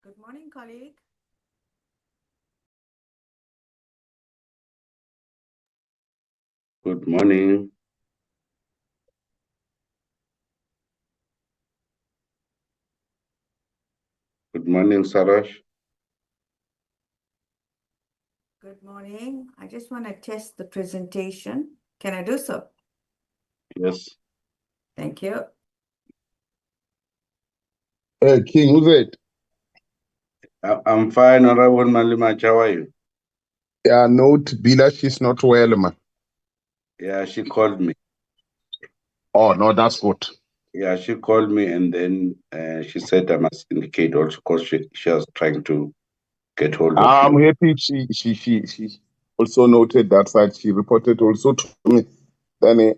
Good morning, colleague. Good morning. Good morning, Sarash. Good morning. I just want to test the presentation. Can I do so? Yes. Thank you. King, who's it? I'm fine, Honorable Malimach. How are you? Yeah, note Bila, she's not well, man. Yeah, she called me. Oh, no, that's good. Yeah, she called me and then she said I must indicate also because she was trying to get hold of I'm you. happy she also noted that side. She reported also to me. Then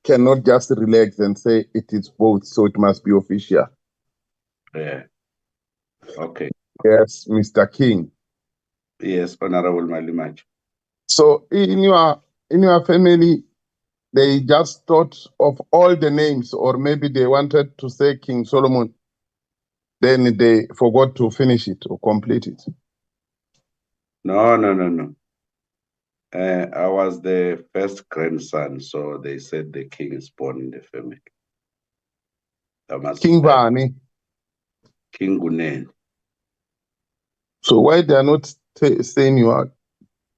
cannot just relax and say it is both, so it must be official. Yeah. Okay. Yes, Mr. King. Yes, Honorable Malimach. So in your family, they just thought of all the names, or maybe they wanted to say King Solomon, then they forgot to finish it or complete it. No. I was the first grandson, so they said the king is born in the family. King Bani. King Gunen. So why they are not saying you are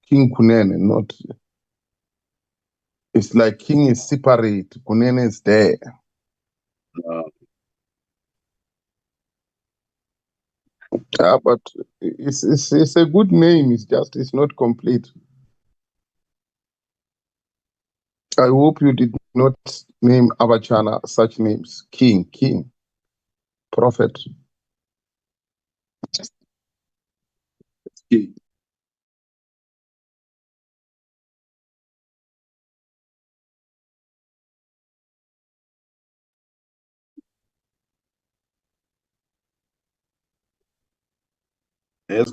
King Kunene, not? It's like King is separate, Kunene is there. No. Yeah, but it's a good name. It's not complete. I hope you did not name Abachana such names. King, Prophet. King. Yes,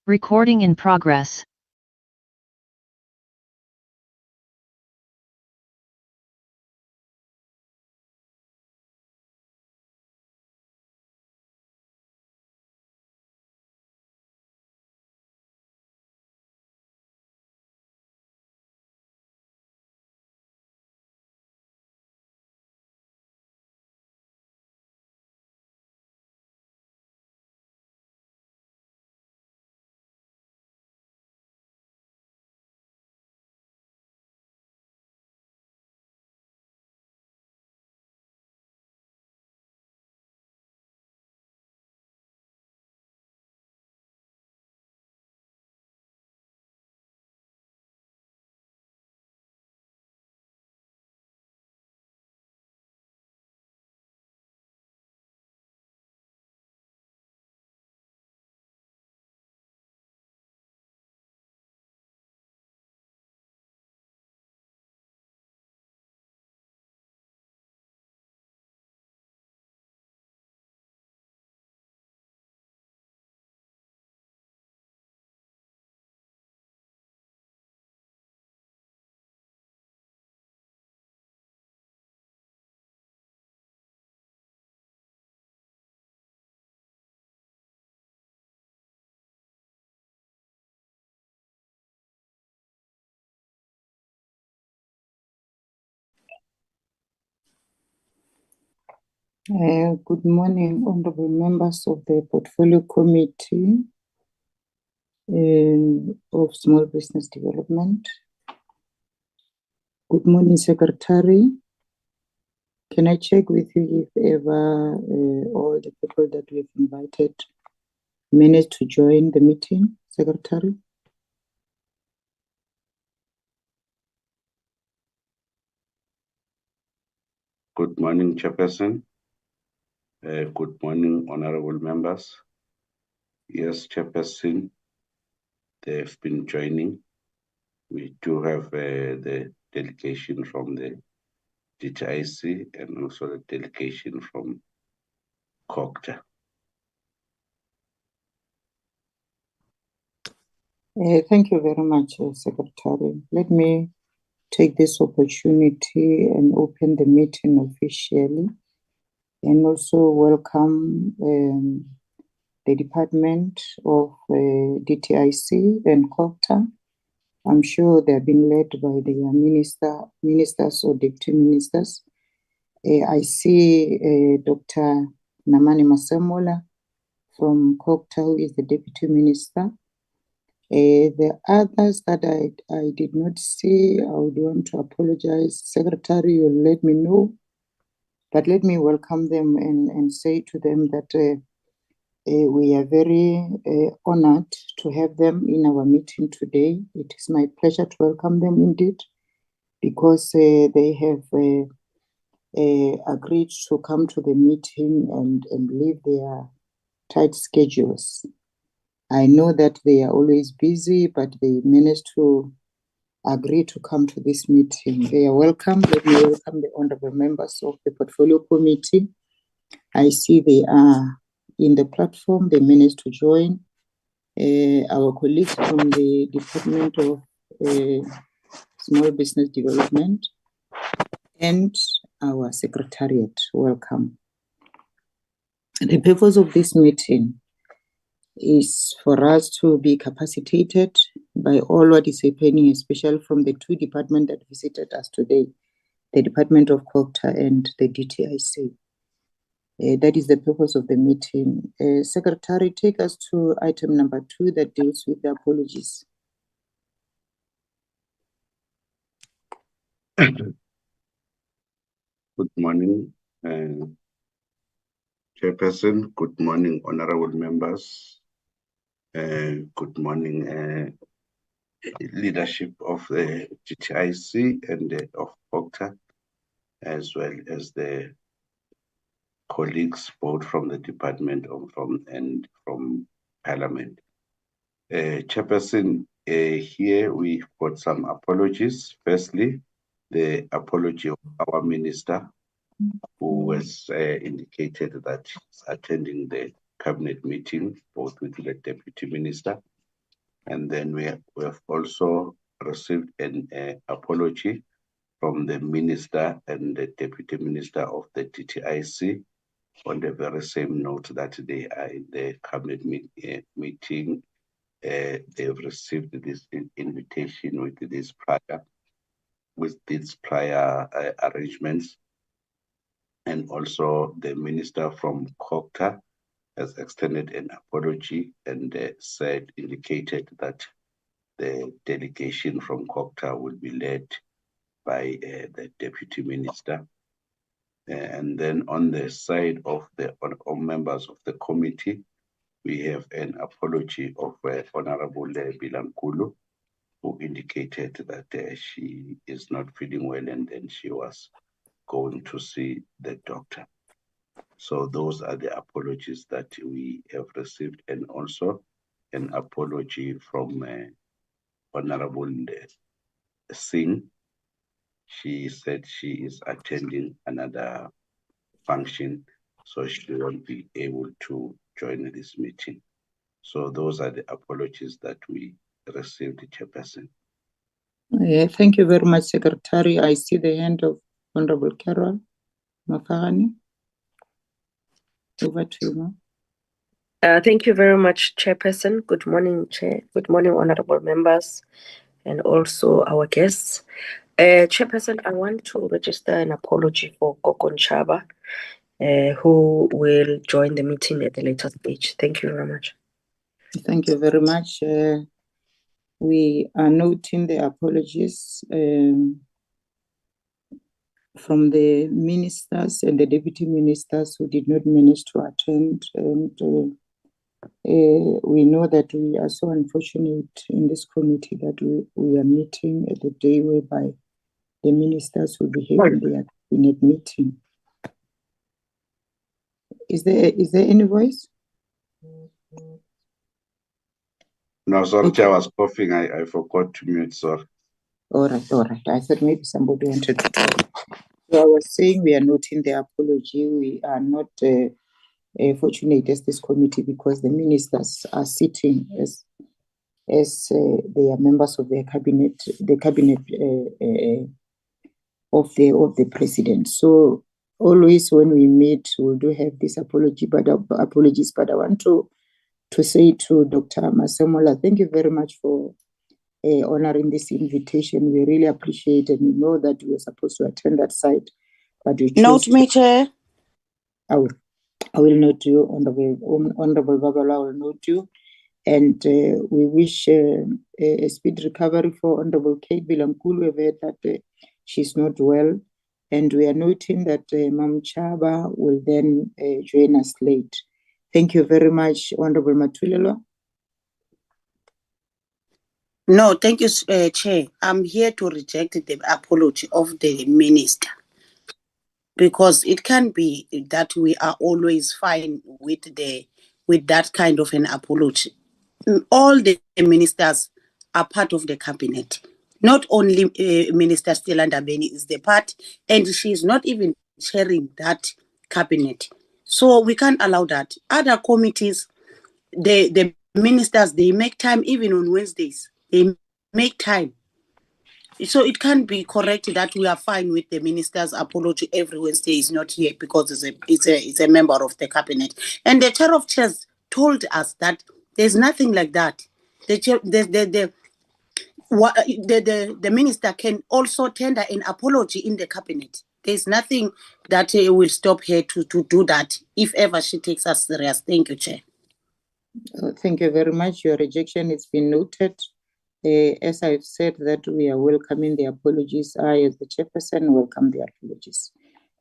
Recording in progress. Good morning, honorable members of the Portfolio Committee of Small Business Development. Good morning, Secretary. Can I check with you if ever all the people that we've invited managed to join the meeting, Secretary? Good morning, Chairperson. Good morning, honorable members. Yes, Chairperson, they've been joining. We do have the delegation from the DTIC and also the delegation from COGTA. Thank you very much, Secretary. Let me take this opportunity and open the meeting officially, and also welcome the Department of DTIC and COGTA. I'm sure they're being led by their ministers or deputy ministers. I see Dr. Namani Masemola from COGTA, who is the deputy minister. The others that I did not see, I would want to apologize. Secretary, you'll let me know. But let me welcome them and say to them that we are very honored to have them in our meeting today. It is my pleasure to welcome them indeed, because they have agreed to come to the meeting and leave their tight schedules. I know that they are always busy, but they managed to agree to come to this meeting. They are welcome. Let me welcome the honorable members of the Portfolio Committee. I see they are in the platform. They managed to join. Our colleagues from the Department of Small Business Development and our Secretariat. Welcome. The purpose of this meeting is for us to be capacitated by all what is happening, especially from the two departments that visited us today, the Department of COGTA and the DTIC. That is the purpose of the meeting. Secretary, take us to item number 2 that deals with the apologies. Good morning, Chairperson. Good morning, honorable members. Good morning, leadership of the GTIC and of COGTA, as well as the colleagues both from the department and from Parliament. Chairperson, here we've got some apologies. Firstly, the apology of our minister, who has indicated that he's attending the cabinet meeting, both with the deputy minister And then we have also received an apology from the Minister and the Deputy Minister of the DTIC on the very same note that they are in the cabinet meeting. They've received this invitation with these prior arrangements. And also the minister from COGTA has extended an apology and indicated that the delegation from COGTA will be led by the deputy minister. And then on the side of the members of the committee, we have an apology of Honorable Bilankulu, who indicated that she is not feeling well and then she was going to see the doctor. So those are the apologies that we have received, and also an apology from Honorable Singh. She said she is attending another function, so she won't be able to join this meeting. So those are the apologies that we received, Chairperson. Thank you very much, Secretary. I see the hand of Honorable Carol Mafagani. Over to you, ma'am. Thank you very much, Chairperson. Good morning, Chair. Good morning, honorable members, and also our guests. Chairperson, I want to register an apology for Kokon Chaba, who will join the meeting at a later stage. Thank you very much. Thank you very much. We are noting the apologies from the ministers and the deputy ministers who did not manage to attend. And we know that we are so unfortunate in this committee that we are meeting at the day whereby the ministers will be having their cabinet meeting. Is there any voice? No, sorry, Okay. I was coughing. I forgot to mute, sorry. All right. I thought maybe somebody wanted to talk. So I was saying we are noting the apology. We are not fortunate as this committee because the ministers are sitting as they are members of the cabinet of the president. So always when we meet, we do have this apologies. But I want to say to Dr. Masemola, thank you very much for honoring this invitation. We really appreciate it. And we know that we were supposed to attend that site, but we chose Note me, Chair. I will note you, Honorable Babala will note you. And we wish a speed recovery for Honorable Kate Bilankulu. We've heard that she's not well. And we are noting that Mam Chaba will then join us late. Thank you very much, Honorable Matulelo. No, thank you, Chair. I'm here to reject the apology of the minister because it can be that we are always fine with that kind of an apology. All the ministers are part of the cabinet. Not only Minister Stella Ndabeni is the part, and she is not even chairing that cabinet. So we can't allow that. Other committees, the ministers, they make time even on Wednesdays. They make time. So it can't be correct that we are fine with the minister's apology every Wednesday is not here because it's a member of the cabinet. And the chair of chairs told us that there's nothing like that. The minister can also tender an apology in the cabinet. There's nothing that will stop her to do that if ever she takes us serious. Thank you, Chair. Thank you very much. Your rejection has been noted. As I've said that we are welcoming the apologies. I, as the chairperson, welcome the apologies.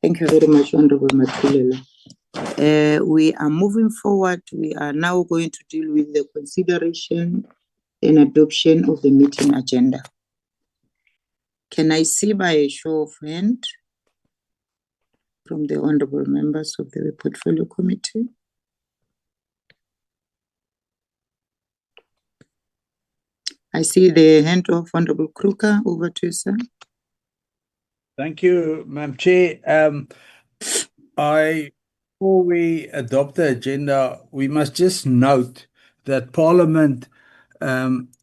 Thank you very much, Honorable Matulelo. We are moving forward. We are now going to deal with the consideration and adoption of the meeting agenda. Can I see by a show of hand from the honorable members of the Portfolio Committee? I see the hand of Honorable Kruger. Over to you, sir. Thank you, Madam Chair. Before we adopt the agenda, we must just note that Parliament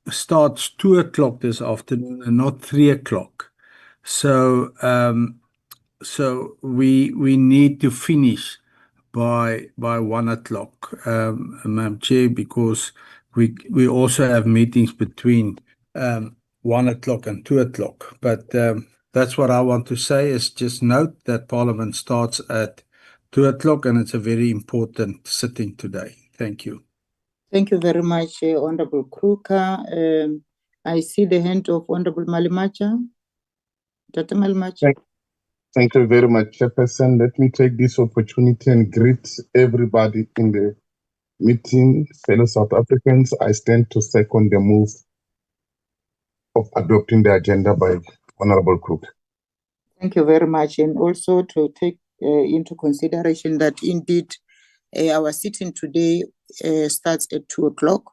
starts 2 o'clock this afternoon and not 3 o'clock. So we need to finish by 1 o'clock, Madam Chair, because we also have meetings between 1 o'clock and 2 o'clock. But that's what I want to say, is just note that Parliament starts at 2 o'clock, and it's a very important sitting today. Thank you. Thank you very much, Honorable Kruger. I see the hand of Honorable Malimacha. Dr. Malimacha. Thank you very much, Chairperson. Let me take this opportunity and greet everybody in the meeting, fellow South Africans. I stand to second the move of adopting the agenda by Honorable Kruger. Thank you very much. And also to take into consideration that indeed our sitting today starts at 2 o'clock.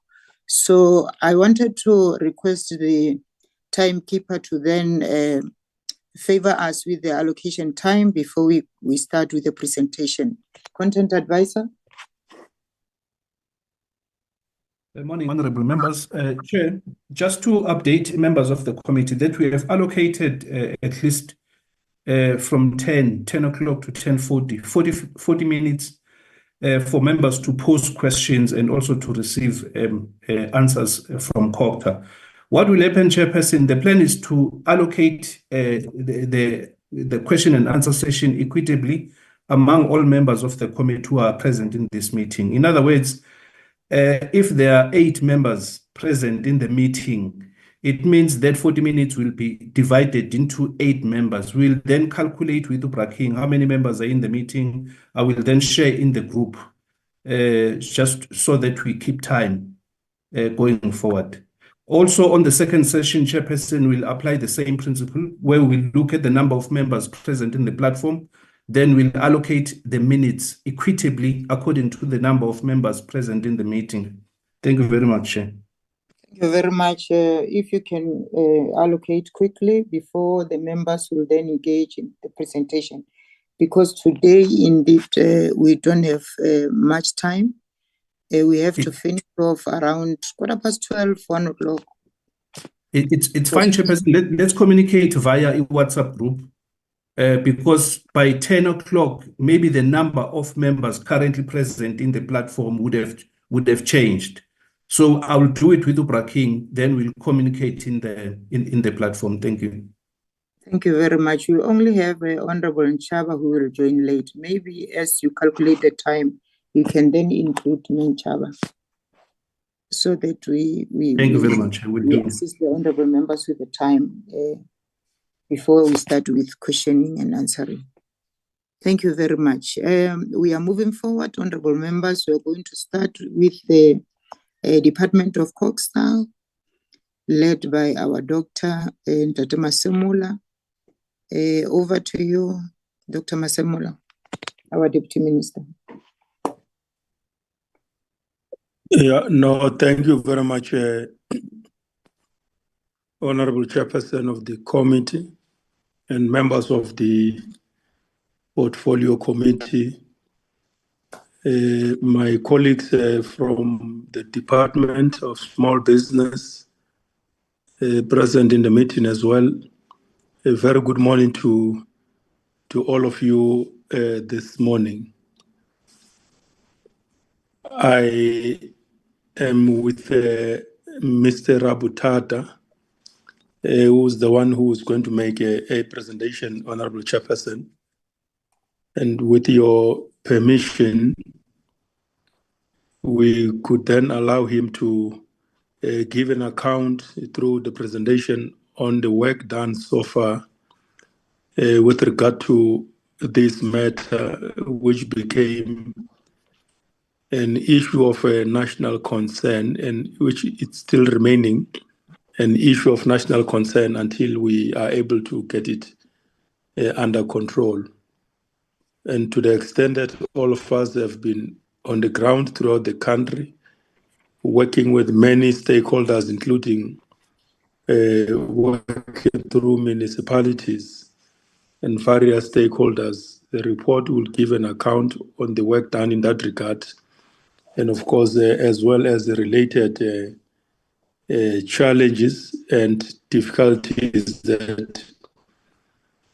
So I wanted to request the timekeeper to then favor us with the allocation time before we start with the presentation. Content advisor. Good morning, honorable members. Chair, just to update members of the committee that we have allocated at least from 10 o'clock to 10:40, 40 minutes for members to pose questions and also to receive answers from COGTA. What will happen, Chairperson? The plan is to allocate the question and answer session equitably among all members of the committee who are present in this meeting. In other words, if there are 8 members present in the meeting, it means that 40 minutes will be divided into 8 members. We'll then calculate with Ubraking how many members are in the meeting. I will then share in the group just so that we keep time going forward. Also, on the second session, Chairperson will apply the same principle where we'll look at the number of members present in the platform. Then we'll allocate the minutes equitably according to the number of members present in the meeting. Thank you very much, Chair. Thank you very much. If you can allocate quickly before the members will then engage in the presentation, because today indeed we don't have much time. We have to finish off around 12:15, 1 o'clock. It's fine, Chairperson. Let's communicate via a WhatsApp group because by 10 o'clock, maybe the number of members currently present in the platform would have changed. So I will do it with Ubraking, then we'll communicate in the platform. Thank you. Thank you very much. We only have Honorable Nchaba who will join late. Maybe as you calculate the time, you can then include Nchaba so that we Thank you very much. I will do. Assist the honorable members with the time before we start with questioning and answering. Thank you very much. We are moving forward, honorable members. We are going to start with the Department of COGTA, led by our Dr. Dr. Masemola. Over to you, Dr. Masemola, our Deputy Minister. Yeah, no, thank you very much, Honorable Chairperson of the committee and members of the Portfolio Committee, my colleagues from the Department of Small Business present in the meeting as well. A very good morning to all of you this morning. I am with Mr. Rabutata, who's the one who is going to make a presentation, Honorable Chairperson. And with your permission, we could then allow him to give an account through the presentation on the work done so far with regard to this matter, which became an issue of national concern and which it's still remaining an issue of national concern until we are able to get it under control. And to the extent that all of us have been on the ground throughout the country, working with many stakeholders, including working through municipalities and various stakeholders, the report will give an account on the work done in that regard. And of course, as well as the related challenges and difficulties that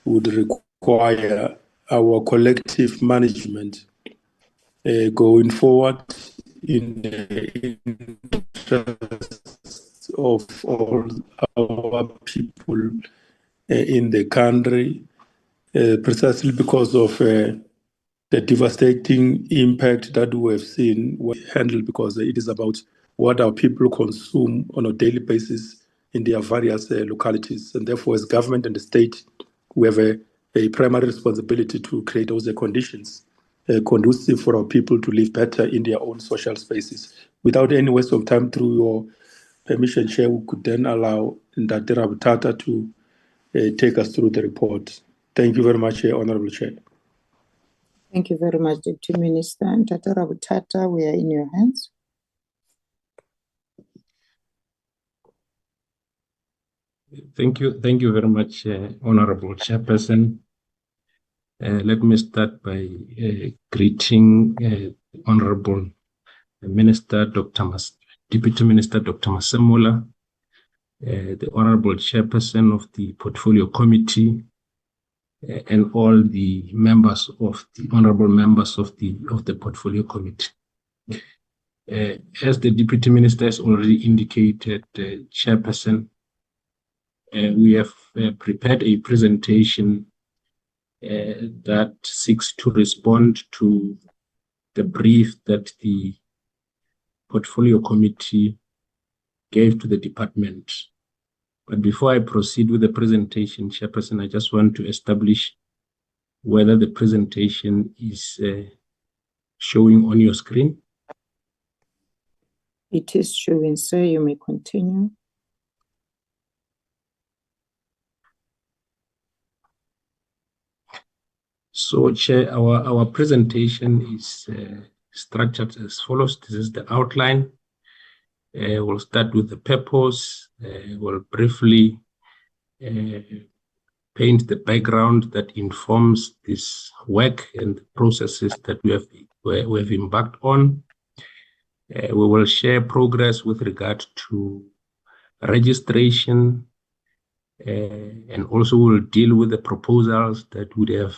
would require our collective management going forward in the interest of all our people in the country, precisely because of the devastating impact that we have seen handled, because it is about what our people consume on a daily basis in their various localities. And therefore, as government and the state, we have a primary responsibility to create those conditions conducive for our people to live better in their own social spaces. Without any waste of time, through your permission, Chair, we could then allow Ntatera Butata to take us through the report. Thank you very much, Honorable Chair. Thank you very much, Deputy Minister. Ntatera Butata, we are in your hands. Thank you very much, Honorable Chairperson. Let me start by greeting Honorable Minister Deputy Minister Dr. Masemola, the Honorable Chairperson of the Portfolio Committee, and all the members of the honorable members of the Portfolio Committee. As the Deputy Minister has already indicated, Chairperson, we have prepared a presentation that seeks to respond to the brief that the Portfolio Committee gave to the department. But before I proceed with the presentation, Chairperson, I just want to establish whether the presentation is showing on your screen. It is showing, sir. You may continue. So, Chair, our presentation is structured as follows. This is the outline. We'll start with the purpose. We'll briefly paint the background that informs this work and the processes that we have embarked on. We will share progress with regard to registration, and also we'll deal with the proposals that would have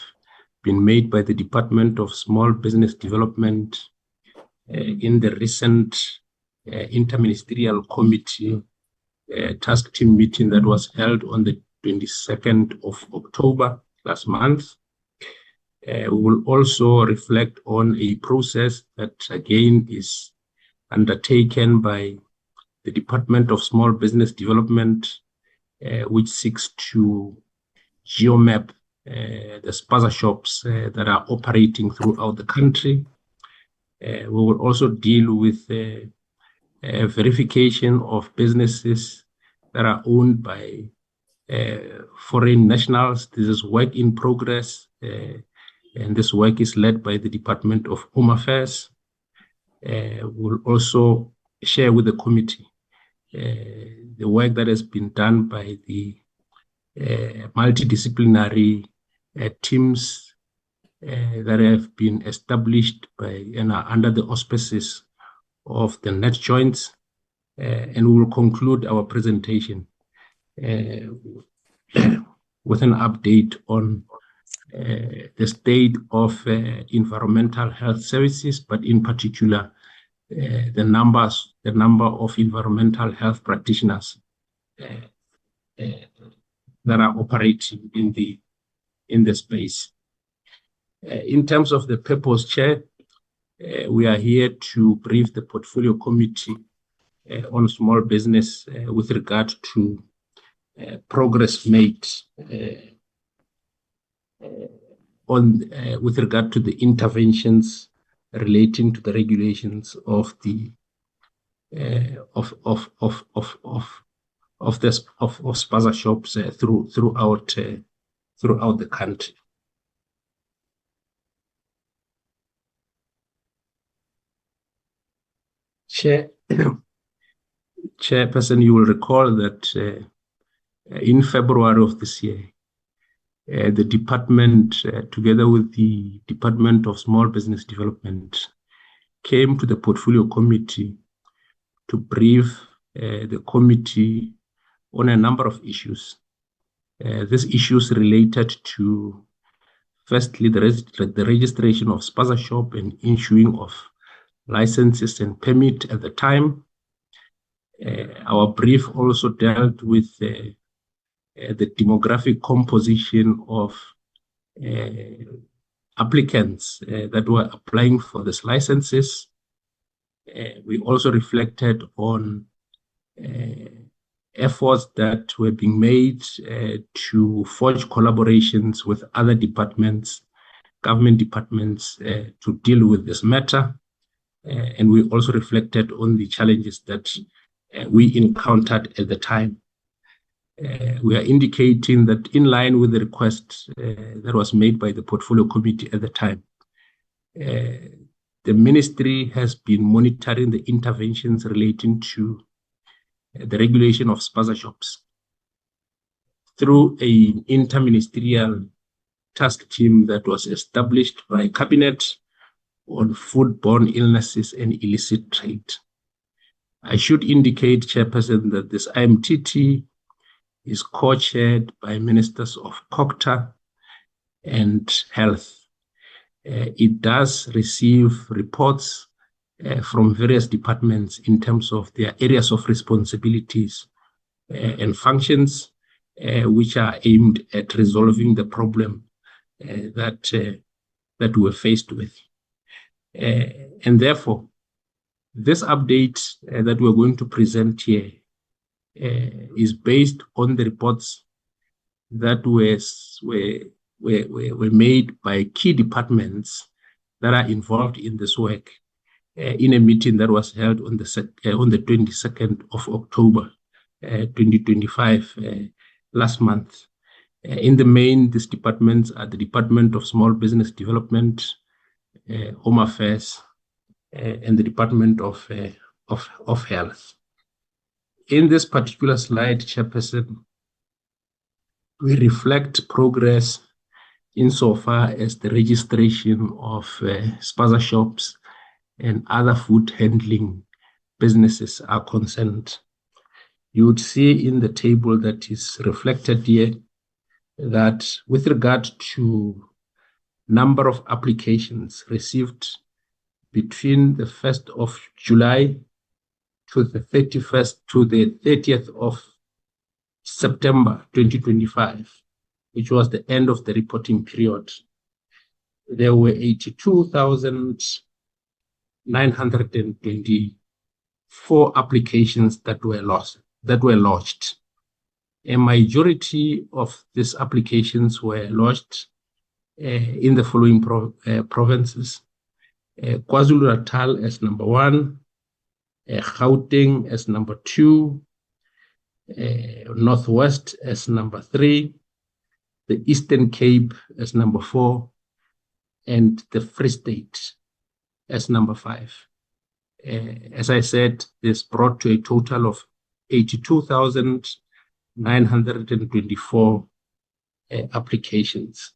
been made by the Department of Small Business Development in the recent interministerial committee task team meeting that was held on the 22nd of October last month. We will also reflect on a process that again is undertaken by the Department of Small Business Development, which seeks to geomap the Spaza shops that are operating throughout the country. We will also deal with verification of businesses that are owned by foreign nationals. This is work in progress, and this work is led by the Department of Home Affairs. We'll also share with the committee the work that has been done by the multidisciplinary teams that have been established by and are under the auspices of the net joints, and we will conclude our presentation with an update on the state of environmental health services, but in particular the number of environmental health practitioners that are operating in the space. In terms of the purpose, Chair, we are here to brief the Portfolio Committee on small business with regard to progress made with regard to the interventions relating to the regulations of the Spaza shops throughout the country. Chairperson, you will recall that in February of this year, the department, together with the Department of Small Business Development, came to the Portfolio Committee to brief the committee on a number of issues. These issues related to, firstly, the registration of Spaza shop and issuing of licenses and permit at the time. Our brief also dealt with the demographic composition of applicants that were applying for these licenses. We also reflected on efforts that were being made to forge collaborations with other departments, government departments, to deal with this matter. And we also reflected on the challenges that we encountered at the time. We are indicating that in line with the request that was made by the portfolio committee at the time, the ministry has been monitoring the interventions relating to the regulation of Spaza shops through an interministerial task team that was established by Cabinet on foodborne illnesses and illicit trade. I should indicate, Chairperson, that this IMTT is co-chaired by Ministers of COGTA and Health. It does receive reports from various departments in terms of their areas of responsibilities and functions, which are aimed at resolving the problem that we're faced with. And therefore, this update that we're going to present here is based on the reports that were made by key departments that are involved in this work in a meeting that was held on the 22nd of October 2025, last month. In the main, these departments are the Department of Small Business Development, Home Affairs, and the Department of Health. In this particular slide, Chairperson, we reflect progress insofar as the registration of Spaza shops and other food handling businesses are concerned. You would see in the table that is reflected here that with regard to number of applications received between the 1st of July to the 30th of September 2025, which was the end of the reporting period, there were 82,924 applications that were lodged. A majority of these applications were lodged in the following provinces: KwaZulu-Natal as number 1, Gauteng as number 2, Northwest as number 3, the Eastern Cape as number 4, and the Free State as number 5. As I said, this brought to a total of 82,924 applications.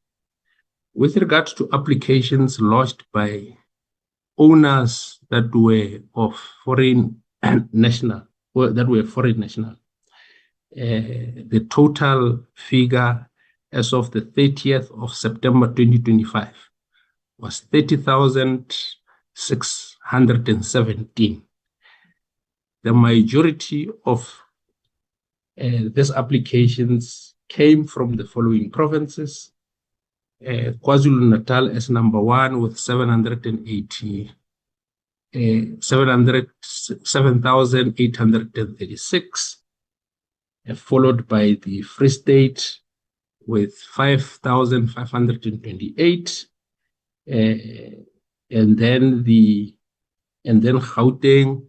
With regard to applications lodged by owners that were of foreign national, the total figure as of the 30th of September 2025 was 30,617. The majority of these applications came from the following provinces: KwaZulu-Natal as number 1 with 7,836, followed by the Free State with 5,528, and then Gauteng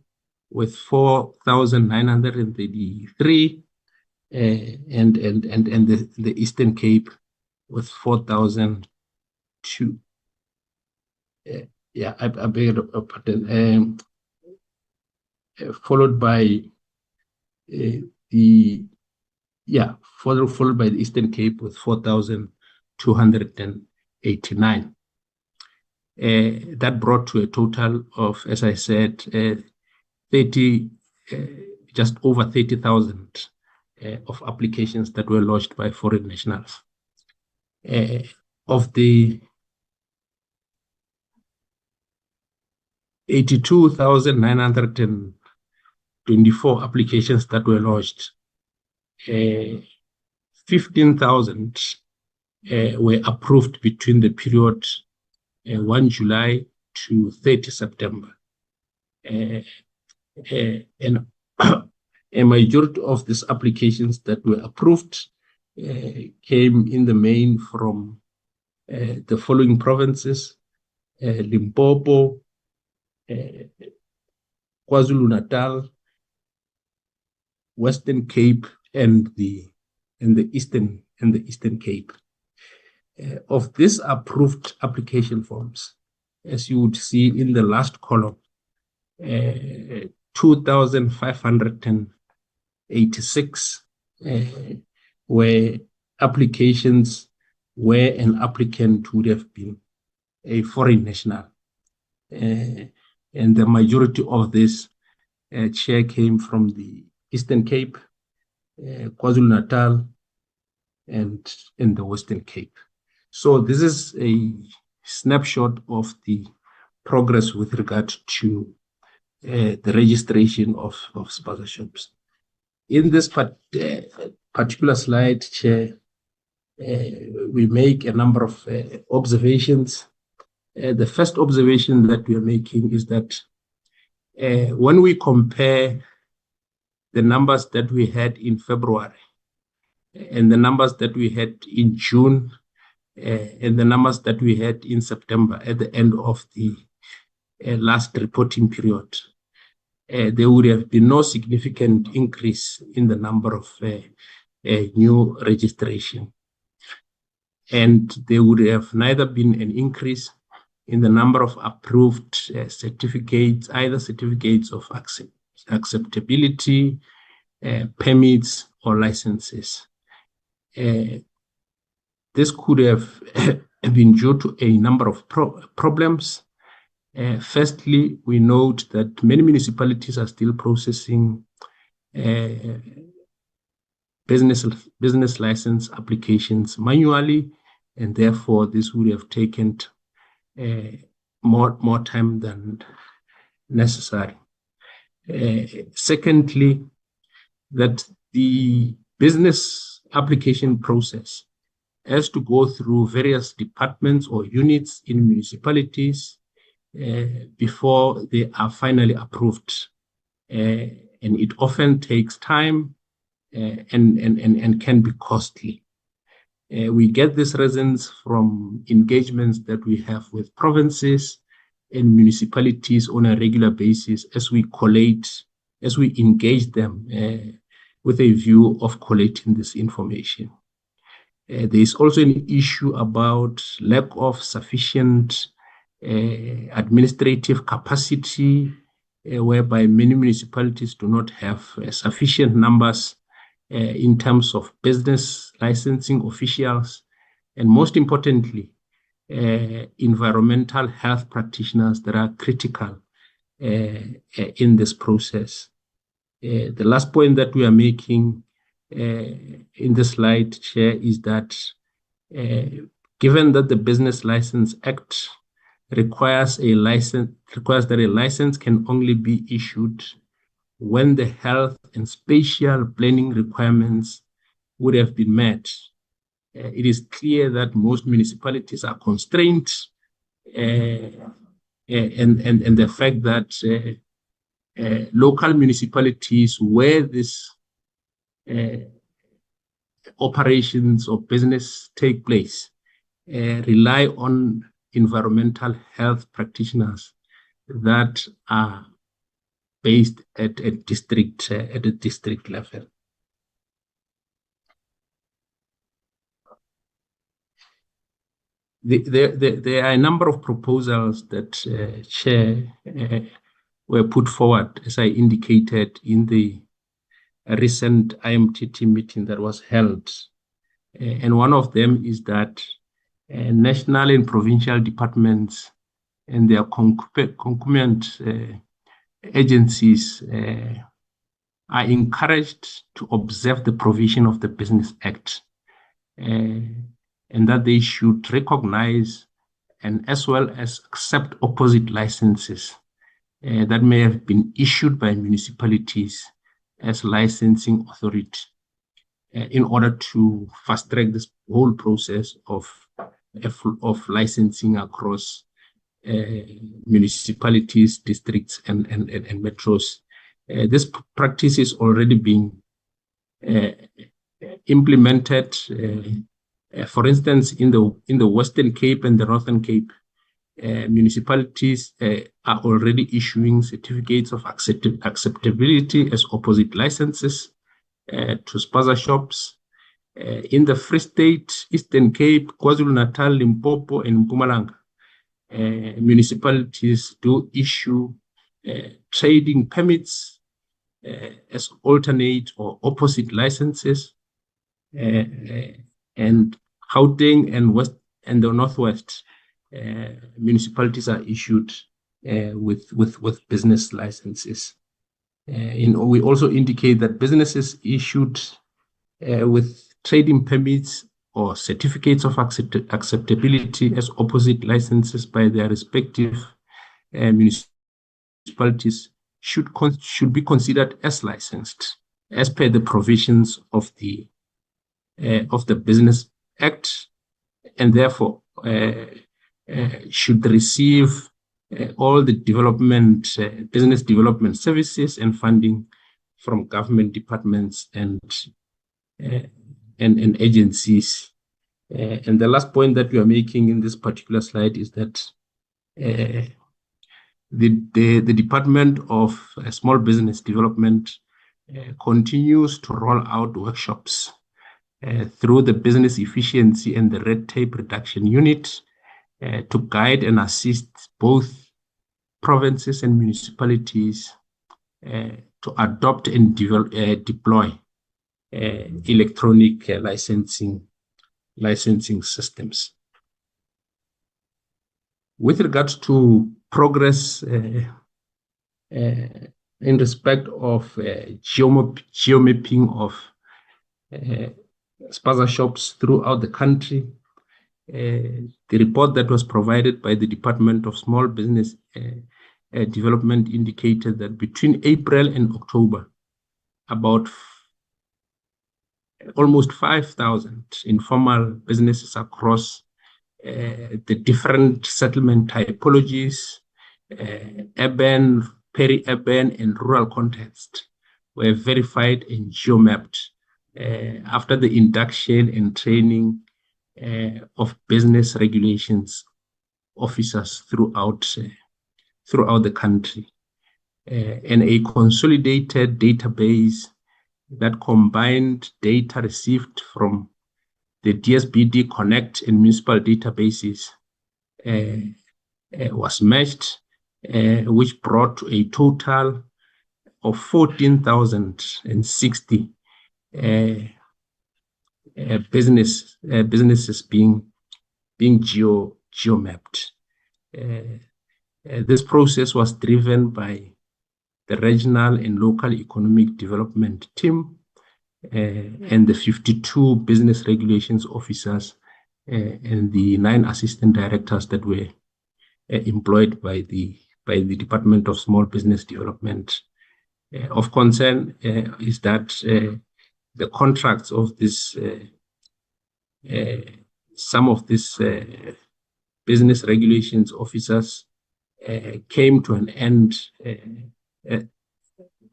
with 4,933, and the Eastern Cape with 4,002. I beg your pardon. Followed by followed by the Eastern Cape with 4,289. That brought to a total of, as I said, just over 30,000 of applications that were lodged by foreign nationals. Of the 82,924 applications that were lodged, 15,000 were approved between the period 1 July to 30 September. And a majority of these applications that were approved came in the main from the following provinces: Limpopo, KwaZulu-Natal, Western Cape, and the Eastern Cape. Of these approved application forms, as you would see in the last column, 2,586 were applications where an applicant would have been a foreign national. And the majority of this share came from the Eastern Cape, KwaZulu-Natal, and in the Western Cape. So this is a snapshot of the progress with regard to the registration of Spaza shops. In this particular slide, Chair, we make a number of observations. The first observation that we are making is that when we compare the numbers that we had in February and the numbers that we had in June and the numbers that we had in September at the end of the last reporting period, there would have been no significant increase in the number of new registration. And there would have neither been an increase in the number of approved certificates, either certificates of acceptability, permits, or licenses. This could have been due to a number of problems. Firstly, we note that many municipalities are still processing business license applications manually, and therefore this would have taken more time than necessary. Secondly, that the business application process has to go through various departments or units in municipalities before they are finally approved. And it often takes time and can be costly. We get these reasons from engagements that we have with provinces and municipalities on a regular basis as we engage them with a view of collating this information. There is also an issue about lack of sufficient administrative capacity, whereby many municipalities do not have sufficient numbers in terms of business licensing officials, and most importantly, environmental health practitioners that are critical in this process. The last point that we are making in the slide, Chair, is that given that the Business License Act requires that a license can only be issued when the health and spatial planning requirements would have been met, it is clear that most municipalities are constrained, and the fact that local municipalities where this operations or business take place rely on environmental health practitioners that are based at a district level. There are a number of proposals that Chair were put forward, as I indicated in the recent IMTT meeting that was held, and one of them is that national and provincial departments and their concomitant agencies are encouraged to observe the provision of the Business Act, and that they should recognize and as well as accept opposite licenses that may have been issued by municipalities as licensing authority in order to fast track this whole process of licensing across municipalities, districts, and metros. This practice is already being implemented. For instance, in the Western Cape and the Northern Cape, municipalities are already issuing certificates of acceptability as opposite licenses to Spaza shops. In the Free State, Eastern Cape, KwaZulu-Natal, Limpopo, and Mpumalanga, municipalities do issue trading permits as alternate or opposite licenses, and Gauteng and West and the Northwest municipalities are issued with business licenses. We also indicate that businesses issued with trading permits or certificates of acceptability as opposite licenses by their respective municipalities should be considered as licensed as per the provisions of the Business Act, and therefore should receive all the business development services and funding from government departments and agencies. And the last point that we are making in this particular slide is that the Department of Small Business Development continues to roll out workshops through the Business Efficiency and the Red Tape Reduction Unit to guide and assist both provinces and municipalities to adopt and deploy electronic licensing systems. With regards to progress in respect of geomapping of Spaza shops throughout the country, the report that was provided by the Department of Small Business Development indicated that between April and October, about almost 5,000 informal businesses across the different settlement typologies, urban, peri-urban, and rural context were verified and geomapped after the induction and training of business regulations officers throughout the country, and a consolidated database that combined data received from the DSBD Connect and municipal databases was matched, which brought to a total of 14,060 businesses being geomapped. This process was driven by the regional and local economic development team and the 52 business regulations officers and the 9 assistant directors that were employed by the Department of Small Business Development. Of concern is that the contracts of this some of these business regulations officers came to an end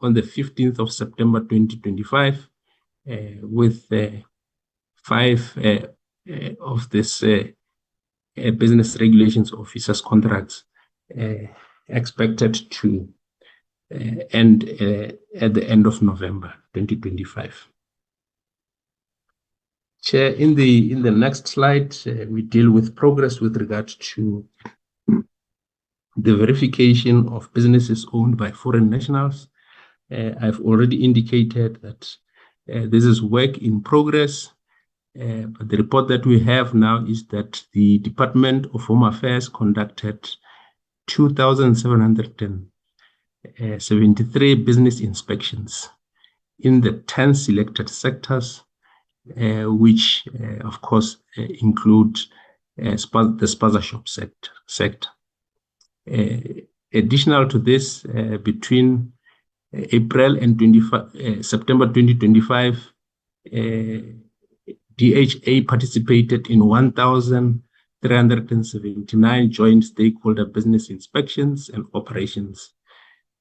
on the 15th of September 2025, with 5 of this business regulations officers contracts expected to end at the end of November 2025. Chair, in the next slide, we deal with progress with regard to the verification of businesses owned by foreign nationals. I've already indicated that this is work in progress, but the report that we have now is that the Department of Home Affairs conducted 2,773 business inspections in the 10 selected sectors, which of course include the Spaza shop sector. Additional to this, between April and September 2025, DHA participated in 1,379 joint stakeholder business inspections and operations.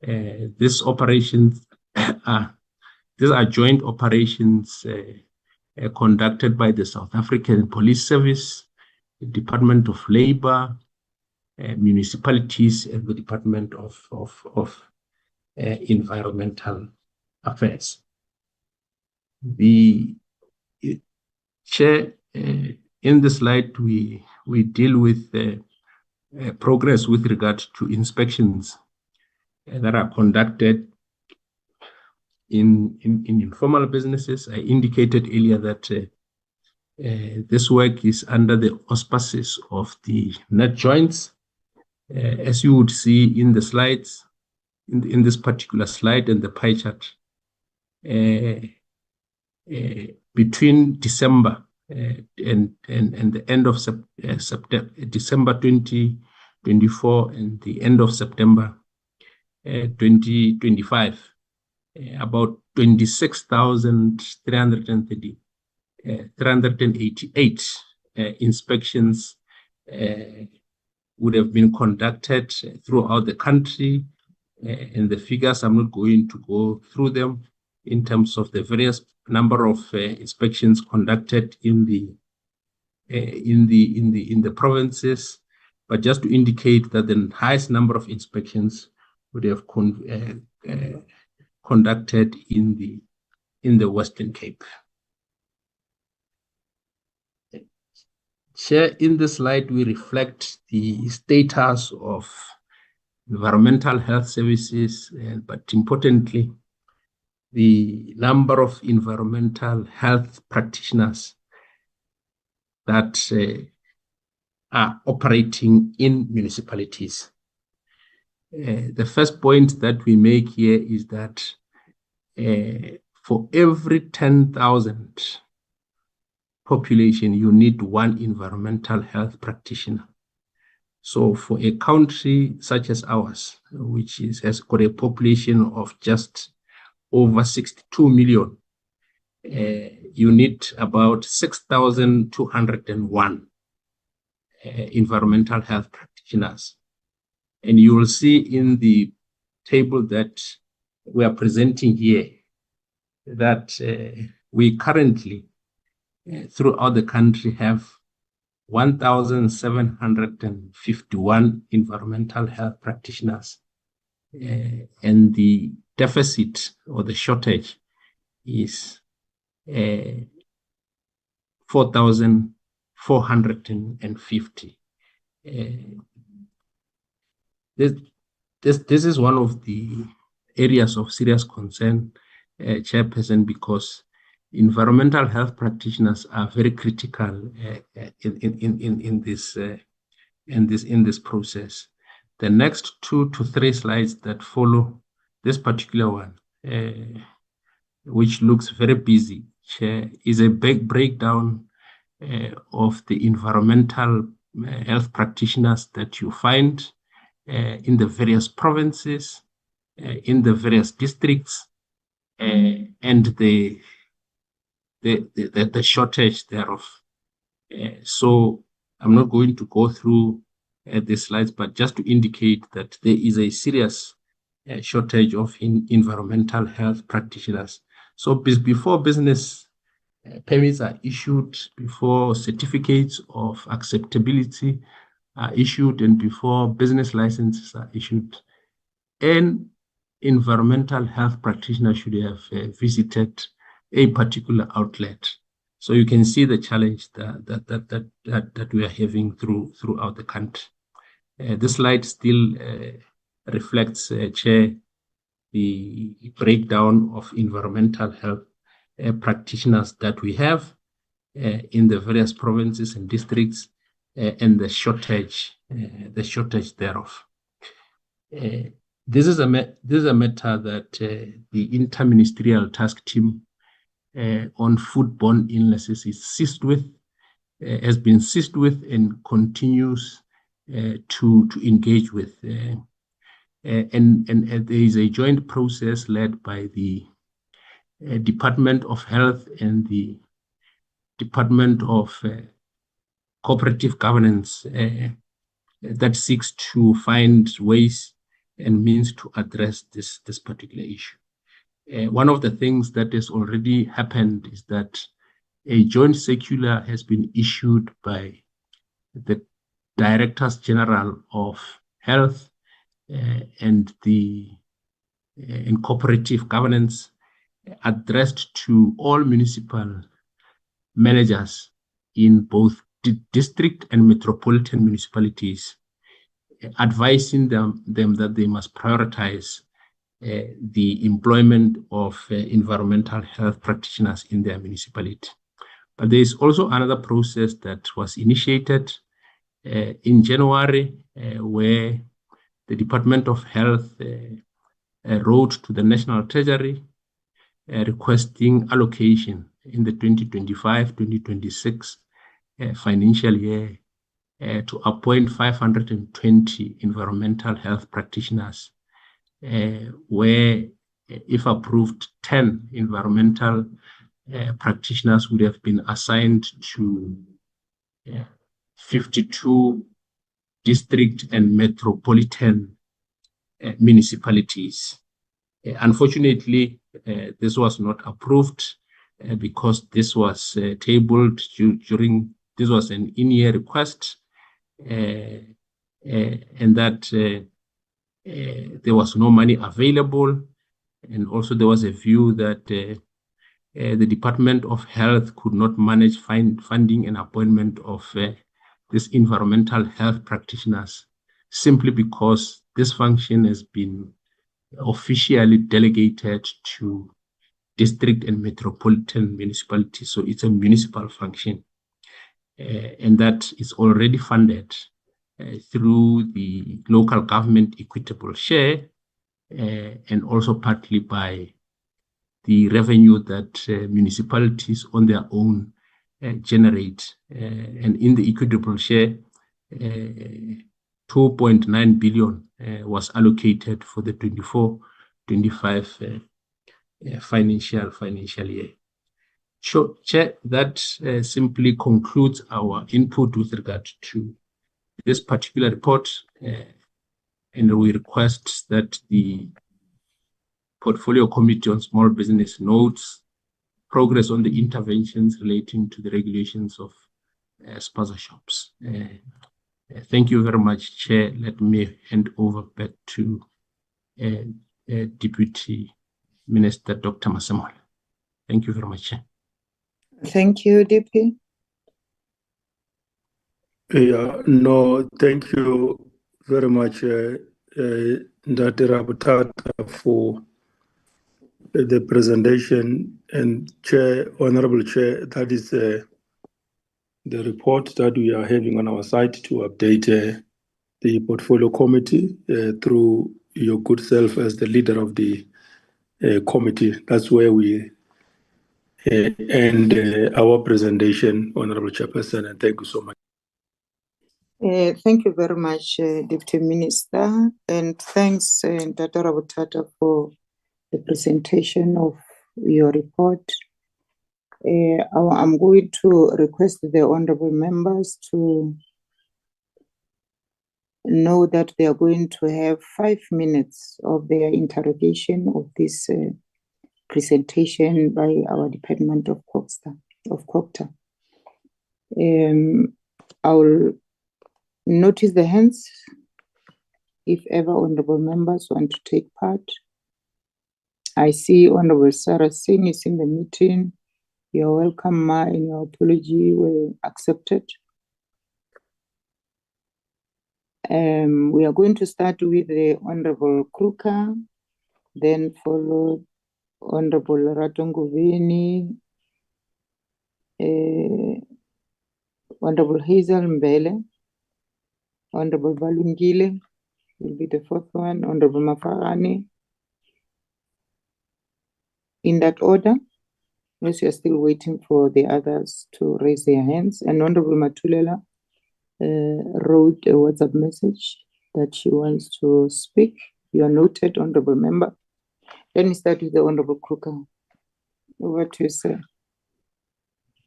These are joint operations conducted by the South African Police Service, the Department of Labor, municipalities, and the Department of Environmental Affairs. The Chair, in the slide, we deal with progress with regard to inspections that are conducted in informal businesses. I indicated earlier that this work is under the auspices of the net joints. As you would see in the slides, in this particular slide and the pie chart, between December and the end of September, December 2024 and the end of September 2025, about 26,388 inspections would have been conducted throughout the country. And the figures, I'm not going to go through them in terms of the various number of inspections conducted in the provinces, but just to indicate that the highest number of inspections would have conducted in the Western Cape. Here in this slide, we reflect the status of environmental health services, but importantly, the number of environmental health practitioners that are operating in municipalities. The first point that we make here is that for every 10,000 population, you need one environmental health practitioner. So for a country such as ours, which has got a population of just over 62 million, you need about 6,201 environmental health practitioners. And you will see in the table that we are presenting here that we currently, throughout the country, have 1,751 environmental health practitioners. And the deficit or the shortage is 4,450. This is one of the areas of serious concern, Chairperson, because environmental health practitioners are very critical in this process. The next 2 to 3 slides that follow this particular one, which looks very busy, Chair, is a big breakdown of the environmental health practitioners that you find in the various provinces, in the various districts, and the shortage thereof. So I'm not going to go through the slides, but just to indicate that there is a serious shortage of environmental health practitioners. So before business permits are issued, before certificates of acceptability are issued, and before business licenses are issued, an environmental health practitioner should have visited a particular outlet. So you can see the challenge that we are having throughout the country. This slide still reflects, Chair, the breakdown of environmental health practitioners that we have in the various provinces and districts, and the shortage thereof. This is a matter that the interministerial task team on foodborne illnesses has been seized with and continues to engage with. And there is a joint process led by the Department of Health and the Department of Cooperative Governance that seeks to find ways and means to address this particular issue. One of the things that has already happened is that a joint circular has been issued by the Directors General of Health and the in cooperative governance, addressed to all municipal managers in both district and metropolitan municipalities, advising them that they must prioritize the employment of environmental health practitioners in their municipality. But there is also another process that was initiated in January, where the Department of Health wrote to the National Treasury requesting allocation in the 2025-2026 financial year to appoint 520 environmental health practitioners, where, if approved, 10 environmental practitioners would have been assigned to 52 district and metropolitan municipalities. Unfortunately, this was not approved because this was tabled during, this was an in-year request, and that there was no money available. And also there was a view that the Department of Health could not manage funding and appointment of these environmental health practitioners simply because this function has been officially delegated to district and metropolitan municipalities. So it's a municipal function, and that is already funded through the local government equitable share, and also partly by the revenue that municipalities on their own generate. And in the equitable share, 2.9 billion was allocated for the 24-25 financial year. Sure, Chair, that simply concludes our input with regard to this particular report, and we request that the Portfolio Committee on Small Business notes progress on the interventions relating to the regulations of Spaza shops. Thank you very much, Chair. Let me hand over back to Deputy Minister Dr. Masemola. Thank you very much, Chair. Thank you, DP. Yeah, no, thank you very much, Dr. Rabutata, for the presentation. And Chair, Honorable Chair, that is the report that we are having on our site to update the Portfolio Committee through your good self as the leader of the committee. That's where we end our presentation, Honorable Chairperson, and thank you so much. Thank you very much, Deputy Minister, and thanks, Dr. Rabutata, for the presentation of your report. I'm going to request the honorable members to know that they are going to have 5 minutes of their interrogation of this presentation by our Department of COGTA. I'll notice the hands if ever honorable members want to take part. I see Honorable Sarah Singh is in the meeting. You're welcome, Ma, and your apology were accepted. We are going to start with the Honorable Kruka, then followed Honorable Ratongoveni, Honorable Hazel Mbele, Honorable Balungile, will be the fourth one. Honorable Mafarani. In that order, as you are still waiting for the others to raise their hands. And Honorable Matulela wrote a WhatsApp message that she wants to speak. You are noted, Honorable Member. Let me start with the Honorable Kruger. Over to you, sir.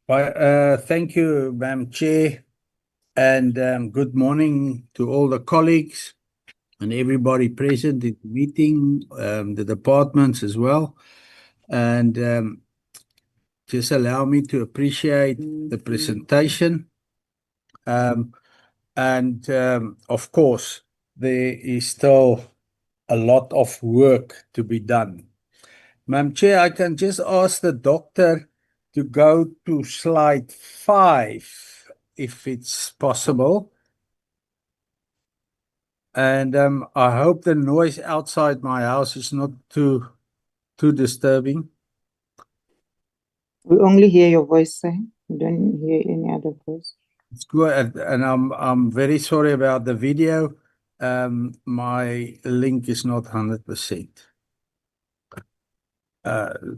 Thank you, Madam Chair, and good morning to all the colleagues and everybody present in the meeting, the departments as well. And just allow me to appreciate the presentation. Of course, there is still a lot of work to be done. Madam Chair, I can just ask the doctor to go to slide 5, if it's possible. And I hope the noise outside my house is not too disturbing. We only hear your voice, sir. We don't hear any other voice. It's good, and I'm very sorry about the video. My link is not 100%.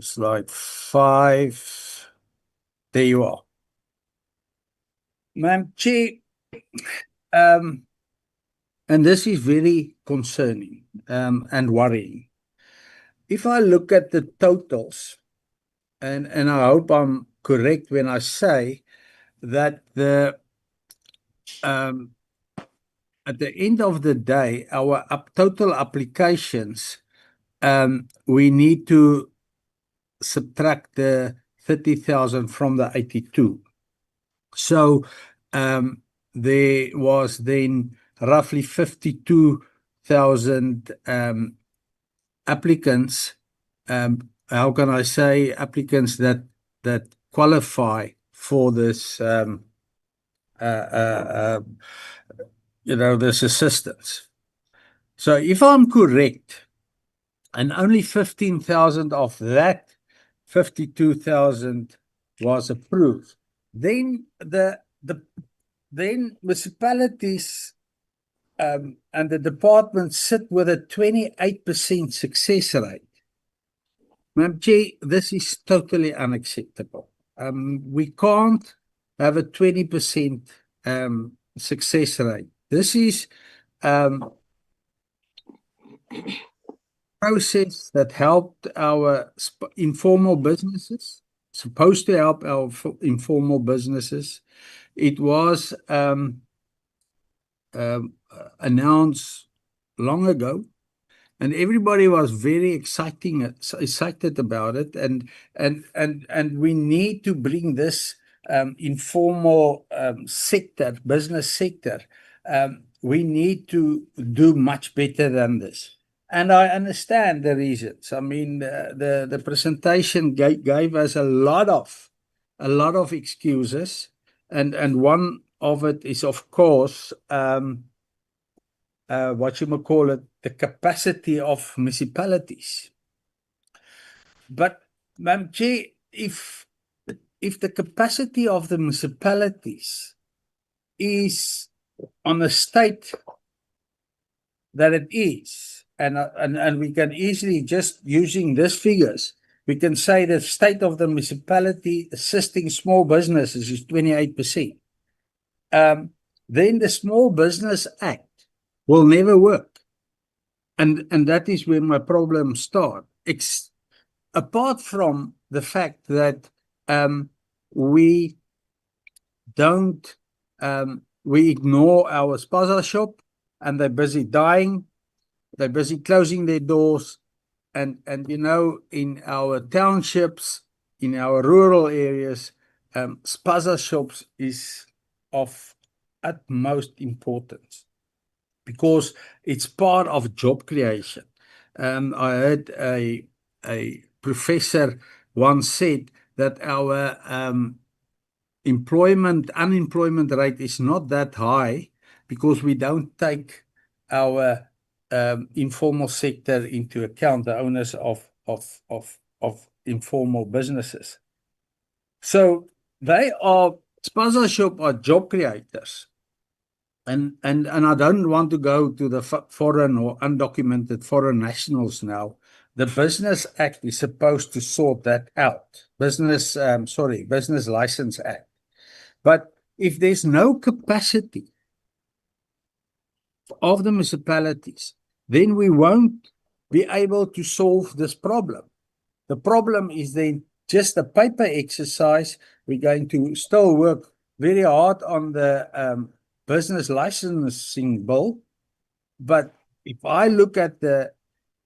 Slide 5. There you are. Ma'am Chair, and this is very concerning and worrying. If I look at the totals, and I hope I'm correct when I say that at the end of the day, our total applications, we need to subtract the 30,000 from the 82. So there was then roughly 52,000 applicants. How can I say applicants that qualify for this, this assistance? So if I'm correct, and only 15,000 of that 52,000 was approved, then then municipalities and the departments sit with a 28% success rate. Madam Chair, this is totally unacceptable. We can't have a 20% success rate. This is process that helped our informal businesses, supposed to help our informal businesses. It was announced long ago, and everybody was very excited about it. And we need to bring this informal sector, business sector. We need to do much better than this. And I understand the reasons. I mean, the presentation gave us a lot of excuses, and one of it is, of course, what you might call it, the capacity of municipalities. But, Madam Chair, if the capacity of the municipalities is on a state that it is, and we can easily, just using these figures, we can say the state of the municipality assisting small businesses is 28%. Then the Small Business Act will never work. And that is where my problems start. Apart from the fact that we don't, we ignore our Spaza shop, and they're busy dying, they're busy closing their doors, and in our townships, in our rural areas, Spaza shops is of utmost importance, because it's part of job creation. I heard a professor once said that our unemployment rate is not that high because we don't take our informal sector into account, the owners of informal businesses. So Spaza shop are job creators. And I don't want to go to the foreign or undocumented foreign nationals now. The Business Act is supposed to sort that out. Business License Act. But if there's no capacity of the municipalities, then we won't be able to solve this problem. The problem is then just a paper exercise. We're going to still work very hard on the business licensing bill. But if I look at the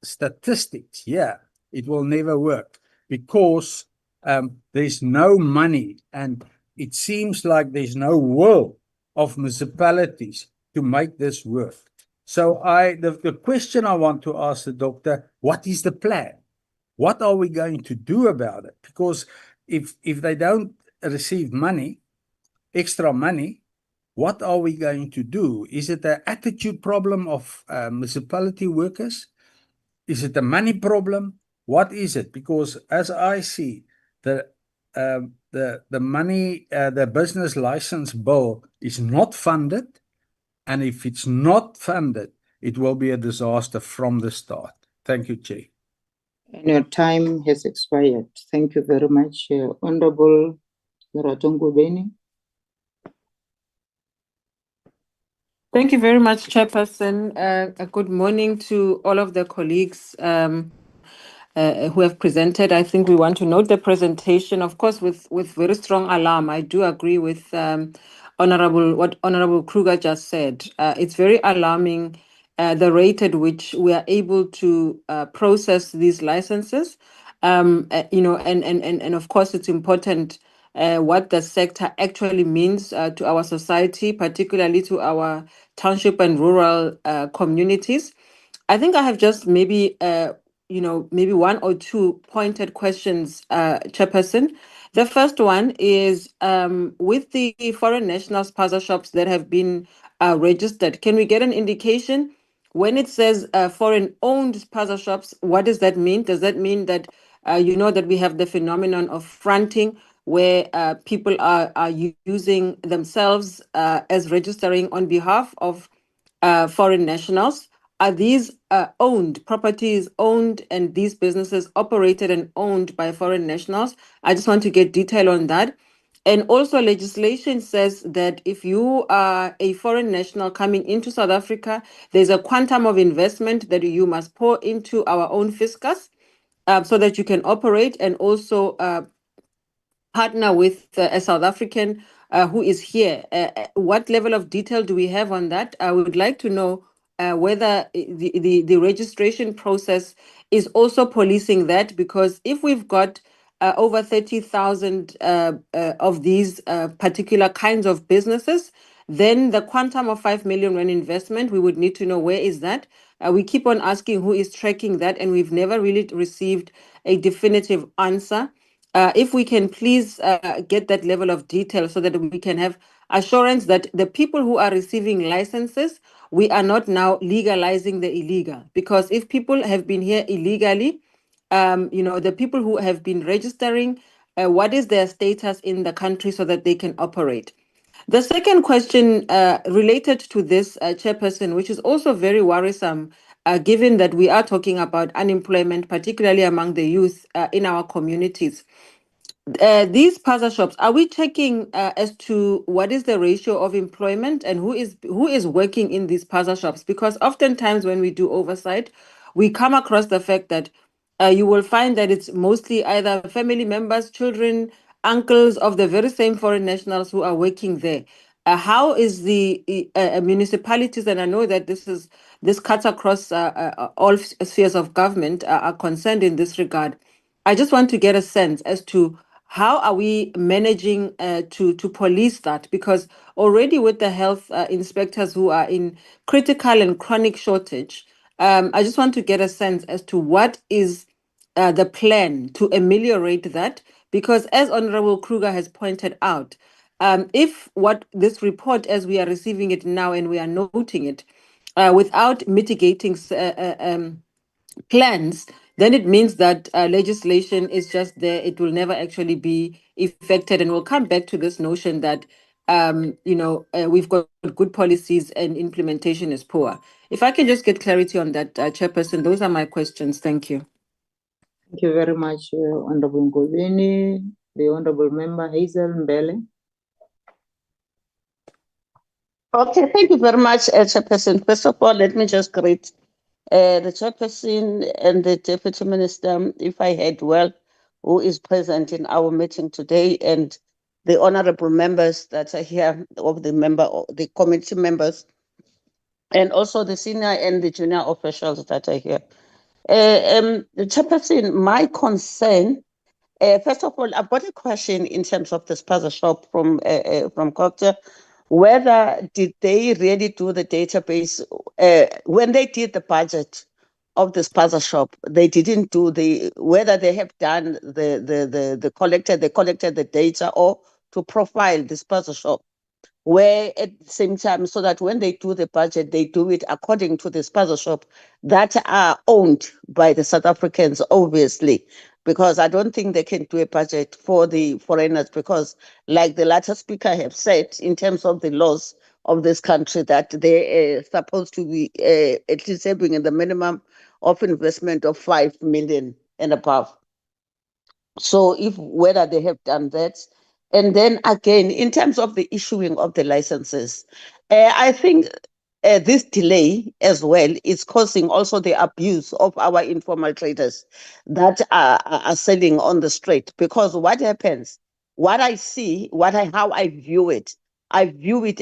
statistics, it will never work because there's no money, and it seems like there's no will of municipalities to make this work. So the question I want to ask the doctor, what is the plan? What are we going to do about it? Because if they don't receive money, extra money, what are we going to do? Is it an attitude problem of municipality workers? Is it a money problem? What is it? Because as I see, the money, the business license bill is not funded, and if it's not funded, it will be a disaster from the start. Thank you, Chair. And your time has expired. Thank you very much, Honorable Ratongo Beni. Thank you very much, Chairperson. Good morning to all of the colleagues who have presented. I think we want to note the presentation, of course, with very strong alarm. I do agree with what Honorable Kruger just said. It's very alarming the rate at which we are able to process these licenses. And of course, it's important what the sector actually means to our society, particularly to our township and rural communities. I think I have just maybe one or two pointed questions, Chairperson. The first one is with the foreign national Spaza shops that have been registered, can we get an indication when it says foreign-owned Spaza shops, what does that mean? Does that mean that that we have the phenomenon of fronting, where people are using themselves as registering on behalf of foreign nationals? Are these owned, properties owned, and these businesses operated and owned by foreign nationals? I just want to get detail on that. And also legislation says that if you are a foreign national coming into South Africa, there's a quantum of investment that you must pour into our own fiscus so that you can operate and also partner with a South African who is here. What level of detail do we have on that? I would like to know whether the registration process is also policing that, because if we've got over 30,000 of these particular kinds of businesses, then the quantum of 5 million rand investment, we would need to know where is that. We keep on asking who is tracking that, and we've never really received a definitive answer. If we can please get that level of detail so that we can have assurance that the people who are receiving licenses, we are not now legalizing the illegal. Because if people have been here illegally, the people who have been registering, what is their status in the country so that they can operate? The second question related to this, Chairperson, which is also very worrisome, given that we are talking about unemployment, particularly among the youth in our communities. These Spaza shops, are we checking as to what is the ratio of employment and who is working in these Spaza shops? Because oftentimes when we do oversight, we come across the fact that you will find that it's mostly either family members, children, uncles of the very same foreign nationals who are working there. How is the municipalities, and I know that this cuts across all spheres of government, are concerned in this regard. I just want to get a sense as to how are we managing to police that? Because already with the health inspectors who are in critical and chronic shortage, I just want to get a sense as to what is the plan to ameliorate that. Because as Honorable Kruger has pointed out, if what this report, as we are receiving it now and we are noting it, without mitigating plans, then it means that legislation is just there. It will never actually be effected. And we'll come back to this notion that we've got good policies and implementation is poor. If I can just get clarity on that, Chairperson, those are my questions. Thank you. Thank you very much, Honorable Ngobeni. The Honorable Member Hazel Mbele. Okay, thank you very much, Chairperson. First of all, let me just greet the Chairperson and the Deputy Minister, if I heard well, who is present in our meeting today, and the honorable members that are here, the committee members, and also the senior and the junior officials that are here. The Chairperson, my concern, first of all, I've got a question in terms of the Spaza shop from COGTA. Whether did they really do the database when they did the budget of the Spaza shop? They didn't do whether they have done they collected the data or to profile the Spaza shop, where at the same time, so that when they do the budget, they do it according to the Spaza shop that are owned by the South Africans, obviously, because I don't think they can do a budget for the foreigners, because like the latter speaker have said, in terms of the laws of this country, that they are supposed to be at least having the minimum of investment of 5 million and above. So whether they have done that. And then again, in terms of the issuing of the licenses, I think this delay as well is causing also the abuse of our informal traders that are selling on the street. Because what happens, what I see, how I view it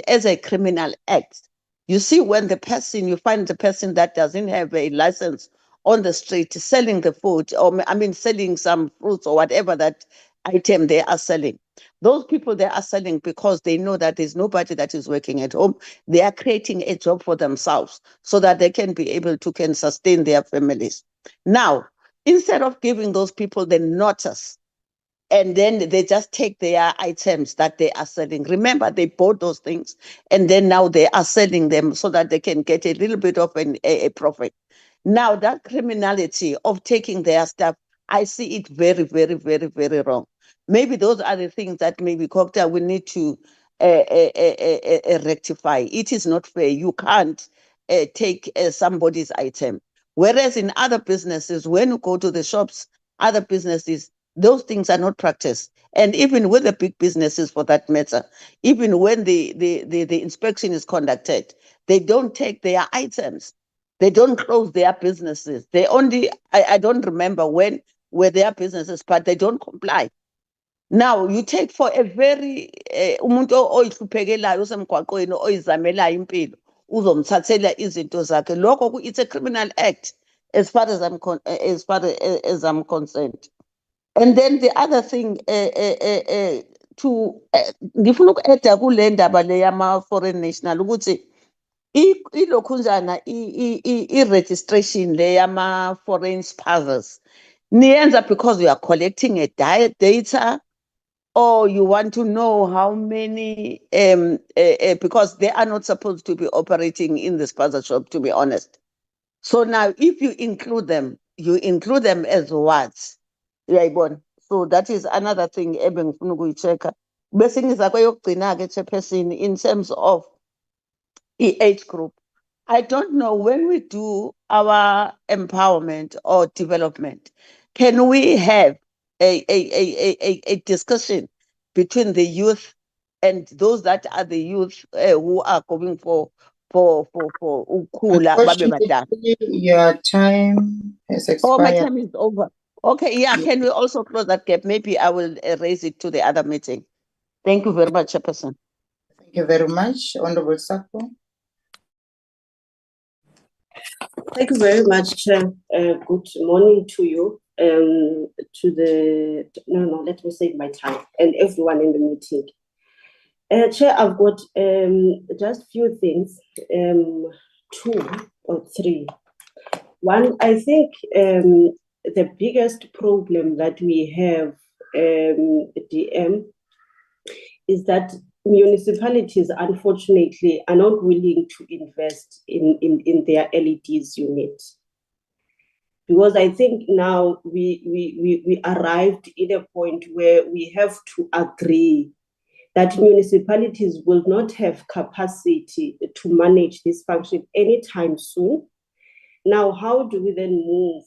as a criminal act. You see, when you find the person that doesn't have a license on the street selling the food, or selling some fruits or whatever that item they are selling. Those people, they are selling because they know that there's nobody that is working at home. They are creating a job for themselves so that they can be able to sustain their families. Now, instead of giving those people the notice, and then they just take their items that they are selling. Remember, they bought those things, and then now they are selling them so that they can get a little bit of a profit. Now, that criminality of taking their stuff, I see it very, very, very, very wrong. Maybe those are the things that maybe COGTA will need to rectify. It is not fair. You can't take somebody's item. Whereas in other businesses, when you go to the shops, other businesses, those things are not practiced. And even with the big businesses, for that matter, even when the inspection is conducted, they don't take their items. They don't close their businesses. They only, I don't remember when were their businesses, but they don't comply. Now, you take for a very, umuntu oyihluphekelayo osemgwaqweni oyizamelayo impilo, uzomthathela izinto zakhe. Lokho, it's a criminal act as far as I'm concerned. And then the other thing, ngifuna uku-add kule ndaba le yama-foreign national ukuthi ilokhunjana i-registration le yama-foreign spazas niyenza because you are collecting a data, or you want to know how many, because they are not supposed to be operating in the spaza shop, to be honest. So now, if you include them as what? So that is another thing ebengifuna ukuyitheka. Bese ngiza kweyokugcina-ke, Chairperson, in terms of age group. I don't know, when we do our empowerment or development, can we have a discussion between the youth and those that are the youth who are going for ukhula babe badala? Unfortunately, your time has expired. Oh, my time is over. Okay, yeah, can we also close that gap? Maybe I will raise it to the other meeting. Thank you very much, Chairperson. Thank you very much, Honorable Sako. Thank you very much, Chair. Good morning to you, let me save my time, and everyone in the meeting. Chair, I've got just few things, 2 or 3. One, I think the biggest problem that we have, DM, is that municipalities, unfortunately, are not willing to invest in their LEDs unit. Because I think now we arrived in a point where we have to agree that municipalities will not have capacity to manage this function anytime soon. Now, how do we then move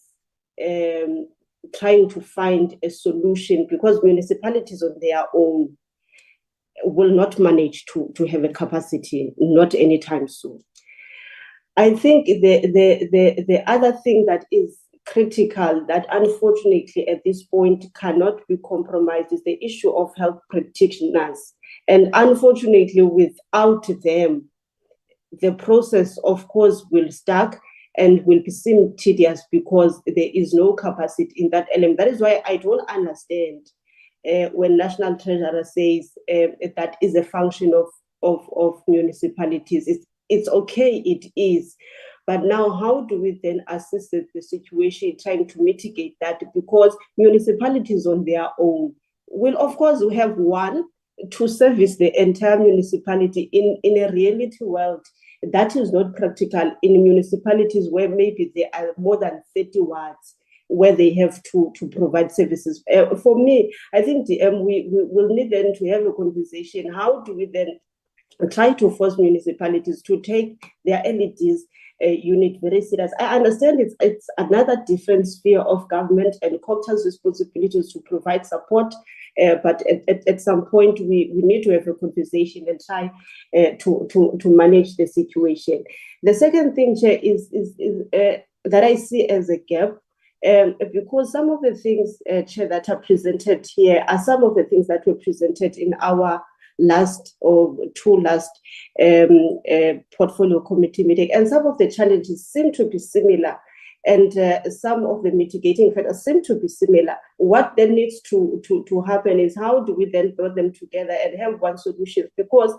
trying to find a solution, because municipalities on their own will not manage to have a capacity, not anytime soon. I think the other thing that is critical that unfortunately at this point cannot be compromised is the issue of health practitioners. And unfortunately, without them, the process, of course, will stuck and will seem tedious because there is no capacity in that element. That is why I don't understand when National Treasurer says that is a function of municipalities. It's okay, it is. But now how do we then assist the situation, trying to mitigate that? Because municipalities on their own will, of course, have one to service the entire municipality in a reality world. That is not practical in municipalities where maybe there are more than 30 wards where they have to provide services. For me, I think we will need then to have a conversation. How do we then try to force municipalities to take their LEDs unit very serious? I understand it's another different sphere of government and COGTA's responsibilities to provide support, but at some point we need to have a conversation and try to manage the situation. The second thing, Chair, is that I see as a gap, because some of the things, Chair, that are presented here are some of the things that were presented in our last portfolio committee meeting, and some of the challenges seem to be similar, and some of the mitigating factors seem to be similar. What then needs to happen is how do we then put them together and have one solution? Because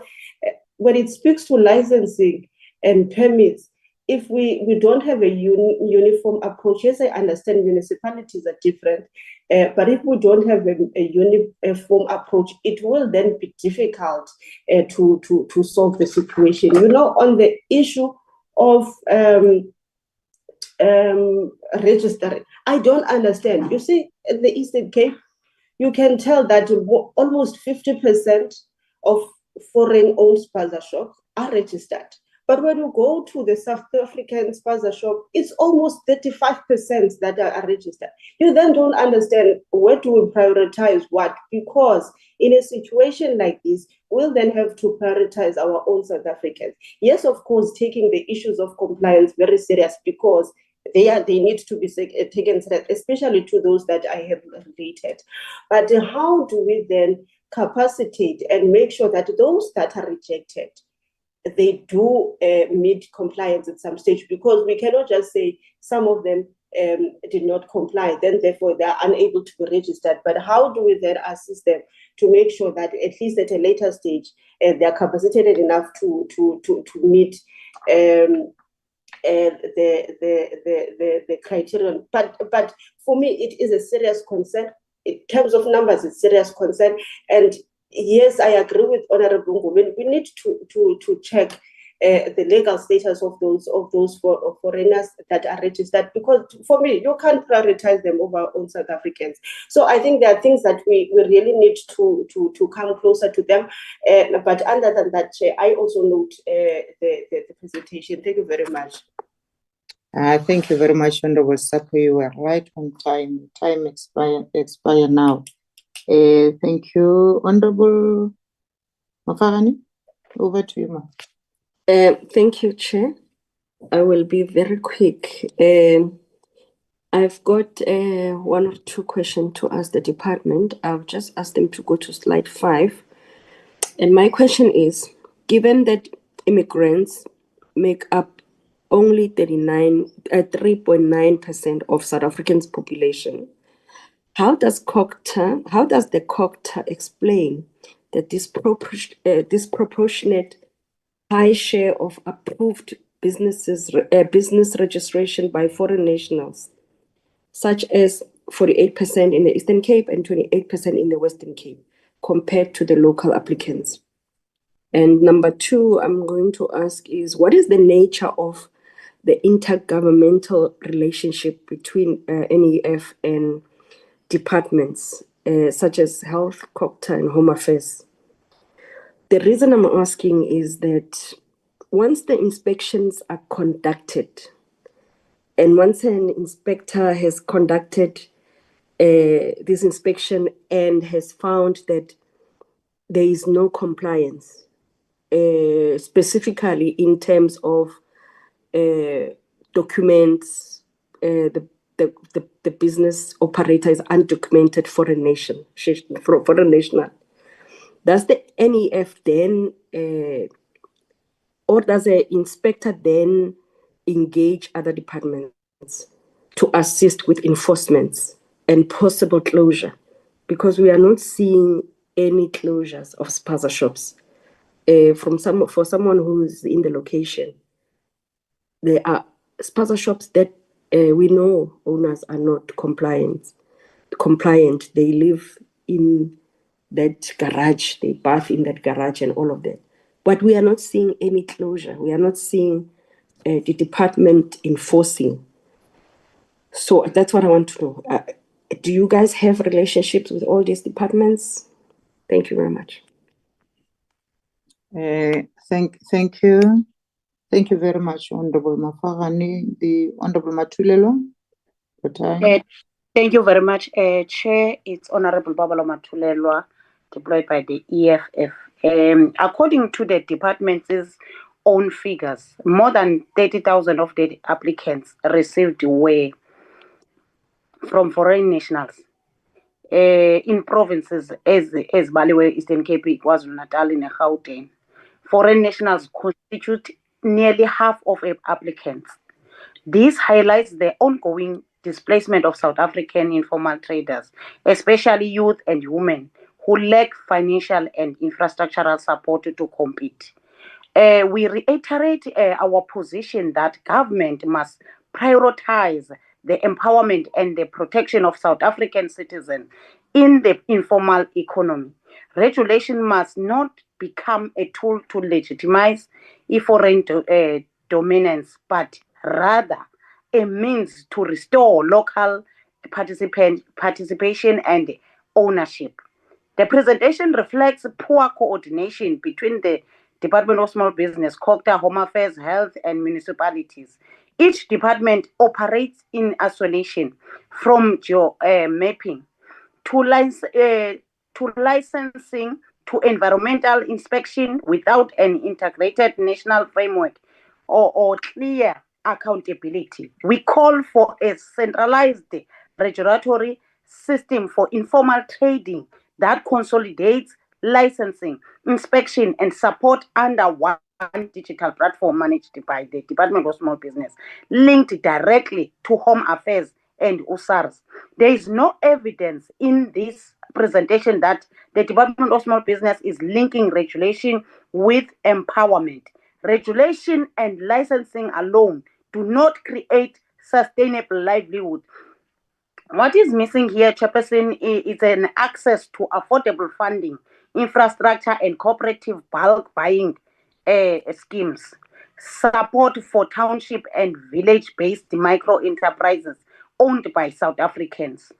when it speaks to licensing and permits, if we don't have a uniform approach, yes, I understand municipalities are different, but if we don't have a uniform approach, it will then be difficult to solve the situation. You know, on the issue of registering, I don't understand. You see, in the Eastern Cape, you can tell that almost 50% of foreign-owned Spaza shops are registered. But when you go to the South African Spaza shop, it's almost 35% that are registered. You then don't understand where do we prioritize what, because in a situation like this, we'll then have to prioritize our own South Africans. Yes, of course, taking the issues of compliance very serious, because they need to be taken serious, especially to those that I have related. But how do we then capacitate and make sure that those that are rejected, they do meet compliance at some stage? Because we cannot just say some of them did not comply, then therefore they are unable to be registered. But how do we then assist them to make sure that at least at a later stage they are capacitated enough to meet the criterion? But for me, it is a serious concern. In terms of numbers, it's serious concern. And yes, I agree with Honorable Ngubeni. We need to check the legal status of those foreigners that are registered, because for me, you can't prioritize them over our own South Africans. So I think there are things that we really need to come closer to them. But other than that, Chair, I also note the presentation. Thank you very much. Thank you very much, Honorable Sapo. You were right on time. Time expire now. Thank you, Honorable Mafagani. Over to you, ma'am. Thank you, Chair. I will be very quick. I've got one or two questions to ask the department. I've just asked them to go to slide 5. And my question is, given that immigrants make up only 3.9% of South Africans' population, how does the COGTA explain the disproportionate high share of approved business registration by foreign nationals, such as 48% in the Eastern Cape and 28% in the Western Cape, compared to the local applicants? And number 2, I'm going to ask is, what is the nature of the intergovernmental relationship between NEF and departments, such as Health, COGTA, and Home Affairs? The reason I'm asking is that once the inspections are conducted, and once an inspector has conducted this inspection and has found that there is no compliance, specifically in terms of documents, the business operator is undocumented foreign national. Does the NEF then, or does the inspector then engage other departments to assist with enforcement and possible closure? Because we are not seeing any closures of Spaza shops. For someone who's in the location, there are Spaza shops that we know owners are not compliant. They live in that garage, they bath in that garage and all of that. But we are not seeing any closure. We are not seeing the department enforcing. So that's what I want to know. Do you guys have relationships with all these departments? Thank you very much. Thank you. Thank you very much, Honorable Mafagane. The Honorable Matulelo. Thank you very much, Chair. It's Honorable Babalo Matulelwa, deployed by the EFF. According to the department's own figures, more than 30,000 of the applicants received were from foreign nationals. In provinces as Baliwe, Eastern Cape, KwaZulu-Natal, and Gauteng, foreign nationals constitute nearly half of applicants. This highlights the ongoing displacement of South African informal traders, especially youth and women who lack financial and infrastructural support to compete. We reiterate our position that government must prioritize the empowerment and the protection of South African citizens in the informal economy. Regulation must not become a tool to legitimize foreign dominance, but rather a means to restore local participation and ownership. The presentation reflects poor coordination between the Department of Small Business, COGTA, Home Affairs, Health, and municipalities. Each department operates in isolation, from mapping to licensing to environmental inspection without an integrated national framework or clear accountability. We call for a centralized regulatory system for informal trading that consolidates licensing, inspection, and support under one digital platform managed by the Department of Small Business, linked directly to Home Affairs and USARS. There is no evidence in this presentation that the Department of Small Business is linking regulation with empowerment. Regulation and licensing alone do not create sustainable livelihood. What is missing here, Chairperson, is an access to affordable funding, infrastructure, and cooperative bulk buying schemes, support for township and village-based micro enterprises owned by South Africans,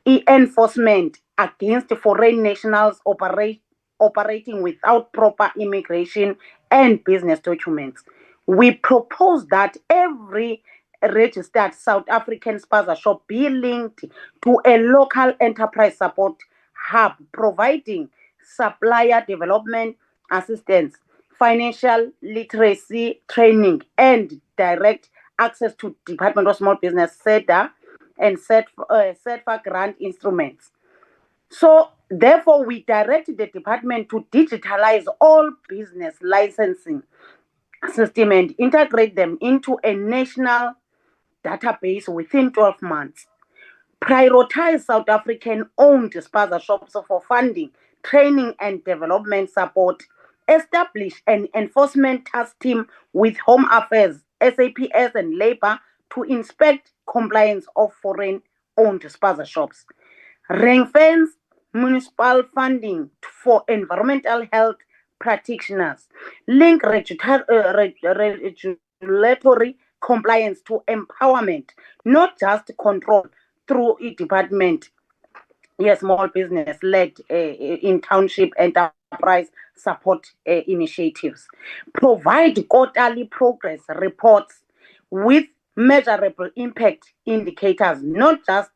enforcement against foreign nationals operating without proper immigration and business documents. We propose that every registered South African Spaza shop be linked to a local enterprise support hub, providing supplier development assistance, financial literacy training, and direct access to Department of Small Business SEDA and CEDFA grant instruments. So therefore, we direct the department to digitalize all business licensing system and integrate them into a national database within 12 months. Prioritize South African-owned Spaza shops for funding, training, and development support. Establish an enforcement task team with Home Affairs, SAPS, and Labor to inspect compliance of foreign-owned Spaza shops. Ring-fence municipal funding for environmental health practitioners. Link regulatory compliance to empowerment, not just control through a department, small business led in township enterprise support initiatives, provide quarterly progress reports with measurable impact indicators, not just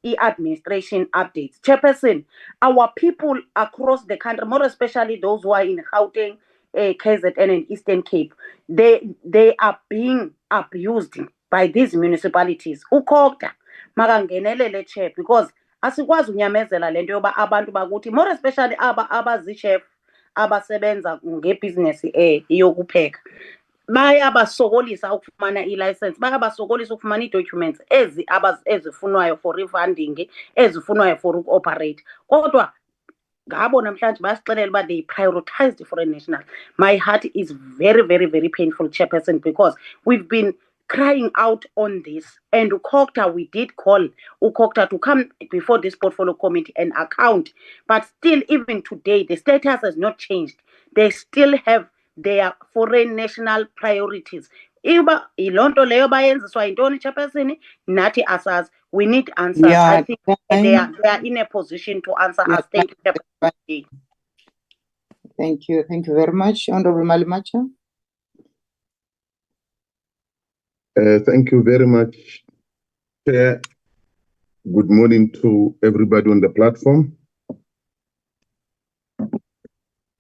e-administration updates. Chairperson, our people across the country, more especially those who are in Gauteng, KZN and Eastern Cape, they are being abused by these municipalities. COGTA makangenelele, Chair, because asikwazi unyamezela lento yoba abantu bakuthi, more especially abazi-chef abasebenza ngebhizinesi yokupheka, bayabasokolisa ukufumana i-license, bayabasokolisa ukufumana ii-documents ezifunwayo for refunding, ezifunwayo for uku-operate. Kodwa ngabo namhlanje basixelela uba they prioritized foreign national. My heart is very, very, very painful, Chairperson, because we've been crying out on this, and COGTA, we did call COGTA to come before this portfolio committee and account, but still, even today, the status has not changed. They still have their foreign national priorities. Iba ilonto leyo bayenziswa yintoni, Chairperson? Nathi asas, we need answers. Yeah, I think they are in a position to answer us. Thank you, Chairperson. Thank you. Thank you very much. Honorable Malimacha. Thank you very much, Chair. Good morning to everybody on the platform.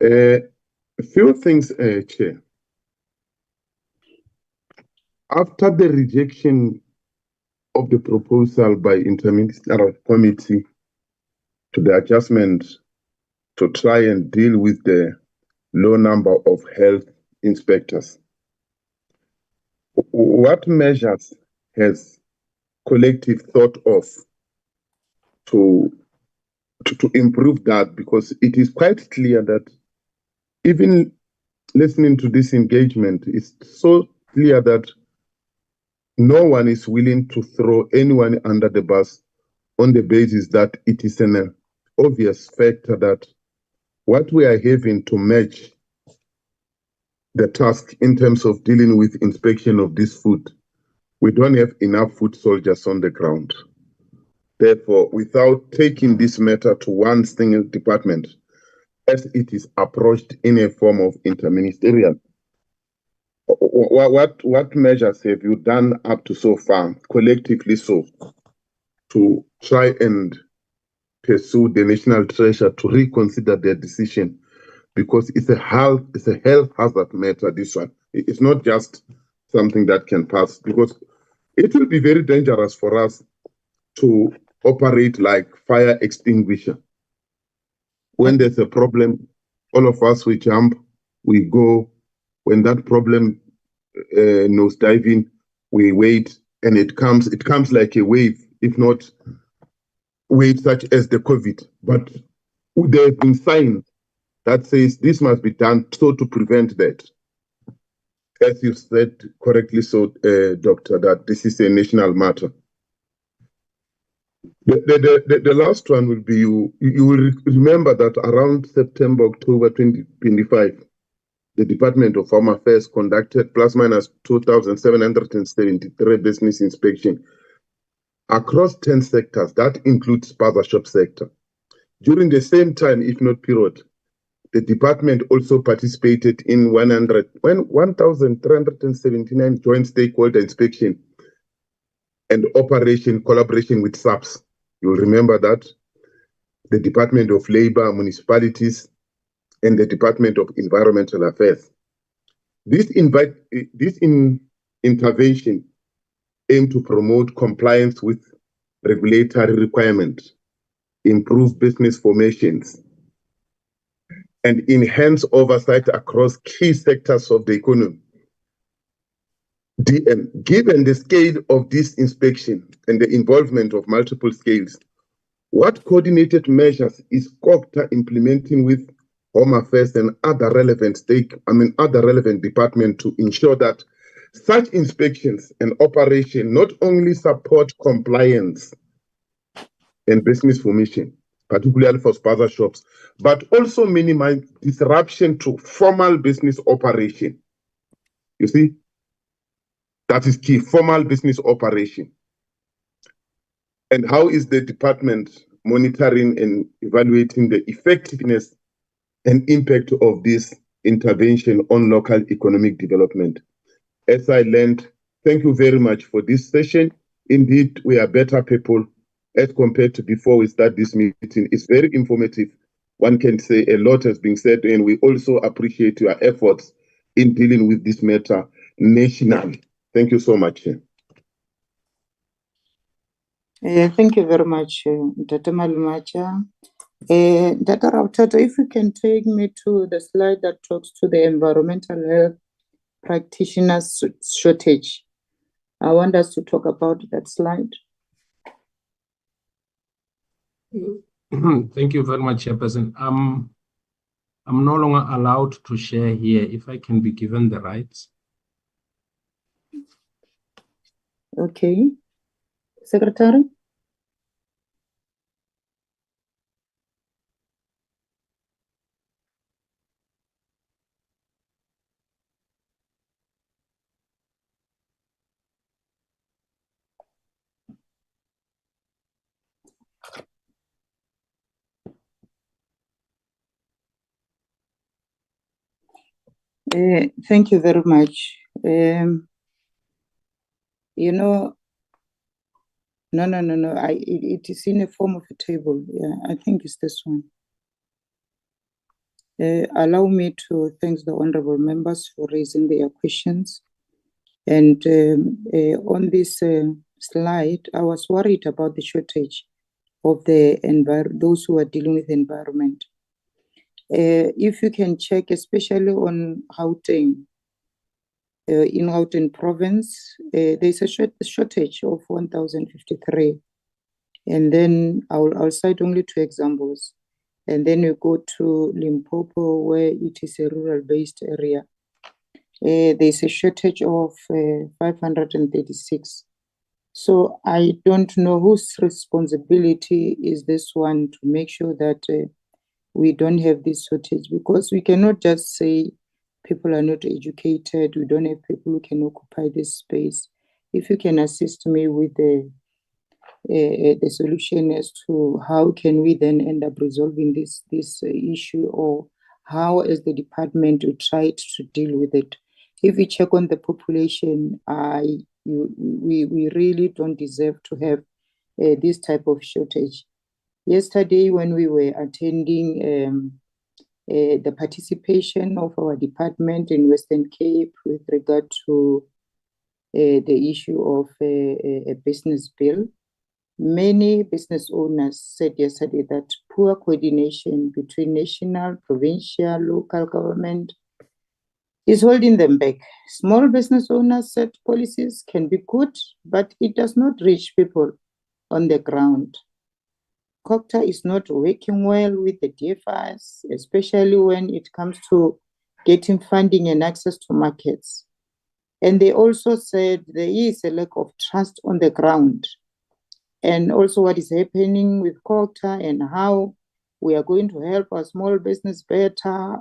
A few things, Chair. After the rejection of the proposal by Interministerial Committee to the adjustment to try and deal with the low number of health inspectors, what measures has Collective thought of to improve that? Because it is quite clear that even listening to this engagement, it's so clear that no one is willing to throw anyone under the bus on the basis that it is an obvious factor that what we are having to match the task in terms of dealing with inspection of this food, we don't have enough food soldiers on the ground. Therefore, without taking this matter to one single department, as it is approached in a form of interministerial, what measures have you done up to so far, collectively so, to try and pursue the National Treasurer to reconsider their decision? Because it's a health hazard matter, this one. It's not just something that can pass, because it will be very dangerous for us to operate like fire extinguisher. When there's a problem, all of us, we jump, we go. When that problem nose diving, we wait, and it comes like a wave, if not wave such as the COVID. But there have been signs that says this must be done so to prevent that. As you said correctly so, Doctor, that this is a national matter. The last one will be you will remember that around September, October 2025, the Department of Home Affairs conducted plus minus 2,773 business inspection across 10 sectors. That includes Spaza shop sector. During the same time, if not period, the department also participated in 1,379 joint stakeholder inspection and operation collaboration with SAPS. You'll remember that. The Department of Labor, municipalities, and the Department of Environmental Affairs. This intervention aimed to promote compliance with regulatory requirements, improve business formations, and enhance oversight across key sectors of the economy. Given the scale of this inspection and the involvement of multiple scales, what coordinated measures is COGTA implementing with Home Affairs and other relevant departments to ensure that such inspections and operation not only support compliance and business formation, particularly for Spaza shops, but also minimize disruption to formal business operation? You see, that is key, formal business operation. And how is the department monitoring and evaluating the effectiveness and impact of this intervention on local economic development. As I learned, thank you very much for this session. Indeed, we are better people as compared to before we start this meeting. It's very informative. One can say a lot has been said, and we also appreciate your efforts in dealing with this matter nationally. Thank you so much. Thank you very much, Dr. Malumacha. Dr. Rautato, if you can take me to the slide that talks to the environmental health practitioners shortage. I want us to talk about that slide. Thank you very much, Chairperson. I'm no longer allowed to share here. If I can be given the rights. Okay. Secretary? Thank you very much. You know, no. It is in a form of a table. Yeah, I think it's this one. Allow me to thank the honorable members for raising their questions. And on this slide, I was worried about the shortage of those who are dealing with the environment. If you can check, especially on Gauteng, in Gauteng province, there's a shortage of 1,053. And then I'll cite only 2 examples. And then you go to Limpopo, where it is a rural-based area. There's a shortage of 536. So I don't know whose responsibility is this one to make sure that we don't have this shortage, because we cannot just say people are not educated, we don't have people who can occupy this space. If you can assist me with the solution as to how can we then end up resolving this issue, or how as the department we try to deal with it. If we check on the population, we really don't deserve to have this type of shortage. Yesterday, when we were attending the participation of our department in Western Cape with regard to the issue of a business bill, many business owners said yesterday that poor coordination between national, provincial, local government is holding them back. Small business owners said policies can be good, but it does not reach people on the ground. COGTA is not working well with the DFIs, especially when it comes to getting funding and access to markets. And they also said there is a lack of trust on the ground. And also what is happening with COGTA and how we are going to help our small business better.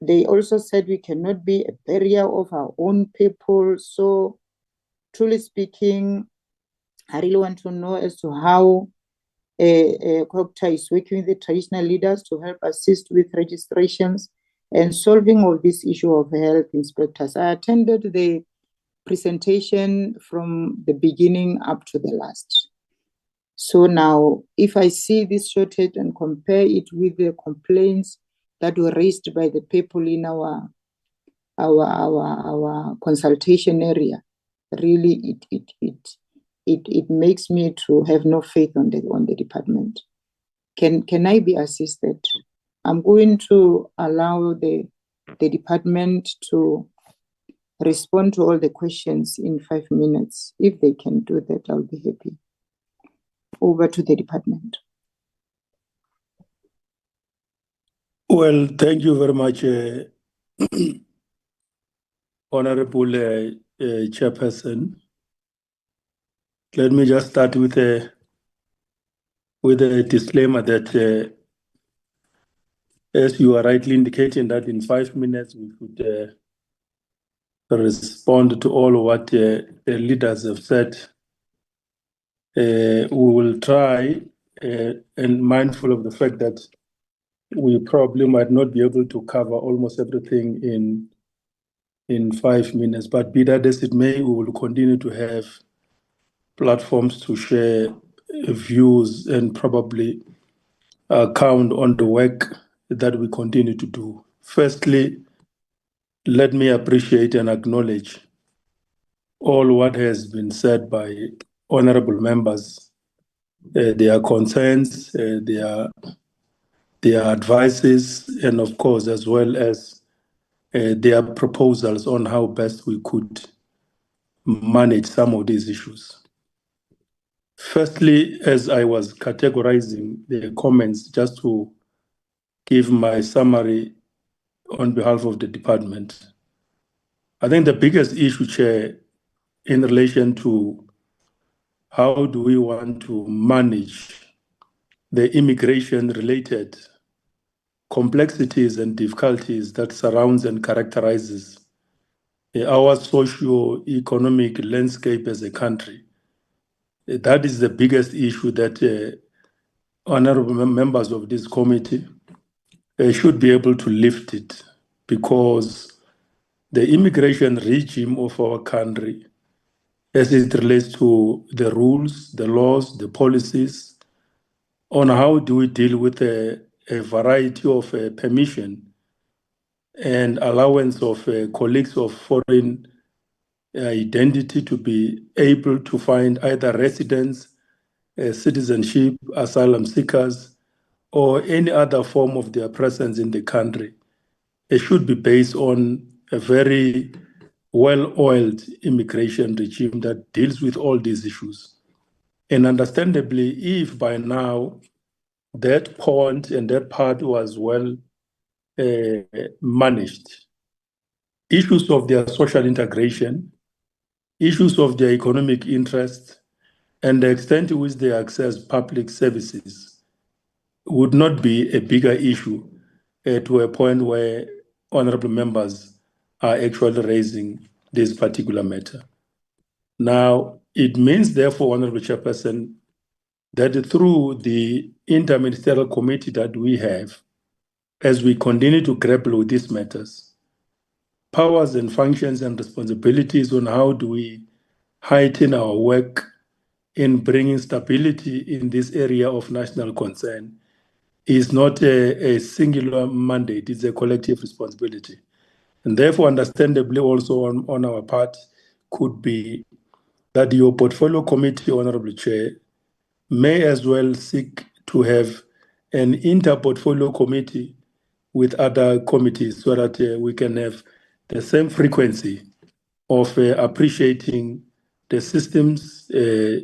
They also said we cannot be a barrier of our own people. So truly speaking, I really want to know as to how COGTA is working with the traditional leaders to help assist with registrations and solving of this issue of health inspectors. I attended the presentation from the beginning up to the last. So now, if I see this shortage and compare it with the complaints that were raised by the people in our consultation area, really it makes me to have no faith on the department. Can I be assisted? I'm going to allow the department to respond to all the questions in 5 minutes. If they can do that, I'll be happy. Over to the department. Well, thank you very much, Honorable Chairperson. Let me just start with a disclaimer that, as you are rightly indicating, that in 5 minutes we could respond to all what the leaders have said. We will try, and mindful of the fact that we probably might not be able to cover almost everything in 5 minutes, but be that as it may, we will continue to have platforms to share views and probably count on the work that we continue to do. Firstly, let me appreciate and acknowledge all what has been said by honorable members, their concerns, their advices, and of course, as well as their proposals on how best we could manage some of these issues. Firstly, as I was categorizing the comments, just to give my summary on behalf of the department, I think the biggest issue, Chair, in relation to how do we want to manage the immigration-related complexities and difficulties that surrounds and characterizes our socio-economic landscape as a country. That is the biggest issue that honorable members of this committee should be able to lift it, because the immigration regime of our country, as it relates to the rules, the laws, the policies, on how do we deal with a variety of permission and allowance of colleagues of foreign identity to be able to find either residence, citizenship, asylum seekers, or any other form of their presence in the country. It should be based on a very well-oiled immigration regime that deals with all these issues. And understandably, if by now that point and that part was well managed, issues of their social integration, issues of their economic interest, and the extent to which they access public services would not be a bigger issue to a point where honorable members are actually raising this particular matter. Now, it means, therefore, Honorable Chairperson, that through the interministerial committee that we have, as we continue to grapple with these matters, powers and functions and responsibilities on how do we heighten our work in bringing stability in this area of national concern is not a singular mandate, it's a collective responsibility. And therefore, understandably also on our part could be that your portfolio committee, Honorable Chair, may as well seek to have an inter-portfolio committee with other committees so that we can have the same frequency of appreciating the systems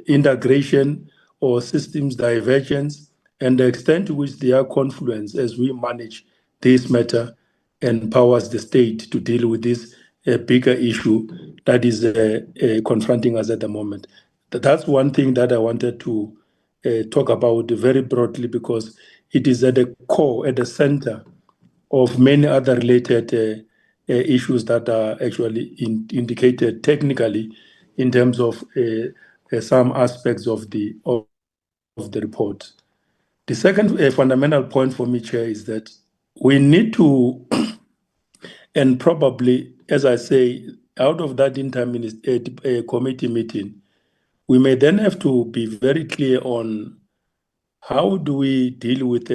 integration or systems divergence and the extent to which they are confluence as we manage this matter empowers the state to deal with this bigger issue that is confronting us at the moment. That's one thing that I wanted to talk about very broadly, because it is at the core, at the center of many other related issues that are actually indicated technically in terms of some aspects of the report. The second fundamental point for me, Chair, is that we need to, and probably, as I say, out of that committee meeting, we may then have to be very clear on how do we deal with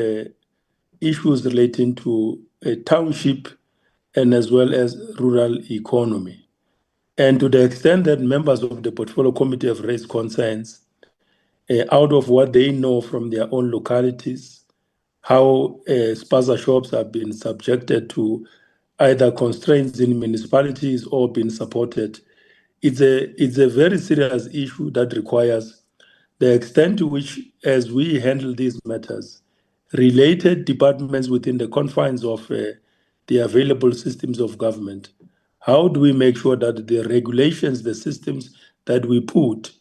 issues relating to a township and as well as rural economy. And to the extent that members of the portfolio committee have raised concerns out of what they know from their own localities, how Spaza shops have been subjected to either constraints in municipalities or been supported, it's a very serious issue that requires the extent to which, as we handle these matters, related departments within the confines of the available systems of government, how do we make sure that the regulations, the systems that we put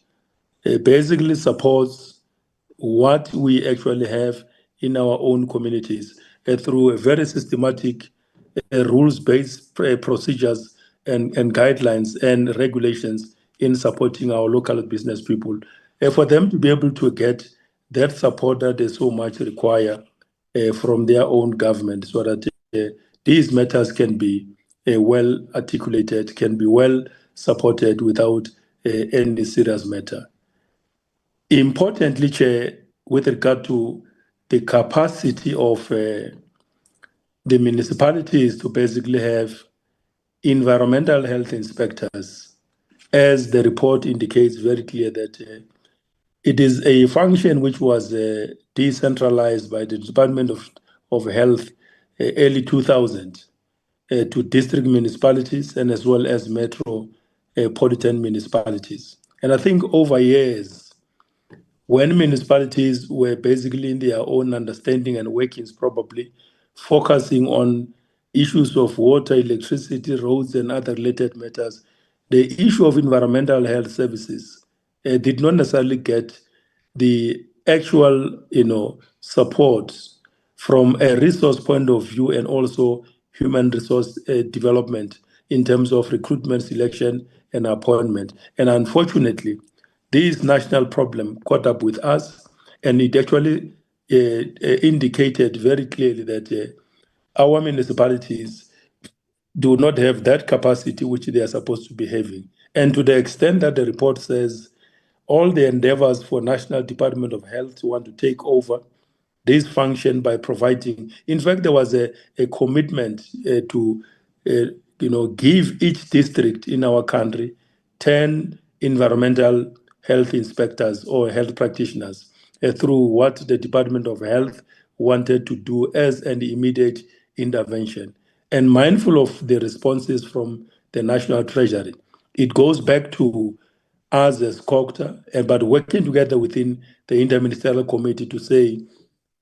basically supports what we actually have in our own communities through a very systematic rules-based procedures and guidelines and regulations in supporting our local business people. For them to be able to get that support that they so much require from their own government, so that these matters can be well articulated, can be well supported without any serious matter. Importantly, Chair, with regard to the capacity of the municipalities to basically have environmental health inspectors, as the report indicates very clear that it is a function which was decentralized by the Department of Health early 2000 to district municipalities and as well as metropolitan municipalities. And I think over years, when municipalities were basically in their own understanding and workings, probably focusing on issues of water, electricity, roads, and other related matters, the issue of environmental health services did not necessarily get the actual, support from a resource point of view and also human resource development in terms of recruitment, selection, and appointment. And unfortunately, this national problem caught up with us, and it actually indicated very clearly that our municipalities do not have that capacity which they are supposed to be having. And to the extent that the report says all the endeavors for National Department of Health to want to take over this function by providing, in fact, there was a commitment to give each district in our country 10 environmental health inspectors or health practitioners through what the Department of Health wanted to do as an immediate intervention. And mindful of the responses from the National Treasury, it goes back to us as COGTA, but working together within the Interministerial Committee to say,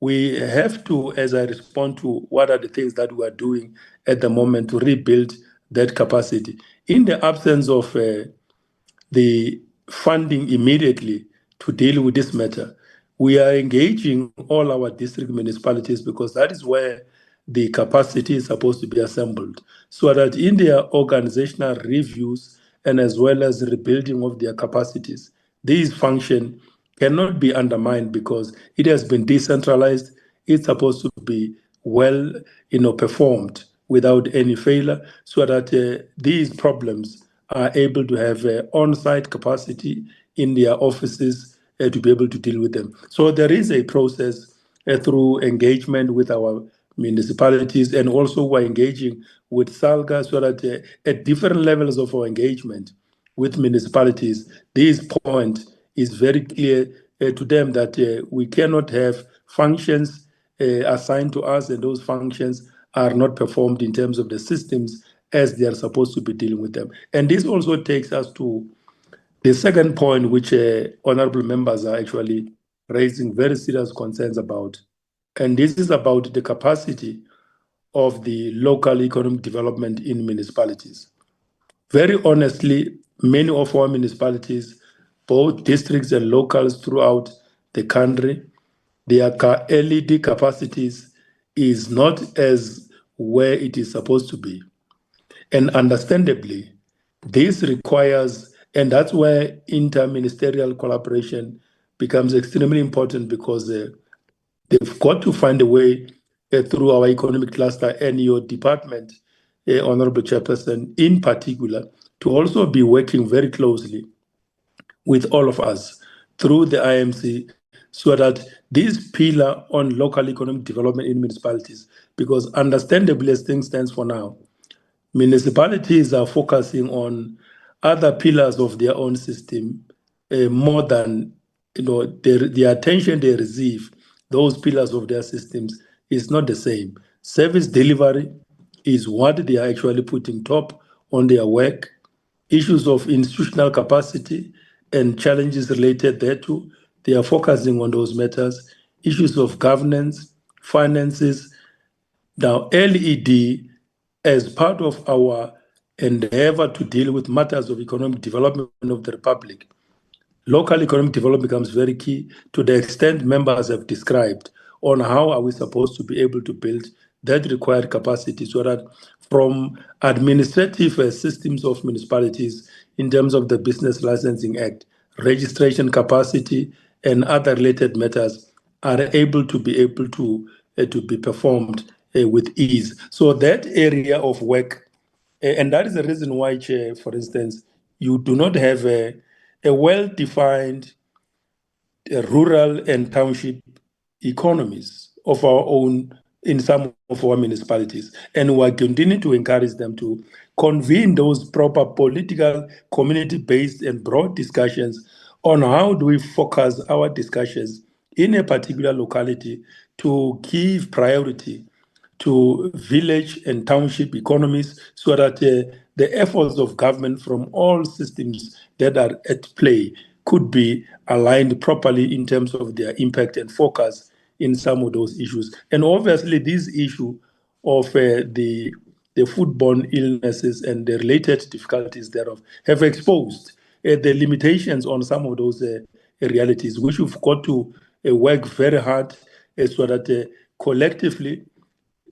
we have to, as I respond to what are the things that we are doing at the moment to rebuild that capacity. In the absence of the funding immediately to deal with this matter, we are engaging all our district municipalities because that is where the capacity is supposed to be assembled, so that in their organizational reviews and as well as rebuilding of their capacities, these function cannot be undermined because it has been decentralized. It's supposed to be well, performed without any failure, so that these problems are able to have on-site capacity in their offices to be able to deal with them. So there is a process through engagement with our municipalities, and also we're engaging with SALGA, so that at different levels of our engagement with municipalities, this point is very clear to them that we cannot have functions assigned to us and those functions are not performed in terms of the systems as they are supposed to be dealing with them. And this also takes us to the second point, which honorable members are actually raising very serious concerns about. And this is about the capacity of the local economic development in municipalities. Very honestly, many of our municipalities, both districts and locals throughout the country, their LED capacities is not as where it is supposed to be. And understandably, this requires, and that's where interministerial collaboration becomes extremely important, because they've got to find a way through our economic cluster and your department, Honorable Chairperson, in particular, to also be working very closely with all of us through the IMC, so that this pillar on local economic development in municipalities, because understandably as things stand for now, municipalities are focusing on other pillars of their own system more than the attention they receive. Those pillars of their systems is not the same. Service delivery is what they are actually putting top on their work. Issues of institutional capacity and challenges related thereto, they are focusing on those matters. Issues of governance, finances. Now, LED, as part of our endeavor to deal with matters of economic development of the Republic, local economic development becomes very key, to the extent members have described on how are we supposed to be able to build that required capacity, so that from administrative systems of municipalities in terms of the Business Licensing Act, registration capacity and other related matters are able to to be performed with ease. So that area of work, and that is the reason why, Chair, for instance, you do not have a well-defined rural and township economies of our own in some of our municipalities. And we are continuing to encourage them to convene those proper political, community-based and broad discussions on how do we focus our discussions in a particular locality to give priority to village and township economies so that the efforts of government from all systems that are at play could be aligned properly in terms of their impact and focus in some of those issues. And obviously, this issue of the foodborne illnesses and the related difficulties thereof have exposed the limitations on some of those realities, which we've got to work very hard so that collectively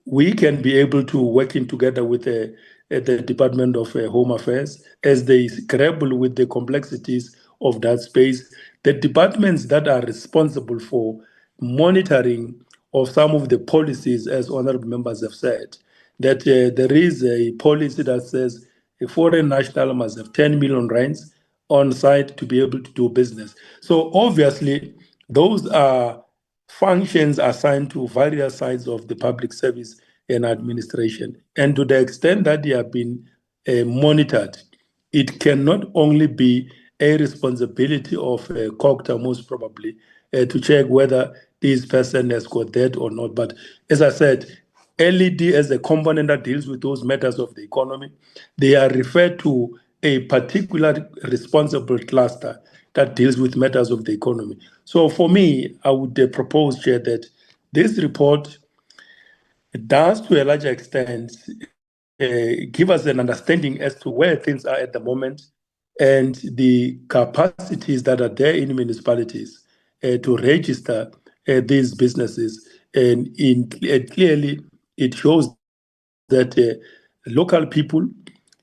we can be able to working together with the Department of Home Affairs as they grapple with the complexities of that space. The departments that are responsible for monitoring of some of the policies, as honorable members have said, that there is a policy that says a foreign national must have 10 million rands on site to be able to do business. So obviously, those are functions assigned to various sides of the public service and administration. And to the extent that they have been monitored, it can not only be a responsibility of COGTA, most probably, to check whether this person has got that or not. But as I said, LED as a component that deals with those matters of the economy, they are referred to a particular responsible cluster that deals with matters of the economy. So for me, I would propose, Chair, that this report does to a large extent give us an understanding as to where things are at the moment and the capacities that are there in municipalities to register these businesses. And clearly, it shows that local people,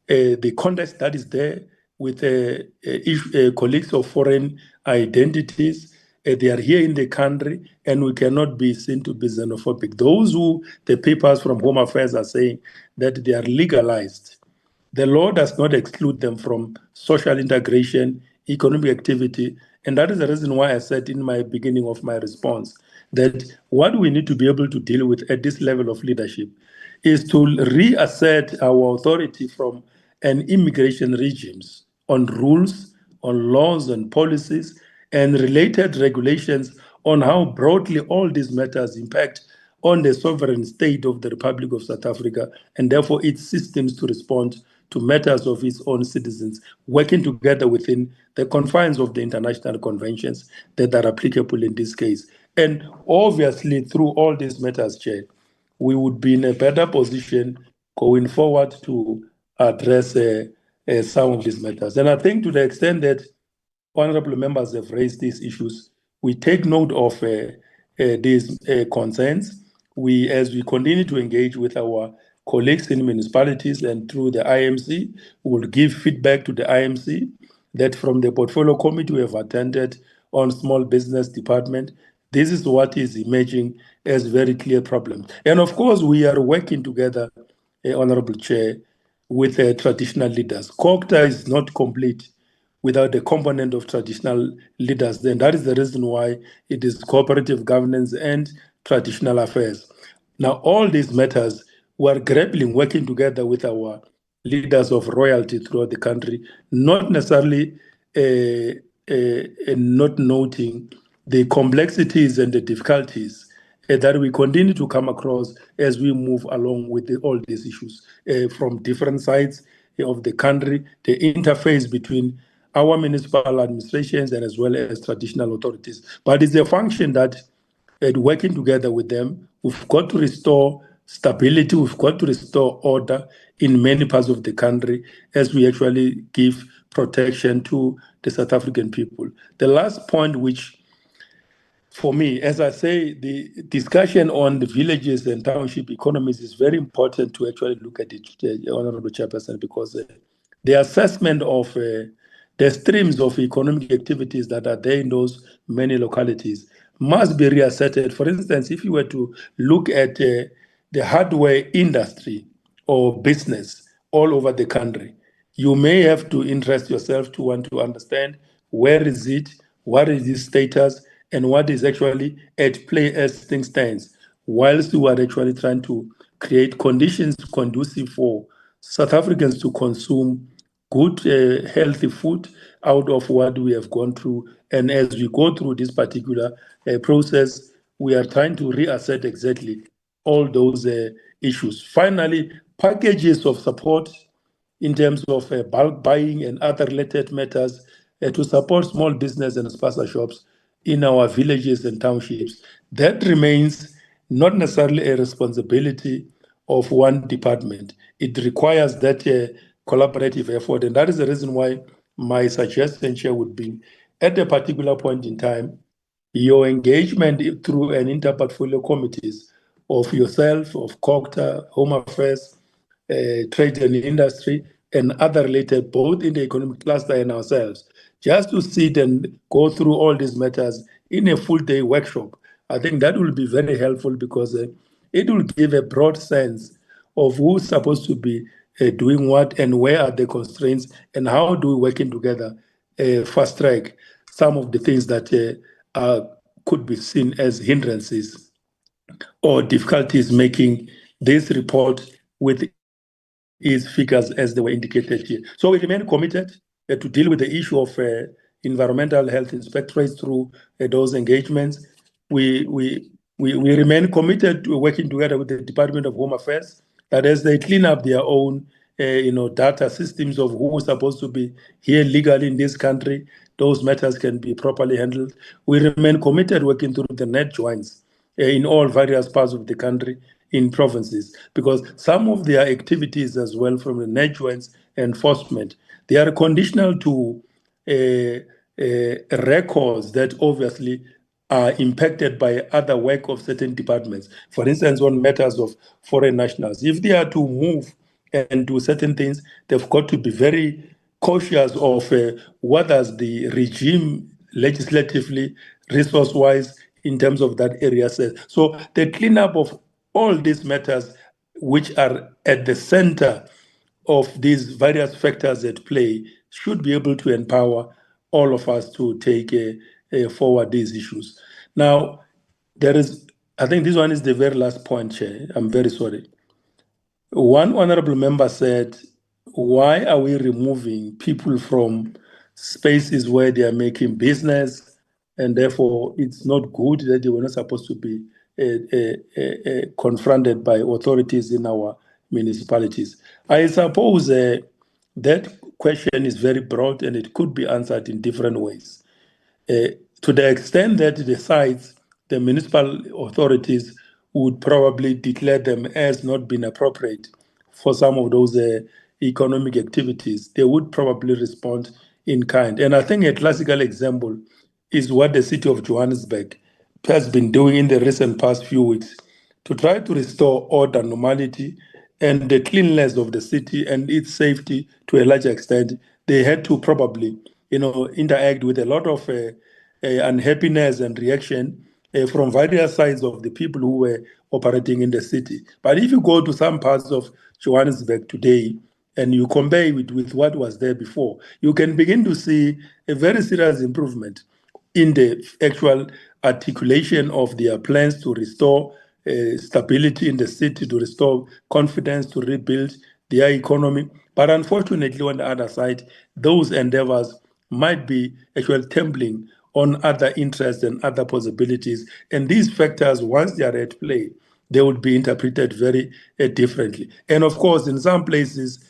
the context that is there with colleagues of foreign identities, they are here in the country, and we cannot be seen to be xenophobic. Those who the papers from Home Affairs are saying that they are legalized, the law does not exclude them from social integration, economic activity, and that is the reason why I said in my beginning of my response that what we need to be able to deal with at this level of leadership is to reassert our authority from an immigration regimes on rules, on laws and policies, and related regulations on how broadly all these matters impact on the sovereign state of the Republic of South Africa, and therefore its systems to respond to matters of its own citizens, working together within the confines of the international conventions that are applicable in this case. And obviously, through all these matters, Chair, we would be in a better position going forward to address some of these matters. And I think to the extent that honorable members have raised these issues, we take note of these concerns. As we continue to engage with our colleagues in municipalities and through the IMC, we will give feedback to the IMC that from the portfolio committee we have attended on small business department, this is what is emerging as very clear problems. And of course, we are working together, Honorable Chair, with traditional leaders. COGTA is not complete without the component of traditional leaders. Then that is the reason why it is cooperative governance and traditional affairs. Now, all these matters, we are grappling, working together with our leaders of royalty throughout the country, not necessarily not noting the complexities and the difficulties that we continue to come across as we move along with all these issues from different sides of the country, the interface between our municipal administrations and as well as traditional authorities. But it's a function that working together with them, we've got to restore stability, we've got to restore order in many parts of the country as we actually give protection to the South African people. The last point, which for me, as I say, the discussion on the villages and township economies is very important to actually look at it, Honorable Chairperson, because the assessment of the streams of economic activities that are there in those many localities must be reasserted. For instance, if you were to look at the hardware industry or business all over the country, you may have to interest yourself to want to understand where is it, what is its status, and what is actually at play as things stands, whilst we are actually trying to create conditions conducive for South Africans to consume good, healthy food out of what we have gone through. And as we go through this particular process, we are trying to reassert exactly all those issues. Finally, packages of support in terms of bulk buying and other related matters to support small business and Spaza shops in our villages and townships. That remains not necessarily a responsibility of one department. It requires that collaborative effort, and that is the reason why my suggestion, Chair, would be at a particular point in time, your engagement through an inter-portfolio committees of yourself, of COGTA, Home Affairs, Trade and Industry, and other related, both in the economic cluster and ourselves, just to sit and go through all these matters in a full-day workshop. I think that will be very helpful because it will give a broad sense of who's supposed to be doing what and where are the constraints and how do we working together fast track some of the things that could be seen as hindrances or difficulties making this report with its figures as they were indicated here. So we remain committed to deal with the issue of environmental health inspectorates through those engagements. We remain committed to working together with the Department of Home Affairs that as they clean up their own data systems of who is supposed to be here legally in this country, those matters can be properly handled. We remain committed working through the net joints in all various parts of the country, in provinces, because some of their activities as well from the net joints enforcement, they are conditional to records that obviously are impacted by other work of certain departments. For instance, on matters of foreign nationals, if they are to move and do certain things, they've got to be very cautious of what does the regime legislatively, resource-wise, in terms of that area says. So the cleanup of all these matters which are at the center of these various factors at play should be able to empower all of us to take forward these issues. Now, I think this one is the very last point, Chair. I'm very sorry. One honorable member said, why are we removing people from spaces where they are making business and therefore it's not good that they were not supposed to be confronted by authorities in our municipalities? I suppose that question is very broad and it could be answered in different ways. To the extent that the municipal authorities would probably declare them as not being appropriate for some of those economic activities, they would probably respond in kind. And I think a classical example is what the city of Johannesburg has been doing in the recent past few weeks to try to restore order, normality, and the cleanliness of the city and its safety to a large extent. They had to probably, interact with a lot of unhappiness and reaction from various sides of the people who were operating in the city. But if you go to some parts of Johannesburg today and you compare with what was there before, you can begin to see a very serious improvement in the actual articulation of their plans to restore stability in the city, to restore confidence, to rebuild their economy. But unfortunately, on the other side, those endeavors might be actually tumbling on other interests and other possibilities. And these factors, once they are at play, they would be interpreted very differently. And of course, in some places,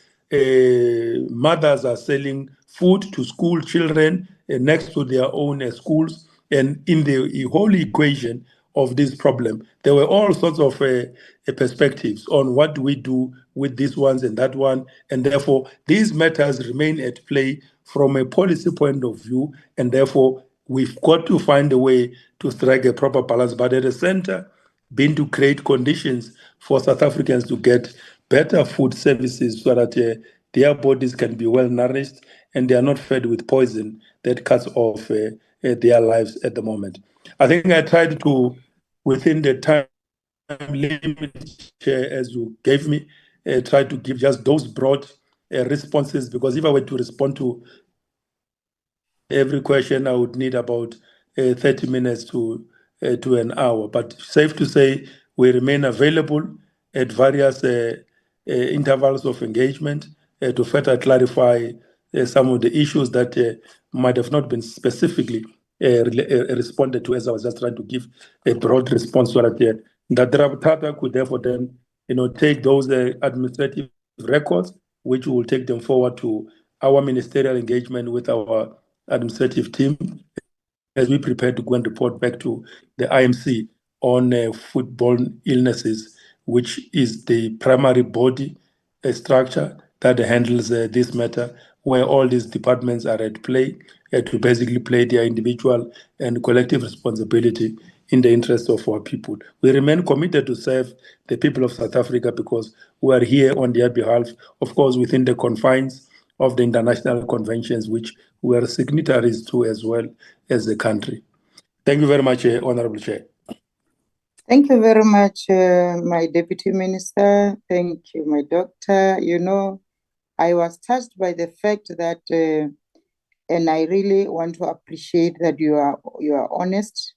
mothers are selling food to school children next to their own schools. And in the whole equation of this problem, there were all sorts of perspectives on what do we do with these ones and that one. And therefore, these matters remain at play from a policy point of view. And therefore, we've got to find a way to strike a proper balance. But at the center, being to create conditions for South Africans to get better food services so that their bodies can be well nourished and they are not fed with poison that cuts off their lives at the moment. I think I tried to, within the time limit, Chair, as you gave me, try to give just those broad responses, because if I were to respond to every question, I would need about 30 minutes to an hour. But safe to say, we remain available at various intervals of engagement to further clarify some of the issues that might have not been specifically responded to, as I was just trying to give a broad response so that that Rabtata could therefore then take those administrative records, which will take them forward to our ministerial engagement with our administrative team as we prepare to go and report back to the IMC on foodborne illnesses, which is the primary body structure that handles this matter, where all these departments are at play to basically play their individual and collective responsibility in the interest of our people. We remain committed to serve the people of South Africa because we are here on their behalf, of course, within the confines of the international conventions, which we are signatories to as well as the country. Thank you very much, Honorable Chair. Thank you very much, my Deputy Minister. Thank you, my doctor. I was touched by the fact that, and I really want to appreciate that you are honest.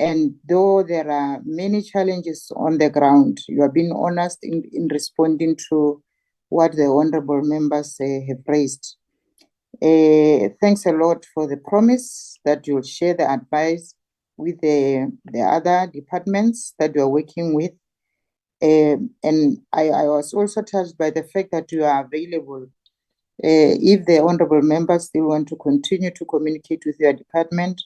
And though there are many challenges on the ground, you are being honest in responding to what the honorable members have raised. Thanks a lot for the promise that you'll share the advice with the other departments that you are working with. And I was also touched by the fact that you are available. If the honorable members still want to continue to communicate with your department,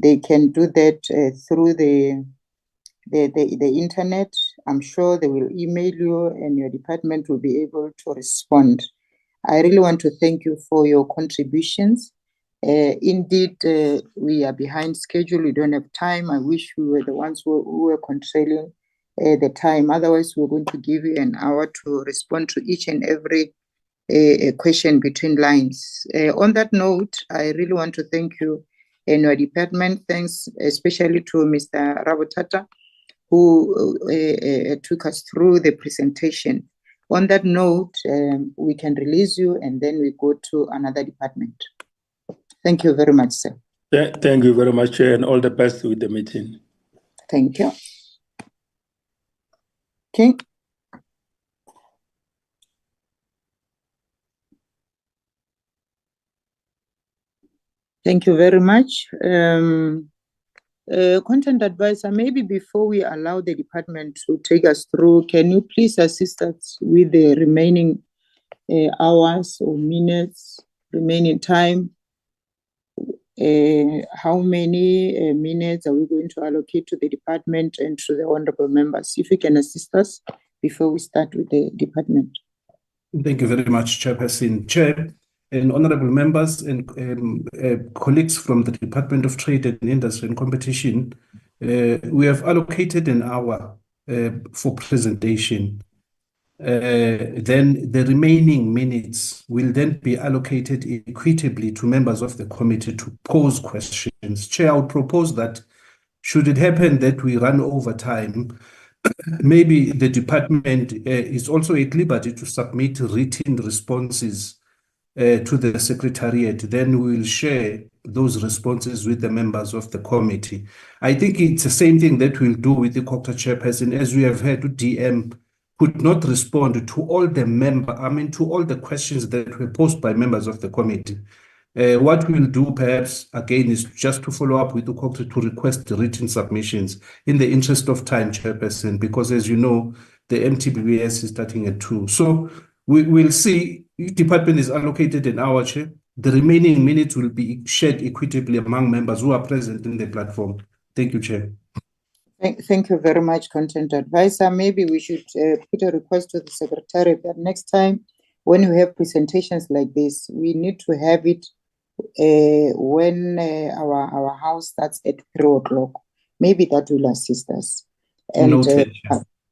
they can do that through the internet. I'm sure they will email you and your department will be able to respond. I really want to thank you for your contributions. Indeed, we are behind schedule. We don't have time. I wish we were the ones who were controlling the time. Otherwise, we're going to give you an hour to respond to each and every question between lines. On that note, I really want to thank you and your department. Thanks especially to Mr. Rabotata, who took us through the presentation. On that note, we can release you and then we go to another department. Thank you very much, sir. Thank you very much, Chair, and all the best with the meeting. Thank you. Okay. Thank you very much. Content advisor, maybe before we allow the department to take us through, can you please assist us with the remaining hours or minutes, remaining time? How many minutes are we going to allocate to the department and to the honorable members? If you can assist us before we start with the department. Thank you very much, Chairperson. Chair and honorable members and colleagues from the Department of Trade and Industry and Competition, we have allocated an hour for presentation. Then the remaining minutes will then be allocated equitably to members of the committee to pose questions. Chair, I would propose that should it happen that we run over time, maybe the department is also at liberty to submit written responses to the Secretariat. Then we will share those responses with the members of the committee. I think it's the same thing that we'll do with the COGTA chairperson. As we have heard, DM could not respond to all the questions that were posed by members of the committee. What we'll do perhaps again is just to follow up with the COGTA to request written submissions in the interest of time, Chairperson, because as you know, the MTBBS is starting at 2. So we will see. Department is allocated an hour, Chair. The remaining minutes will be shared equitably among members who are present in the platform. Thank you, Chair. Thank you very much, Content Advisor. Maybe we should put a request to the Secretary that next time when we have presentations like this, we need to have it when our house starts at 3 o'clock. Maybe that will assist us. And Noted.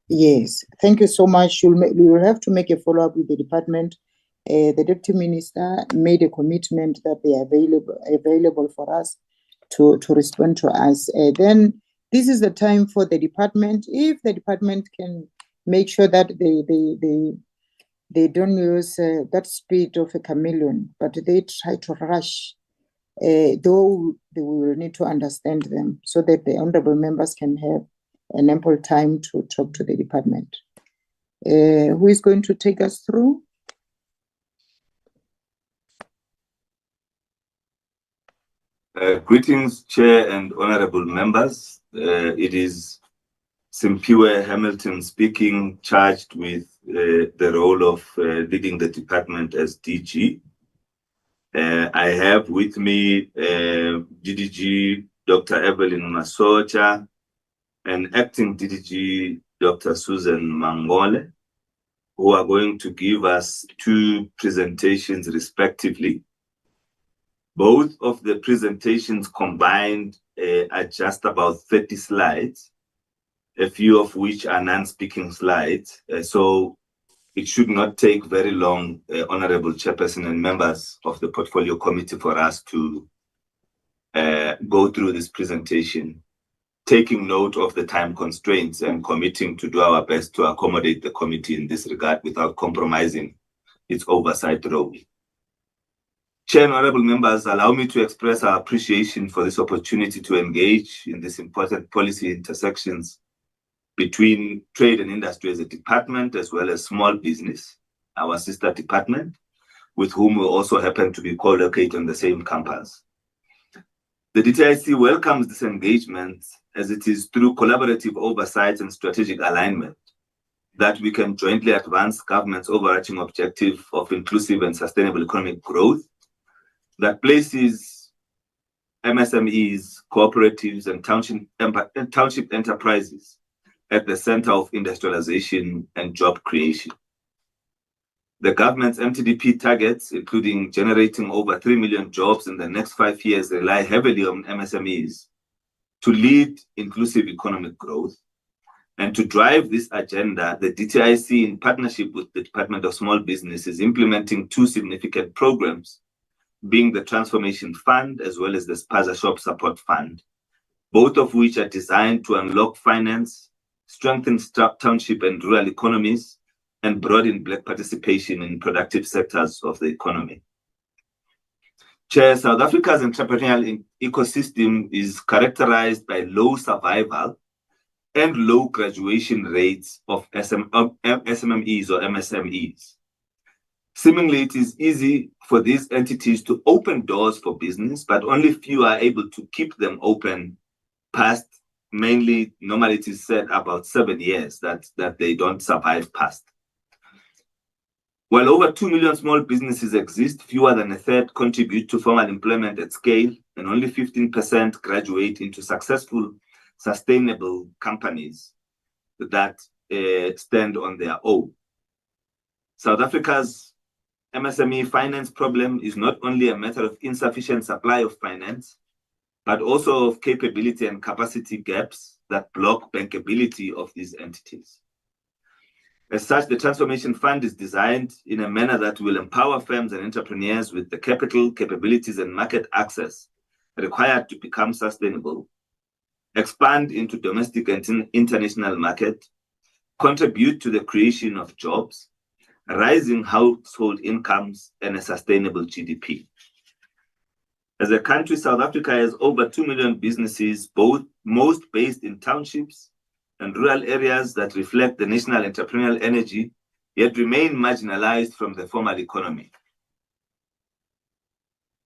yes, thank you so much. We will have to make a follow-up with the department. The Deputy Minister made a commitment that they are available for us to respond to us. Then this is the time for the department. If the department can make sure that they don't use that speed of a chameleon, but they try to rush, though we will need to understand them so that the honorable members can have an ample time to talk to the department. Who is going to take us through? Greetings, Chair and honorable members. It is Simpiwe Hamilton speaking, charged with the role of leading the department as DG. I have with me DDG Dr. Evelyn Masocha and acting DDG Dr. Susan Mangole, who are going to give us 2 presentations respectively. Both of the presentations combined are just about 30 slides, a few of which are non-speaking slides. So it should not take very long, Honorable Chairperson and members of the Portfolio Committee, for us to go through this presentation, taking note of the time constraints and committing to do our best to accommodate the committee in this regard without compromising its oversight role. Chair and honorable members, allow me to express our appreciation for this opportunity to engage in this important policy intersections between trade and industry as a department, as well as small business, our sister department, with whom we also happen to be co-located on the same campus. The DTIC welcomes this engagement as it is through collaborative oversight and strategic alignment that we can jointly advance government's overarching objective of inclusive and sustainable economic growth that places MSMEs, cooperatives, and township enterprises at the center of industrialization and job creation. The government's MTDP targets, including generating over 3 million jobs in the next 5 years, rely heavily on MSMEs to lead inclusive economic growth. And to drive this agenda, the DTIC, in partnership with the Department of Small Business, is implementing 2 significant programs, being the Transformation Fund as well as the Spaza Shop Support Fund, both of which are designed to unlock finance, strengthen township and rural economies, and broaden Black participation in productive sectors of the economy. Chair, South Africa's entrepreneurial ecosystem is characterized by low survival and low graduation rates of SMMEs or MSMEs. Seemingly, it is easy for these entities to open doors for business, but only few are able to keep them open past, mainly, normally it is said about 7 years that they don't survive past. While over 2 million small businesses exist, fewer than a third contribute to formal employment at scale, and only 15% graduate into successful, sustainable companies that stand on their own. South Africa's MSME finance problem is not only a matter of insufficient supply of finance, but also of capability and capacity gaps that block bankability of these entities. As such, the Transformation Fund is designed in a manner that will empower firms and entrepreneurs with the capital, capabilities, and market access required to become sustainable, expand into domestic and international market, contribute to the creation of jobs, rising household incomes, and a sustainable GDP. As a country, South Africa has over 2 million businesses, most based in townships and rural areas that reflect the national entrepreneurial energy, yet remain marginalized from the formal economy.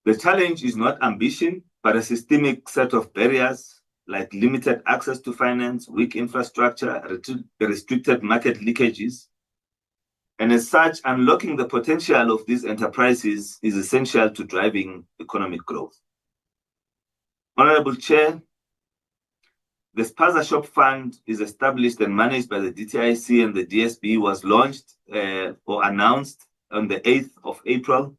The challenge is not ambition, but a systemic set of barriers like limited access to finance, weak infrastructure, restricted market leakages. And as such, unlocking the potential of these enterprises is essential to driving economic growth. Honorable Chair, the Spaza Shop Fund is established and managed by the DTIC, and the DSB was launched or announced on the 8th of April.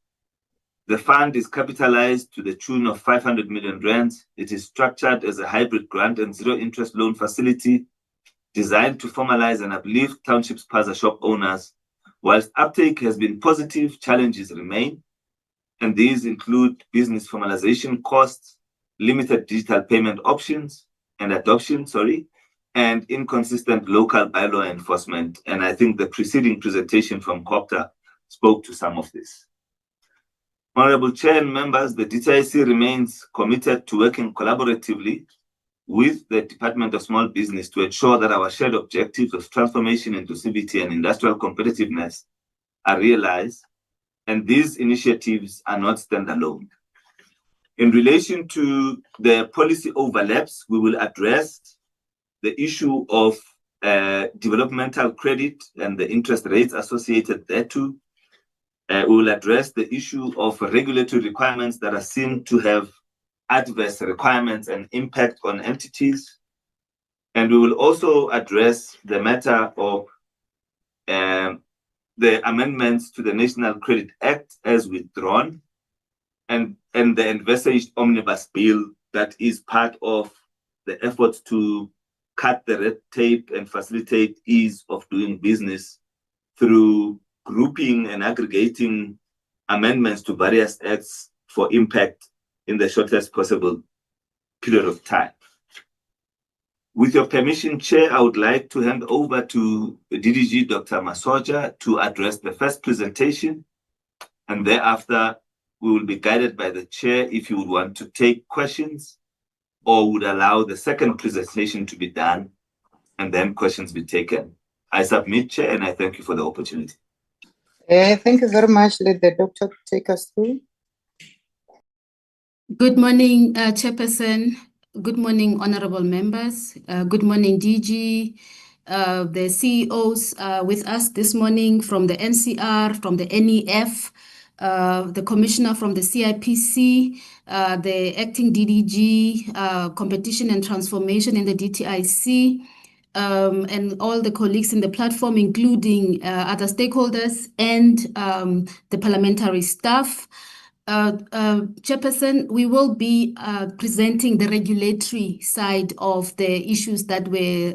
The fund is capitalized to the tune of 500 million rand. It is structured as a hybrid grant and zero interest loan facility designed to formalize and uplift township Spaza shop owners. Whilst uptake has been positive, challenges remain, and these include business formalization costs, limited digital payment options and adoption, and inconsistent local bylaw enforcement. And I think the preceding presentation from COGTA spoke to some of this. Honorable Chair and members, the DTIC remains committed to working collaboratively with the Department of Small Business to ensure that our shared objectives of transformation into CBT and industrial competitiveness are realized, and these initiatives are not standalone. In relation to the policy overlaps, we will address the issue of developmental credit and the interest rates associated thereto. We will address the issue of regulatory requirements that are seen to have adverse requirements and impact on entities. And we will also address the matter of the amendments to the National Credit Act as withdrawn, and the envisaged Omnibus bill that is part of the efforts to cut the red tape and facilitate ease of doing business through grouping and aggregating amendments to various acts for impact in the shortest possible period of time. With your permission, Chair, I would like to hand over to DDG Dr. Masoja to address the first presentation, and thereafter we will be guided by the Chair if you would want to take questions or would allow the second presentation to be done and then questions be taken. I submit, Chair, and I thank you for the opportunity. Thank you very much. Let the doctor take us through. Good morning, Chairperson. Good morning, honorable members. Good morning, DG, the CEOs with us this morning from the NCR, from the NEF, the commissioner from the CIPC, the acting DDG, competition and transformation in the DTIC, and all the colleagues in the platform, including other stakeholders and the parliamentary staff. Chairperson, we will be presenting the regulatory side of the issues that were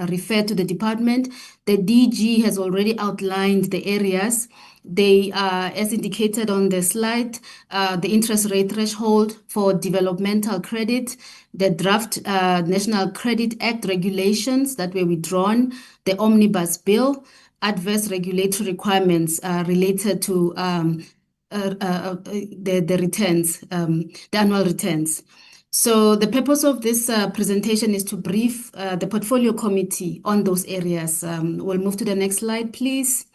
referred to the department. The DG has already outlined the areas. They are, as indicated on the slide, the interest rate threshold for developmental credit, the draft National Credit Act regulations that were withdrawn, the Omnibus bill, adverse regulatory requirements related to the returns, the annual returns. So the purpose of this presentation is to brief the portfolio committee on those areas. We'll move to the next slide, please.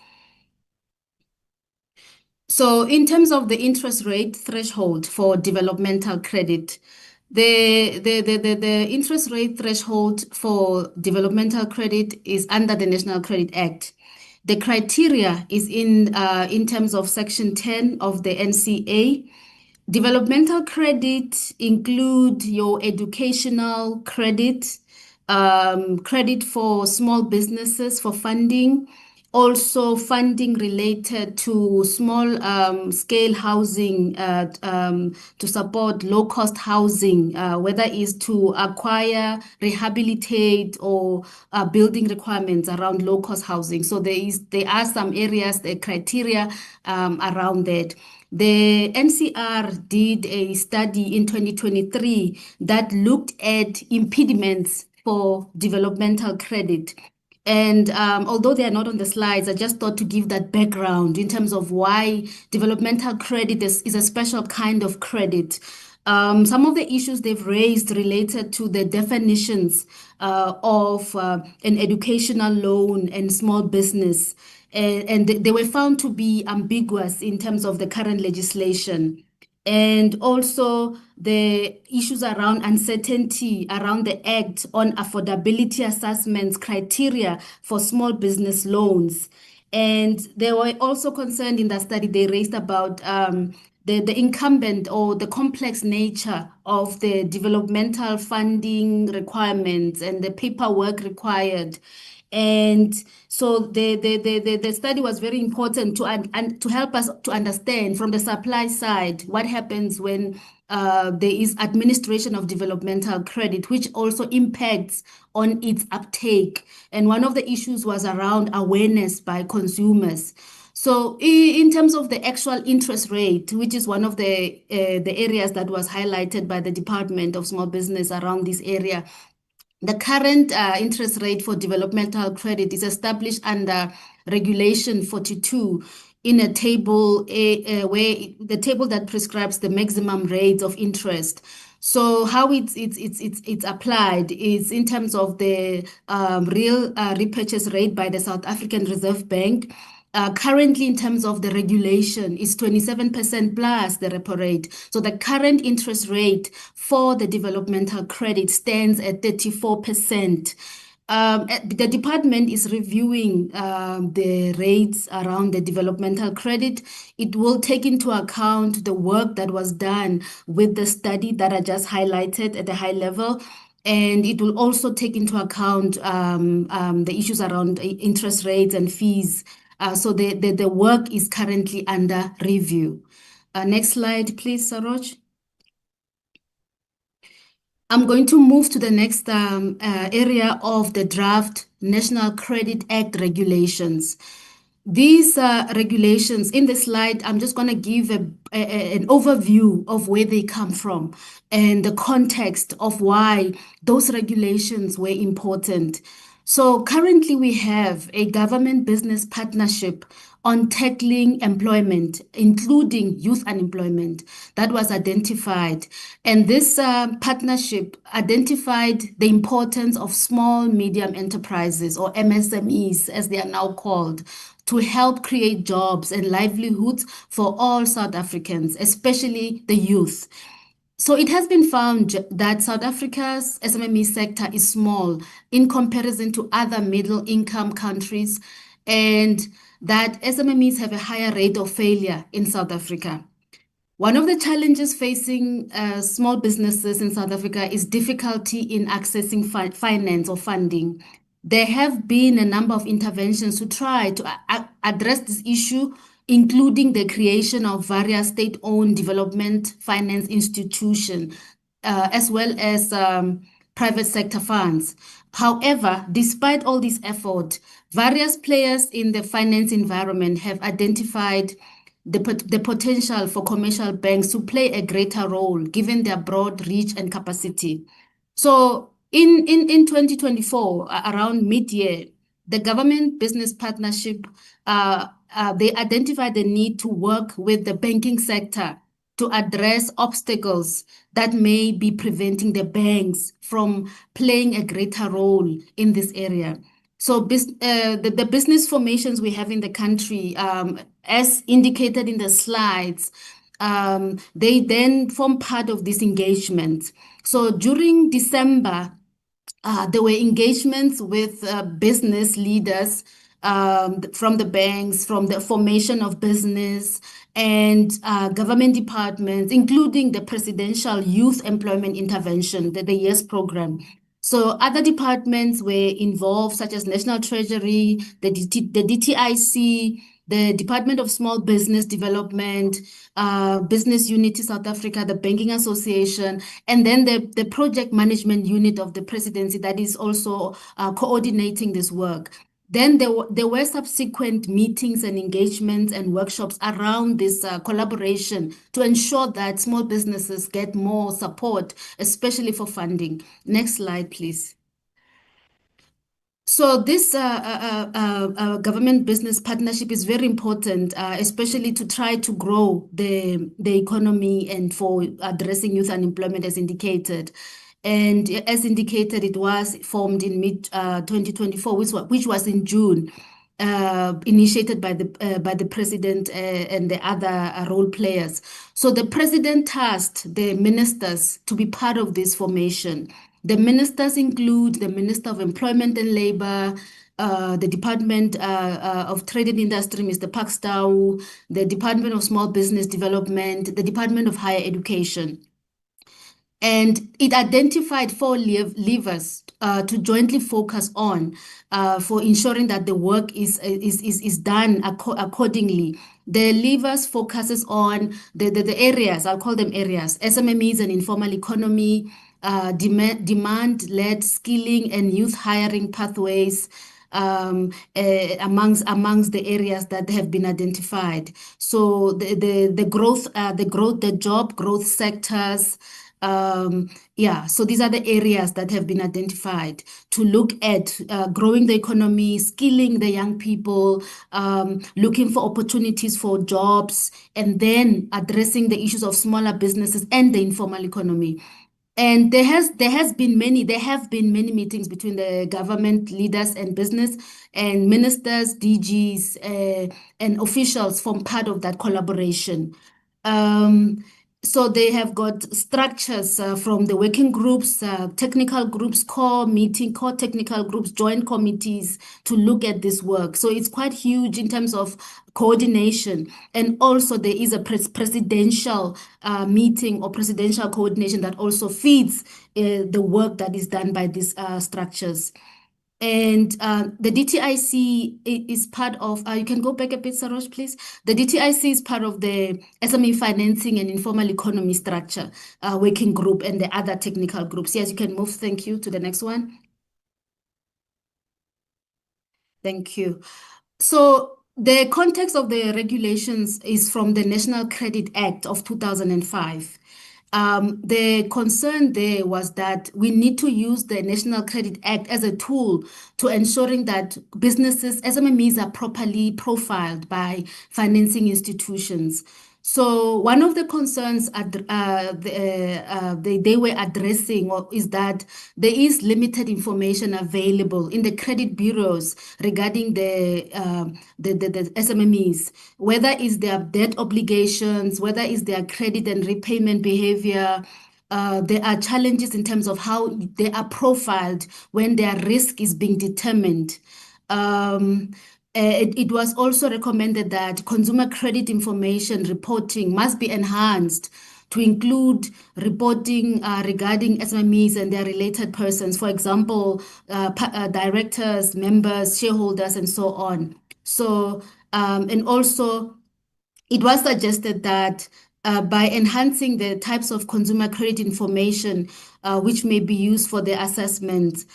So in terms of the interest rate threshold for developmental credit, the interest rate threshold for developmental credit is under the National Credit Act. The criteria is in terms of Section 10 of the NCA. Developmental credit include your educational credit, credit for small businesses for funding, also funding related to small scale housing to support low-cost housing, whether it's to acquire, rehabilitate, or building requirements around low-cost housing. So there are some areas, the criteria around that. The NCR did a study in 2023 that looked at impediments for developmental credit. And although they are not on the slides, I just thought to give that background in terms of why developmental credit is a special kind of credit. Some of the issues they've raised related to the definitions of an educational loan and small business. And they were found to be ambiguous in terms of the current legislation. And also the issues around uncertainty around the Act on affordability assessments criteria for small business loans. And they were also concerned in that study, they raised about the incumbent or the complex nature of the developmental funding requirements and the paperwork required. And so the study was very important to help us to understand from the supply side what happens when there is administration of developmental credit, which also impacts on its uptake. And one of the issues was around awareness by consumers. So in terms of the actual interest rate, which is one of the areas that was highlighted by the Department of Small Business around this area, the current interest rate for developmental credit is established under Regulation 42 in a table where the table that prescribes the maximum rates of interest. So how it's applied is in terms of the real repurchase rate by the South African Reserve Bank. Currently, in terms of the regulation, is 27% plus the repo rate. So the current interest rate for the developmental credit stands at 34%. The department is reviewing the rates around the developmental credit. It will take into account the work that was done with the study that I just highlighted at a high level. And it will also take into account the issues around interest rates and fees. So the work is currently under review. Next slide, please, Saroj. I'm going to move to the next area of the draft National Credit Act regulations. These regulations in the slide, I'm just going to give an overview of where they come from and the context of why those regulations were important. So currently we have a government business partnership on tackling employment, including youth unemployment, that was identified. And this partnership identified the importance of small, medium enterprises, or MSMEs, as they are now called, to help create jobs and livelihoods for all South Africans, especially the youth. So it has been found that South Africa's SMME sector is small in comparison to other middle-income countries, and that SMMEs have a higher rate of failure in South Africa. One of the challenges facing small businesses in South Africa is difficulty in accessing finance or funding. There have been a number of interventions to try to address this issue, including the creation of various state-owned development finance institutions, as well as private sector funds. However, despite all this effort, various players in the finance environment have identified the potential for commercial banks to play a greater role given their broad reach and capacity. So in 2024, around mid-year, the government business partnership, they identified the need to work with the banking sector to address obstacles that may be preventing the banks from playing a greater role in this area. So the business formations we have in the country, as indicated in the slides, they then form part of this engagement. So during December, there were engagements with business leaders from the banks, from the formation of business and government departments, including the Presidential Youth Employment Intervention, the YES program. So other departments were involved, such as National Treasury, the DTIC, the Department of Small Business Development, Business Unity South Africa, the Banking Association, and then the project management unit of the presidency that is also coordinating this work. Then there were subsequent meetings and engagements and workshops around this collaboration to ensure that small businesses get more support, especially for funding. Next slide, please. So this government business partnership is very important, especially to try to grow the economy and for addressing youth unemployment as indicated. And as indicated, it was formed in mid-2024, which was in June, initiated by the president and the other role players. So the president tasked the ministers to be part of this formation. The ministers include the Minister of Employment and Labor, the Department of Trade and Industry, Mr. Pakstau, the Department of Small Business Development, the Department of Higher Education. And it identified 4 levers to jointly focus on for ensuring that the work is done accordingly. The levers focuses on the areas, I'll call them areas, SMMEs and informal economy, demand-led skilling and youth hiring pathways, amongst the areas that have been identified. So the job growth sectors. So these are the areas that have been identified to look at growing the economy, skilling the young people, looking for opportunities for jobs, and then addressing the issues of smaller businesses and the informal economy. And there have been many meetings between the government leaders and business and ministers, DGs, and officials form part of that collaboration. So they have got structures from the working groups, technical groups, core technical groups, joint committees to look at this work. So it's quite huge in terms of coordination. And also there is a presidential meeting or presidential coordination that also feeds the work that is done by these structures. And the DTIC is part of, you can go back a bit, Sarosh, please. The DTIC is part of the SME financing and informal economy structure working group and the other technical groups. Yes, you can move. Thank you to the next one. Thank you. So the context of the regulations is from the National Credit Act of 2005. The concern there was that we need to use the National Credit Act as a tool to ensuring that businesses, SMEs, are properly profiled by financing institutions. So one of the concerns they were addressing is that there is limited information available in the credit bureaus regarding the SMEs, whether it's their debt obligations, whether it's their credit and repayment behavior. There are challenges in terms of how they are profiled when their risk is being determined. It was also recommended that consumer credit information reporting must be enhanced to include reporting regarding SMEs and their related persons, for example, directors, members, shareholders, and so on. So, and also it was suggested that by enhancing the types of consumer credit information which may be used for the assessment,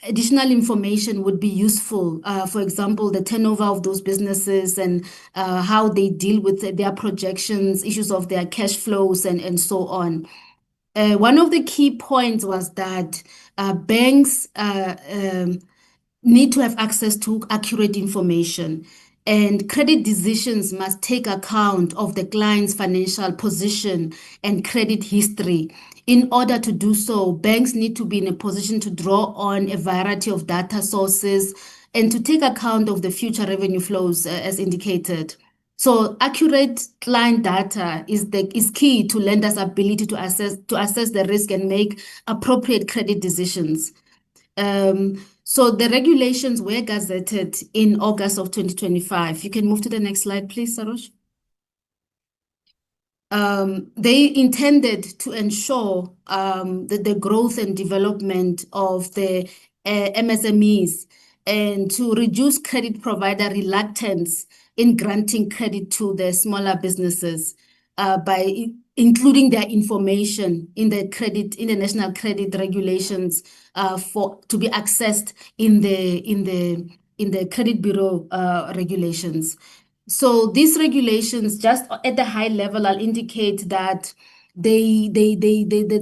additional information would be useful. For example, the turnover of those businesses and how they deal with their projections, issues of their cash flows, and so on. One of the key points was that banks need to have access to accurate information, and credit decisions must take account of the client's financial position and credit history. In order to do so, banks need to be in a position to draw on a variety of data sources and to take account of the future revenue flows as indicated. So accurate client data is key to lenders' ability to assess the risk and make appropriate credit decisions. So the regulations were gazetted in August of 2025. You can move to the next slide, please, Sarosh. They intended to ensure the growth and development of the MSMEs and to reduce credit provider reluctance in granting credit to the smaller businesses by including their information in the national credit regulations to be accessed in the credit bureau regulations. So these regulations, just at the high level, I'll indicate that the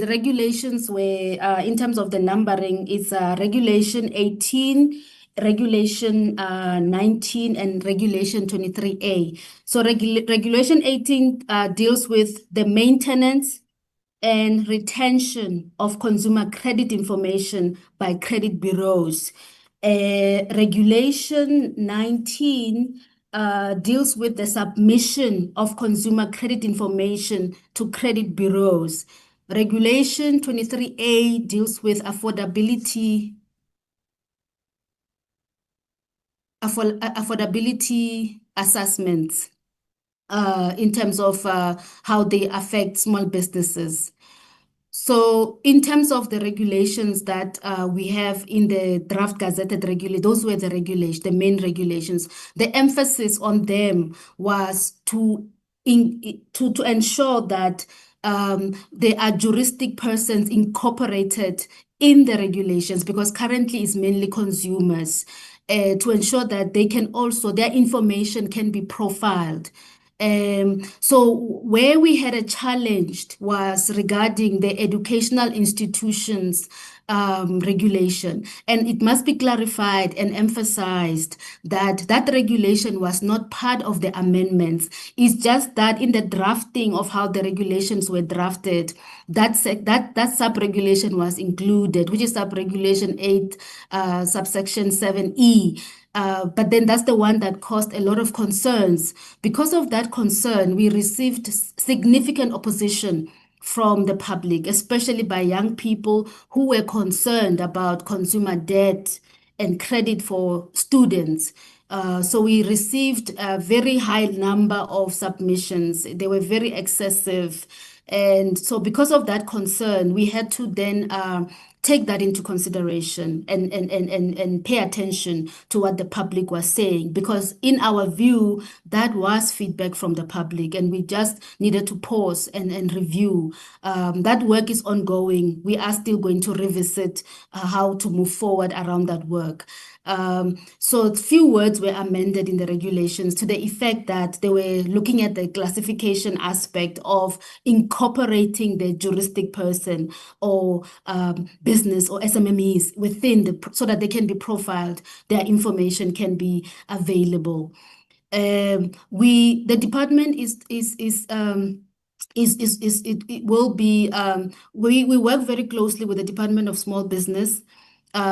regulations were, in terms of the numbering, it's Regulation 18, Regulation 19, and Regulation 23A. So Regulation 18 deals with the maintenance and retention of consumer credit information by credit bureaus. Regulation 19 deals with the submission of consumer credit information to credit bureaus. Regulation 23A deals with affordability assessments in terms of how they affect small businesses. So in terms of the regulations that we have in the draft gazetted regulation, those were the main regulations. The emphasis on them was to ensure that there are juristic persons incorporated in the regulations, because currently it's mainly consumers, to ensure that they can also, their information can be profiled. So where we had a challenge was regarding the educational institutions regulation, and it must be clarified and emphasized that that regulation was not part of the amendments. It's just that in the drafting of how the regulations were drafted, that sub-regulation was included, which is sub-regulation 8, subsection 7E. But then that's the one that caused a lot of concerns. Because of that concern, we received significant opposition from the public, especially by young people who were concerned about consumer debt and credit for students. So we received a very high number of submissions. They were very excessive. And so because of that concern, we had to then take that into consideration and pay attention to what the public was saying, because in our view, that was feedback from the public, and we just needed to pause and review. That work is ongoing. We are still going to revisit how to move forward around that work. So a few words were amended in the regulations to the effect that they were looking at the classification aspect of incorporating the juristic person or business or SMMEs within so that they can be profiled, their information can be available. The department it will be, we work very closely with the Department of Small Business.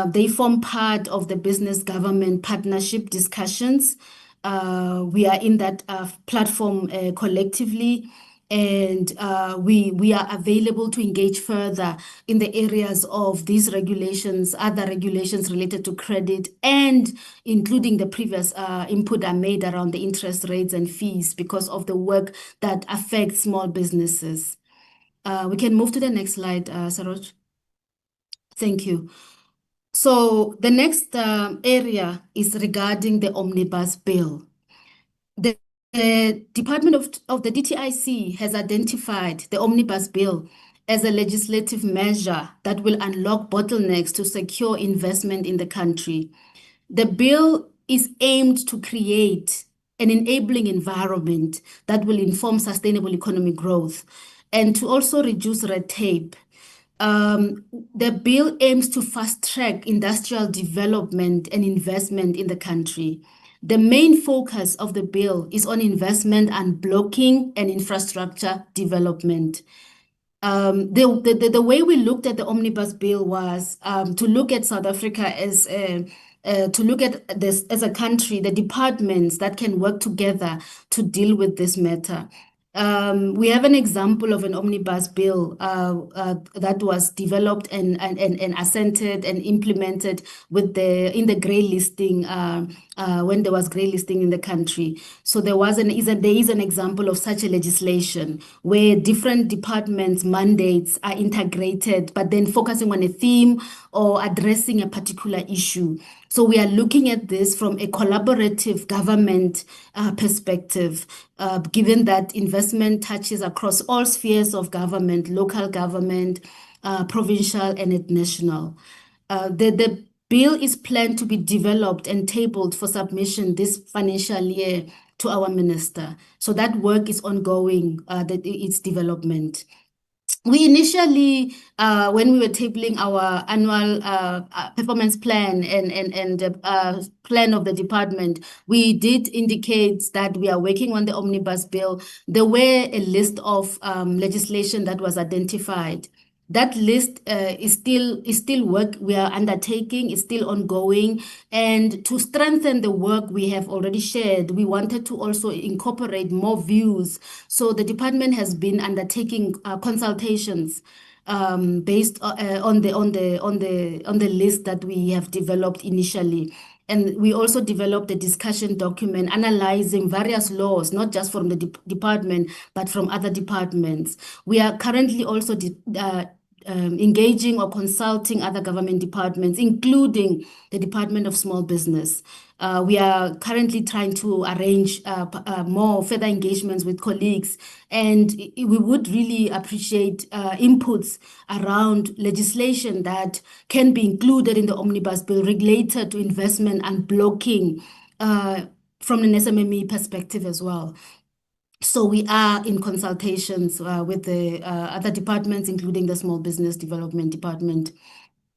They form part of the business government partnership discussions. We are in that platform collectively, and we are available to engage further in the areas of these regulations, other regulations related to credit, and including the previous input I made around the interest rates and fees because of the work that affects small businesses. We can move to the next slide, Saroj. Thank you. So the next area is regarding the Omnibus bill. The Department of the DTIC has identified the Omnibus bill as a legislative measure that will unlock bottlenecks to secure investment in the country. The bill is aimed to create an enabling environment that will inform sustainable economic growth and to also reduce red tape. The bill aims to fast-track industrial development and investment in the country. The main focus of the bill is on investment and blocking and infrastructure development. The way we looked at the Omnibus bill was to look at South Africa as to look at this as a country, the departments that can work together to deal with this matter. We have an example of an omnibus bill that was developed and assented and implemented in the grey listing when there was grey listing in the country. So there is an example of such a legislation where different departments' mandates are integrated, but then focusing on a theme or addressing a particular issue. So we are looking at this from a collaborative government perspective, given that investment touches across all spheres of government, local government, provincial and national. The bill is planned to be developed and tabled for submission this financial year to our minister. So that work is ongoing, its development. We initially, when we were tabling our annual performance plan and plan of the department, we did indicate that we are working on the omnibus bill. There were a list of legislation that was identified. That list is still work we are undertaking, is still ongoing. And to strengthen the work we have already shared, we wanted to also incorporate more views. So the department has been undertaking consultations based on the list that we have developed initially. And we also developed a discussion document analyzing various laws, not just from the department, but from other departments. We are currently also engaging or consulting other government departments, including the Department of Small Business. We are currently trying to arrange more further engagements with colleagues, and we would really appreciate inputs around legislation that can be included in the Omnibus Bill related to investment and blocking from an SMME perspective as well. So we are in consultations with the other departments, including the Small Business Development Department.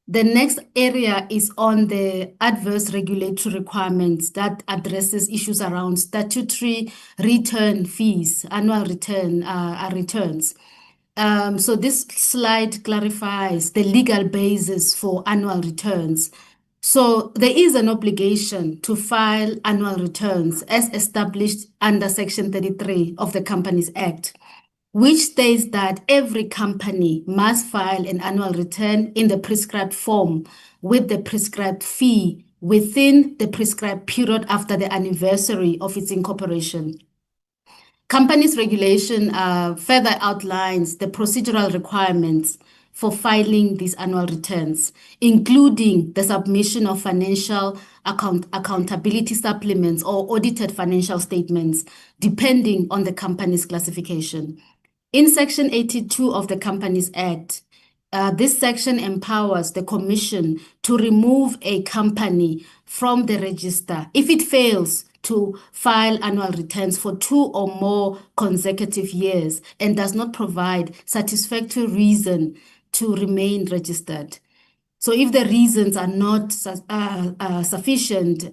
The next area is on the adverse regulatory requirements that addresses issues around statutory return fees, annual returns. So this slide clarifies the legal basis for annual returns. So there is an obligation to file annual returns as established under Section 33 of the Companies Act, which states that every company must file an annual return in the prescribed form with the prescribed fee within the prescribed period after the anniversary of its incorporation. Companies regulation further outlines the procedural requirements for filing these annual returns, including the submission of financial accountability supplements or audited financial statements, depending on the company's classification. In Section 82 of the Companies Act, this section empowers the Commission to remove a company from the register if it fails to file annual returns for 2 or more consecutive years and does not provide satisfactory reason to remain registered. So if the reasons are not sufficient,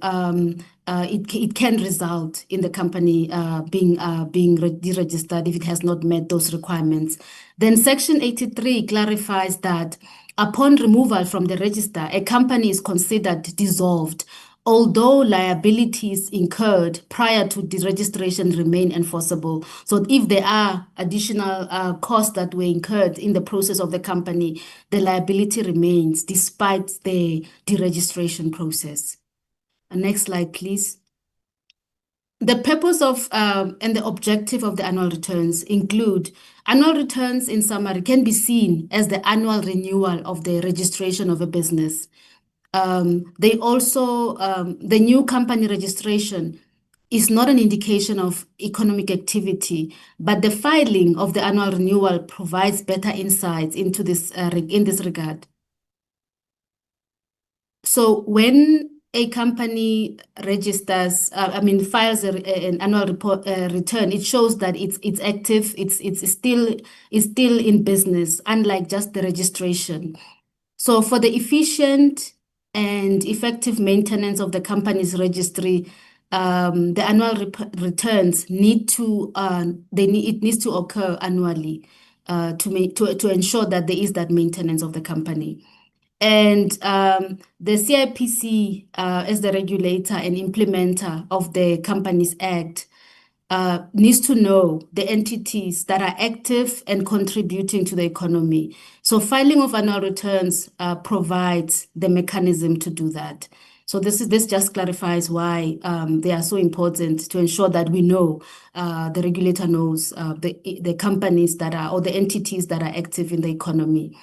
it can result in the company being deregistered if it has not met those requirements. Then Section 83 clarifies that upon removal from the register, a company is considered dissolved, although liabilities incurred prior to deregistration remain enforceable. So if there are additional costs that were incurred in the process of the company, the liability remains despite the deregistration process. Next slide, please. The purpose of and the objective of the annual returns include annual returns, in summary, can be seen as the annual renewal of the registration of a business. They also, the new company registration is not an indication of economic activity, but the filing of the annual renewal provides better insights into this in this regard. So when a company registers, files an annual return, it shows that it's active, it's still in business, unlike just the registration. So for the efficient and effective maintenance of the company's registry, the annual returns need to it needs to occur annually to ensure that there is that maintenance of the company. And the CIPC, as the regulator and implementer of the Companies Act, needs to know the entities that are active and contributing to the economy. So filing of annual returns provides the mechanism to do that. So this just clarifies why they are so important, to ensure that we know, the regulator knows the companies that are, or the entities that are active in the economy.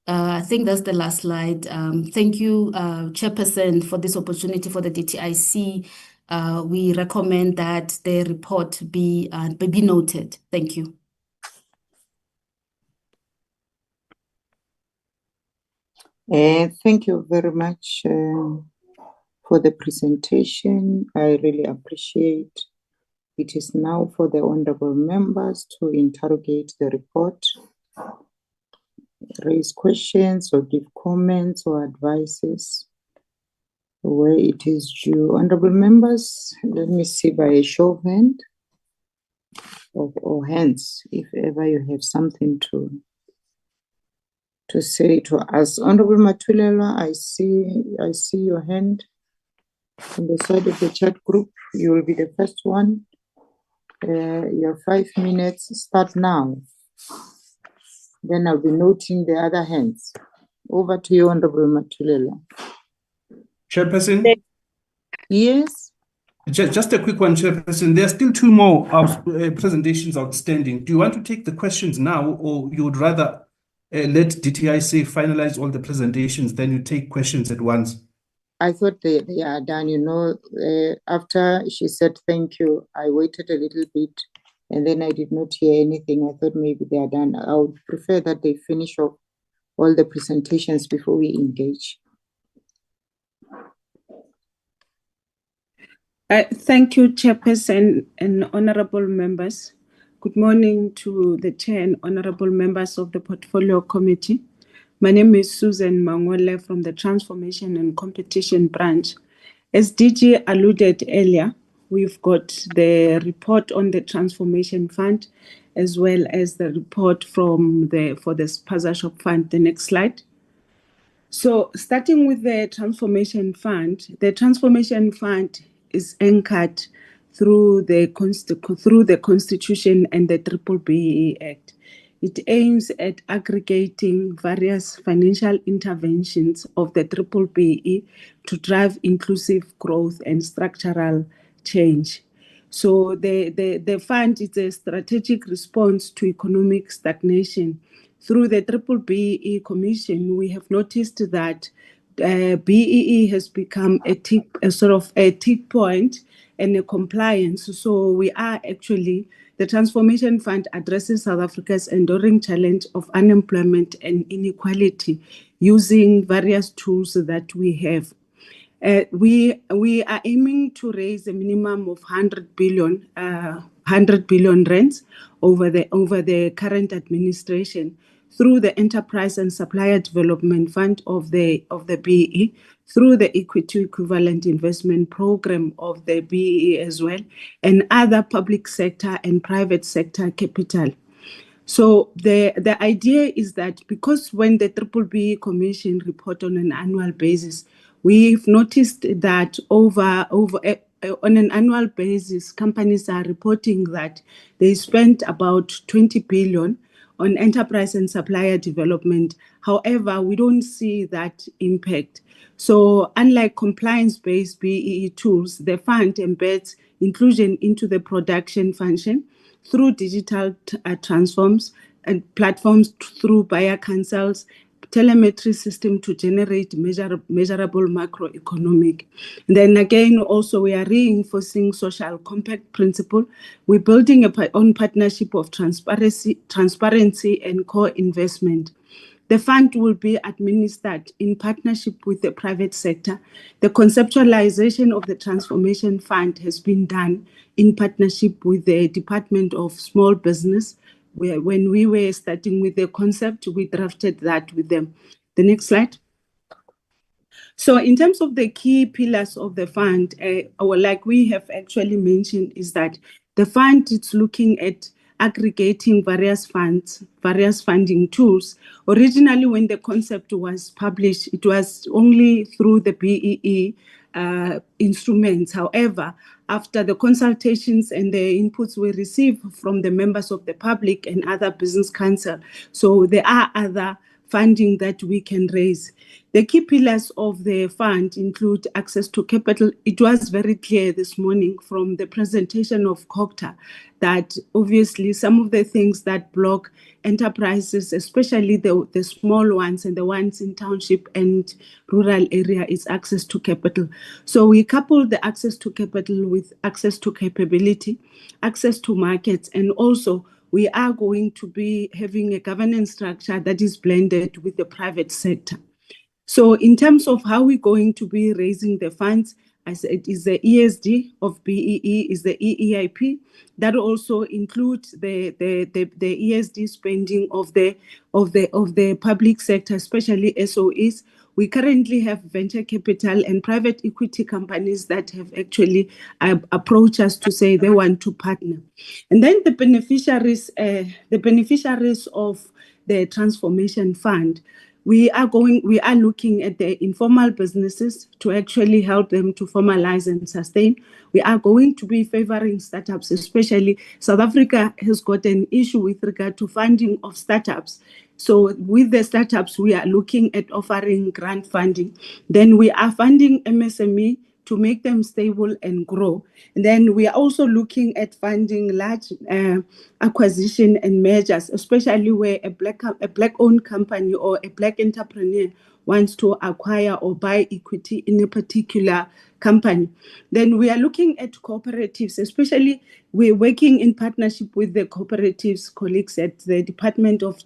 I think that's the last slide. Thank you, Chairperson, for this opportunity for the DTIC. We recommend that the report be noted. Thank you. Thank you very much for the presentation. I really appreciate. It is now for the honorable members to interrogate the report, raise questions or give comments or advices where it is due. Honorable members, let me see by a show of hand or hands, if ever you have something to say to us. Honorable Matulela, I see your hand on the side of the chat group. You will be the first one. Your 5 minutes start now. Then I'll be noting the other hands. Over to you, Honorable Matulela. Chairperson? Yes? Just a quick one, Chairperson. There are still 2 more presentations outstanding. Do you want to take the questions now, or you would rather let DTIC finalize all the presentations, then you take questions at once. I thought they are done, after she said thank you, I waited a little bit and then I did not hear anything. I thought maybe they are done. I would prefer that they finish off all the presentations before we engage. Thank you, Chairperson and honorable members. Good morning to the Chair and honorable members of the Portfolio Committee. My name is Susan Mangole from the Transformation and Competition Branch. As DG alluded earlier, we've got the report on the Transformation Fund, as well as the report for the Spaza Shop Fund. The next slide. So starting with the Transformation Fund is anchored through the Constitution and the BBBE Act. It aims at aggregating various financial interventions of the BBBE to drive inclusive growth and structural change. So the fund is a strategic response to economic stagnation. Through the BBBE Commission, we have noticed that BEE has become a tick point and a compliance. So we are actually, the Transformation Fund addresses South Africa's enduring challenge of unemployment and inequality using various tools that we have. We are aiming to raise a minimum of 100 billion rands over the current administration through the Enterprise and Supplier Development Fund of the BEE, through the Equity Equivalent Investment Program of the BEE as well, and other public sector and private sector capital. So the idea is that because when the BBBE Commission report on an annual basis, we've noticed that on an annual basis, companies are reporting that they spent about 20 billion on enterprise and supplier development. However, we don't see that impact. So unlike compliance-based BEE tools, the fund embeds inclusion into the production function through digital transforms and platforms, through buyer councils, telemetry system to generate measurable macroeconomic. And then again, also we are reinforcing social compact principle. We're building on partnership of transparency and co-investment. The fund will be administered in partnership with the private sector. The conceptualization of the Transformation Fund has been done in partnership with the Department of Small Business. When we were starting with the concept, we drafted that with them. The next slide. So in terms of the key pillars of the fund, like we have actually mentioned, is that the fund is looking at aggregating various funding tools. Originally, when the concept was published, it was only through the BEE instruments. However, after the consultations and the inputs we received from the members of the public and other business council, so there are other funding that we can raise. The key pillars of the fund include access to capital. It was very clear this morning from the presentation of COGTA that obviously some of the things that block enterprises, especially the small ones and the ones in township and rural area, is access to capital. So we couple the access to capital with access to capability, access to markets, and also we are going to be having a governance structure that is blended with the private sector. So in terms of how we're going to be raising the funds, I said it is the ESD of BEE, is the EEIP. That also includes the ESD spending of the public sector, especially SOEs. We currently have venture capital and private equity companies that have actually approached us to say they want to partner. And then the beneficiaries of the Transformation Fund, we are looking at the informal businesses to actually help them to formalize and sustain. We are going to be favoring startups, especially South Africa has got an issue with regard to funding of startups. So with the startups, we are looking at offering grant funding. Then we are funding MSME to make them stable and grow. And then we are also looking at funding large acquisition and mergers, especially where a black-owned company or a black entrepreneur wants to acquire or buy equity in a particular company. Then we are looking at cooperatives, especially we're working in partnership with the cooperatives colleagues at the Department of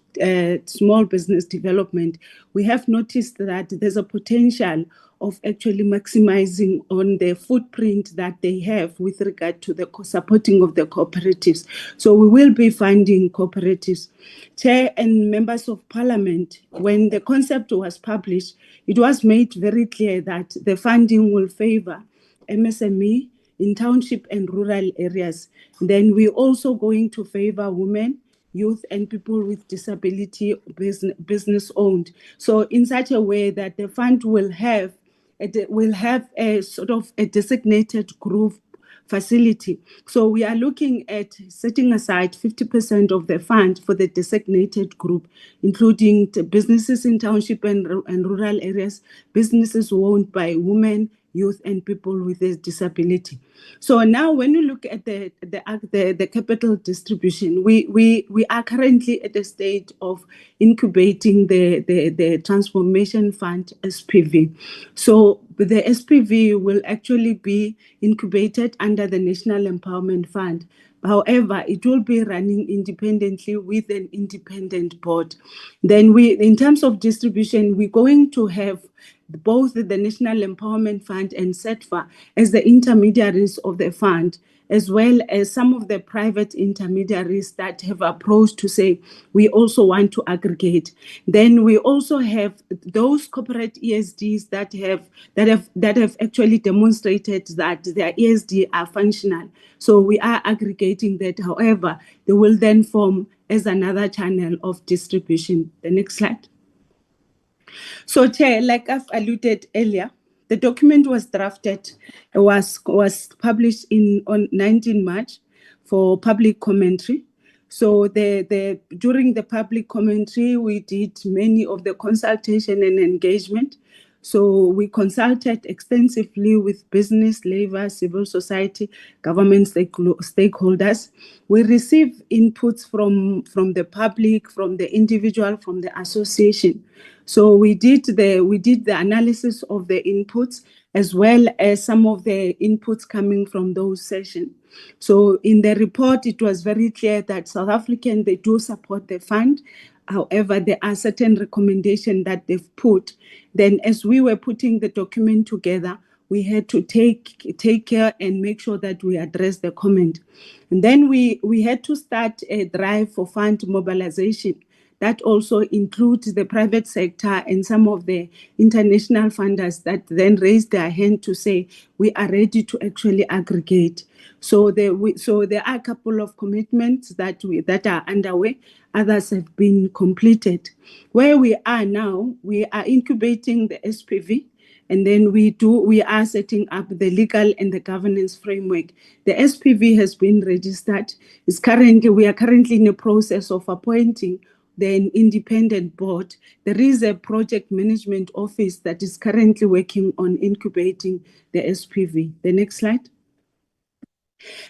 Small Business Development. We have noticed that there's a potential of actually maximizing on the footprint that they have with regard to the supporting of the cooperatives. So we will be funding cooperatives. Chair and members of parliament, when the concept was published, it was made very clear that the funding will favor MSME in township and rural areas. Then we're also going to favor women, youth, and people with disability, business owned. So in such a way that the fund will have a sort of a designated group facility. So we are looking at setting aside 50% of the fund for the designated group, including businesses in township and rural areas, businesses owned by women, youth, and people with a disability. So now when you look at the capital distribution, we are currently at the stage of incubating the Transformation Fund SPV. So the SPV will actually be incubated under the National Empowerment Fund. However, it will be running independently with an independent board. Then in terms of distribution, we're going to have both the National Empowerment Fund and SETFA as the intermediaries of the fund, as well as some of the private intermediaries that have approached to say, we also want to aggregate. Then we also have those corporate ESDs that have actually demonstrated that their ESD are functional. So we are aggregating that. However, they will then form as another channel of distribution. The next slide. So, Chair, like I've alluded earlier, the document was drafted, was published on 19 March for public commentary. So during the public commentary, we did many of the consultation and engagement. So we consulted extensively with business, labor, civil society, government stakeholders. We received inputs from the public, from the individual, from the association. So we did the analysis of the inputs as well as some of the inputs coming from those sessions. So in the report, it was very clear that South African, they do support the fund. However, there are certain recommendations that they've put. Then as we were putting the document together, we had to take care and make sure that we address the comment. And then we had to start a drive for fund mobilization. That also includes the private sector and some of the international funders that then raised their hand to say, we are ready to actually aggregate. So there are a couple of commitments that are underway. Others have been completed. Where we are now, we are incubating the SPV. And then we are setting up the legal and the governance framework. The SPV has been registered. We are currently in the process of appointing the independent board. There is a project management office that is currently working on incubating the SPV. The next slide.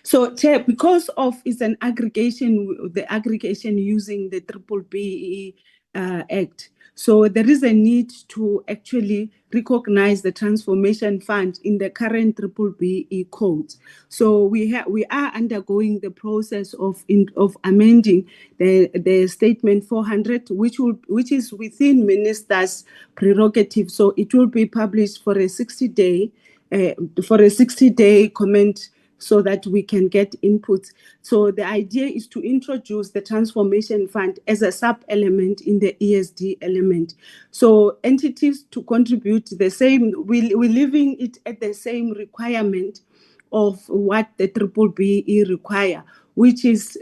So, Chair, because of it's an aggregation, the aggregation using the BBBEE Act, so there is a need to actually recognize the Transformation Fund in the current BBBEE codes. So we are undergoing the process of amending the Statement 400, which is within Minister's prerogative. So it will be published for a 60-day comment, so that we can get inputs. So the idea is to introduce the Transformation Fund as a sub-element in the ESD element. So entities to contribute the same, we're leaving it at the same requirement of what the BBBEE require, which is,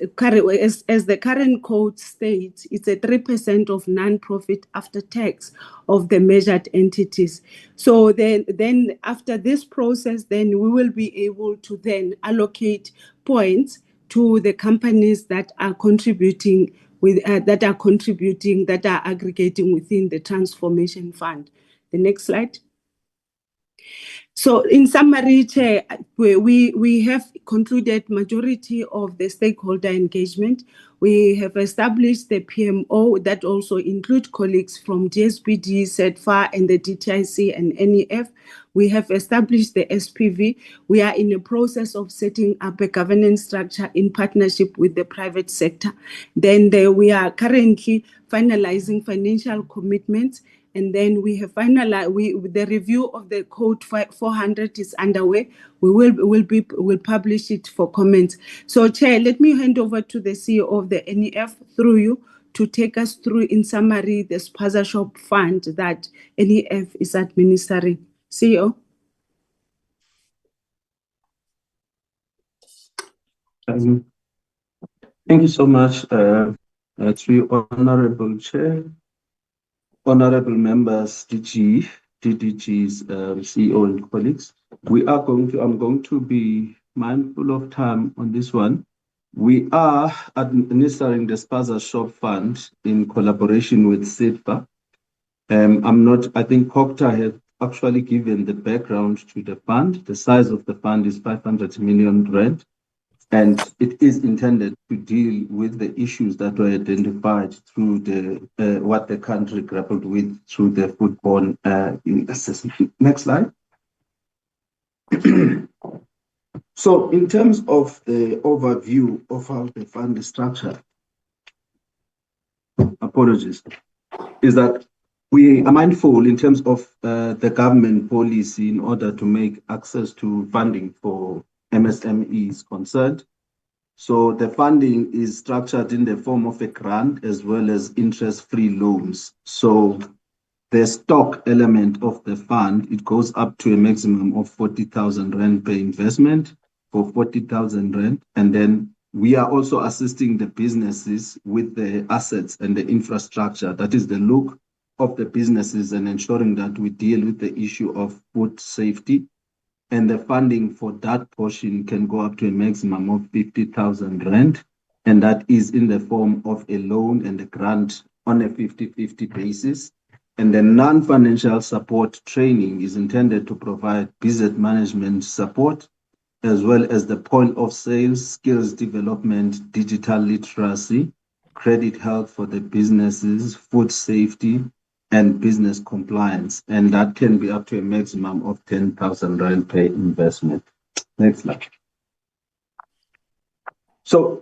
as the current code states, it's a 3% of non-profit after tax of the measured entities. So then after this process, then we will be able to then allocate points to the companies that are contributing that are aggregating within the Transformation Fund. The next slide. So in summary, Chair, we have concluded majority of the stakeholder engagement. We have established the PMO that also include colleagues from GSPD, CEDFA, and the DTIC and NEF. We have established the SPV. We are in the process of setting up a governance structure in partnership with the private sector. Then we are currently finalizing financial commitments. And then we have finalized. The review of the code 400 is underway. We will publish it for comments. So, Chair, let me hand over to the CEO of the NEF through you to take us through, in summary, the Spaza Shop Fund that NEF is administering. CEO. Thank you so much, to you, Honorable Chair, honorable members, DDG's CEO and colleagues. I'm going to be mindful of time on this one. We are administering the Spaza Shop Fund in collaboration with CEDFA. I think COGTA has actually given the background to the fund. The size of the fund is 500 million rand. And it is intended to deal with the issues that were identified through what the country grappled with through the foodborne assessment. Next slide. So in terms of the overview of how the fund is structured, is that we are mindful in terms of the government policy in order to make access to funding for MSMEs concerned. So the funding is structured in the form of a grant as well as interest-free loans. So the stock element of the fund, it goes up to a maximum of 40,000 rand per investment for 40,000 rand. And then we are also assisting the businesses with the assets and the infrastructure. That is the look of the businesses and ensuring that we deal with the issue of food safety. And the funding for that portion can go up to a maximum of 50,000 rand. And that is in the form of a loan and a grant on a 50-50 basis. And the non-financial support training is intended to provide business management support, as well as the point of sales, skills development, digital literacy, credit health for the businesses, food safety, and business compliance, and that can be up to a maximum of 10,000 rand per investment. Next slide. So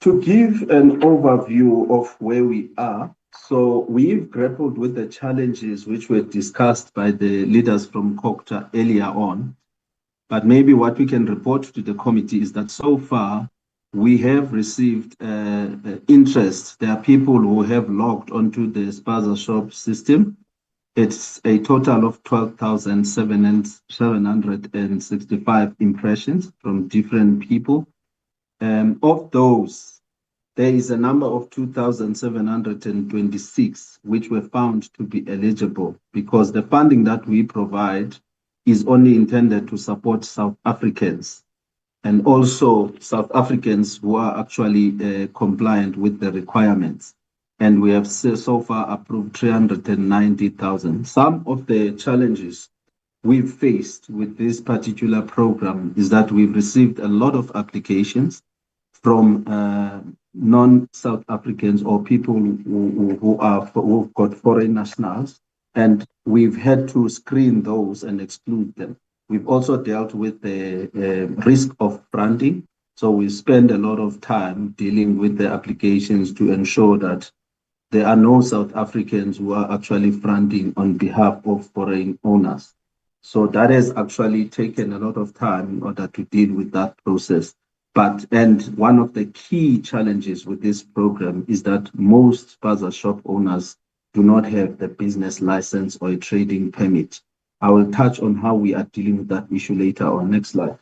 to give an overview of where we are, so we've grappled with the challenges which were discussed by the leaders from COGTA earlier on, but maybe what we can report to the committee is that so far we have received interest. There are people who have logged onto the Spaza Shop system. It's a total of 12,765 impressions from different people. Of those, there is a number of 2,726 which were found to be eligible because the funding that we provide is only intended to support South Africans, and also South Africans who are actually compliant with the requirements. And we have so far approved 390,000. Some of the challenges we've faced with this particular program is that we've received a lot of applications from non-South Africans or people who've got foreign nationals, and we've had to screen those and exclude them. We've also dealt with the risk of fronting. So we spend a lot of time dealing with the applications to ensure that there are no South Africans who are actually fronting on behalf of foreign owners. So that has actually taken a lot of time in order to deal with that process. And one of the key challenges with this program is that most Spaza shop owners do not have the business license or a trading permit. I will touch on how we are dealing with that issue later on. Next slide.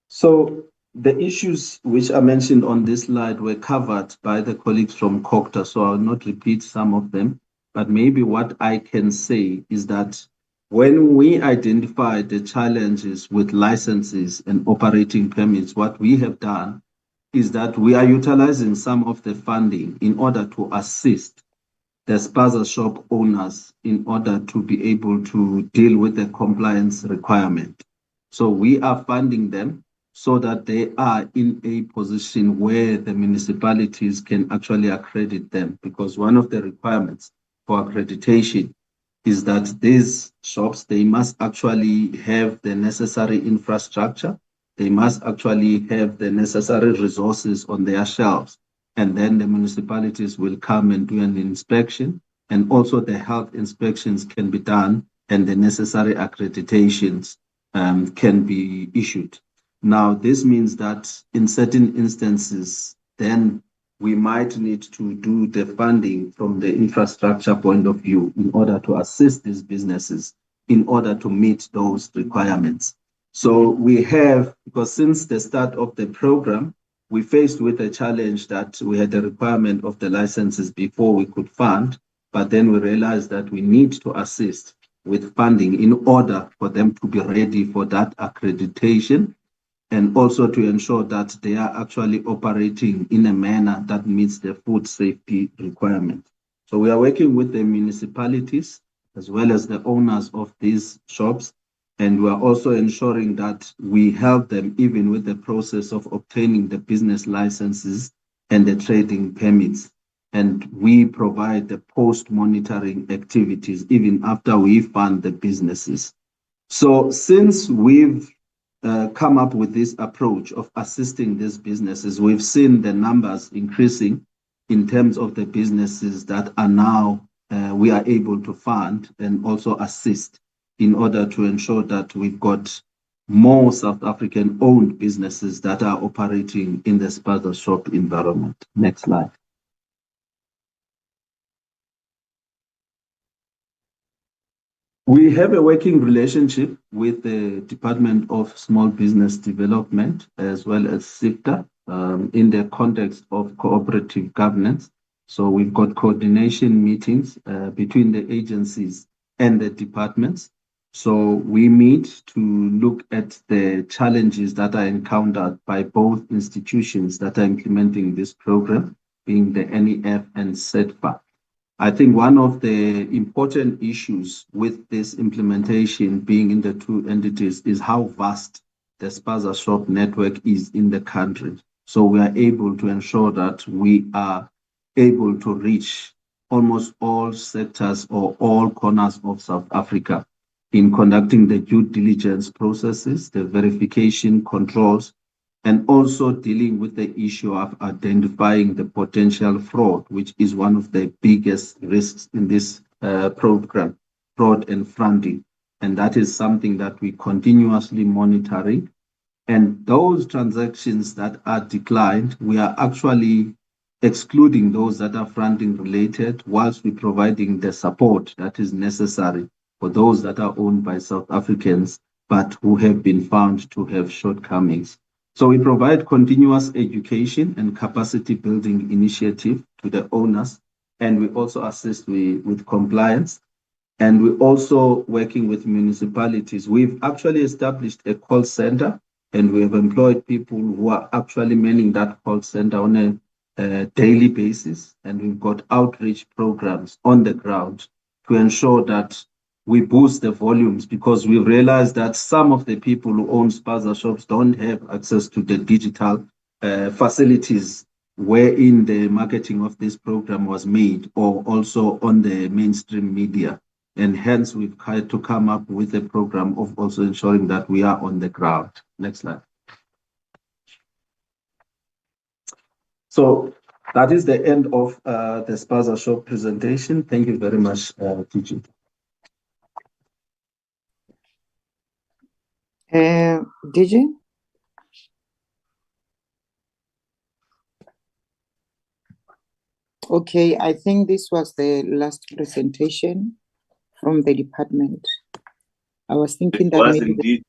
So the issues which are mentioned on this slide were covered by the colleagues from COGTA, so I'll not repeat some of them, but maybe what I can say is that when we identified the challenges with licenses and operating permits, what we have done is that we are utilizing some of the funding in order to assist the Spaza shop owners in order to be able to deal with the compliance requirement. So we are funding them so that they are in a position where the municipalities can actually accredit them, because one of the requirements for accreditation is that these shops, they must actually have the necessary infrastructure, they must actually have the necessary resources on their shelves, and then the municipalities will come and do an inspection, and also the health inspections can be done and the necessary accreditations can be issued. Now, this means that in certain instances, then we might need to do the funding from the infrastructure point of view in order to assist these businesses in order to meet those requirements. So we have, because since the start of the program, we faced with a challenge that we had a requirement of the licenses before we could fund, but then we realized that we need to assist with funding in order for them to be ready for that accreditation, and also to ensure that they are actually operating in a manner that meets the food safety requirement. So we are working with the municipalities as well as the owners of these shops, and we are also ensuring that we help them even with the process of obtaining the business licenses and the trading permits. And we provide the post-monitoring activities even after we fund the businesses. So since we've come up with this approach of assisting these businesses, we've seen the numbers increasing in terms of the businesses that are now we are able to fund and also assist in order to ensure that we've got more South African owned businesses that are operating in the Spaza shop environment. Next slide. We have a working relationship with the Department of Small Business Development as well as COGTA in the context of cooperative governance. So we've got coordination meetings between the agencies and the departments. So we meet to look at the challenges that are encountered by both institutions that are implementing this program, being the NEF and SETFA. I think one of the important issues with this implementation being in the two entities is how vast the Spaza shop network is in the country. So we are able to ensure that we are able to reach almost all sectors or all corners of South Africa in conducting the due diligence processes, the verification controls, and also dealing with the issue of identifying the potential fraud, which is one of the biggest risks in this program, fraud and funding. And that is something that we continuously monitoring. And those transactions that are declined, we are actually excluding those that are funding related, whilst we're providing the support that is necessary for those that are owned by South Africans, but who have been found to have shortcomings. So we provide continuous education and capacity building initiative to the owners, and we also assist with compliance. And we're also working with municipalities. We've actually established a call center, and we have employed people who are actually manning that call center on a daily basis. And we've got outreach programs on the ground to ensure that we boost the volumes, because we realize that some of the people who own Spaza shops don't have access to the digital facilities wherein the marketing of this program was made, or also on the mainstream media. And hence we've had to come up with a program of also ensuring that we are on the ground. Next slide. So that is the end of the Spaza shop presentation. Thank you very much, TG. DJ? Okay, I think this was the last presentation from the department. I was thinking that maybe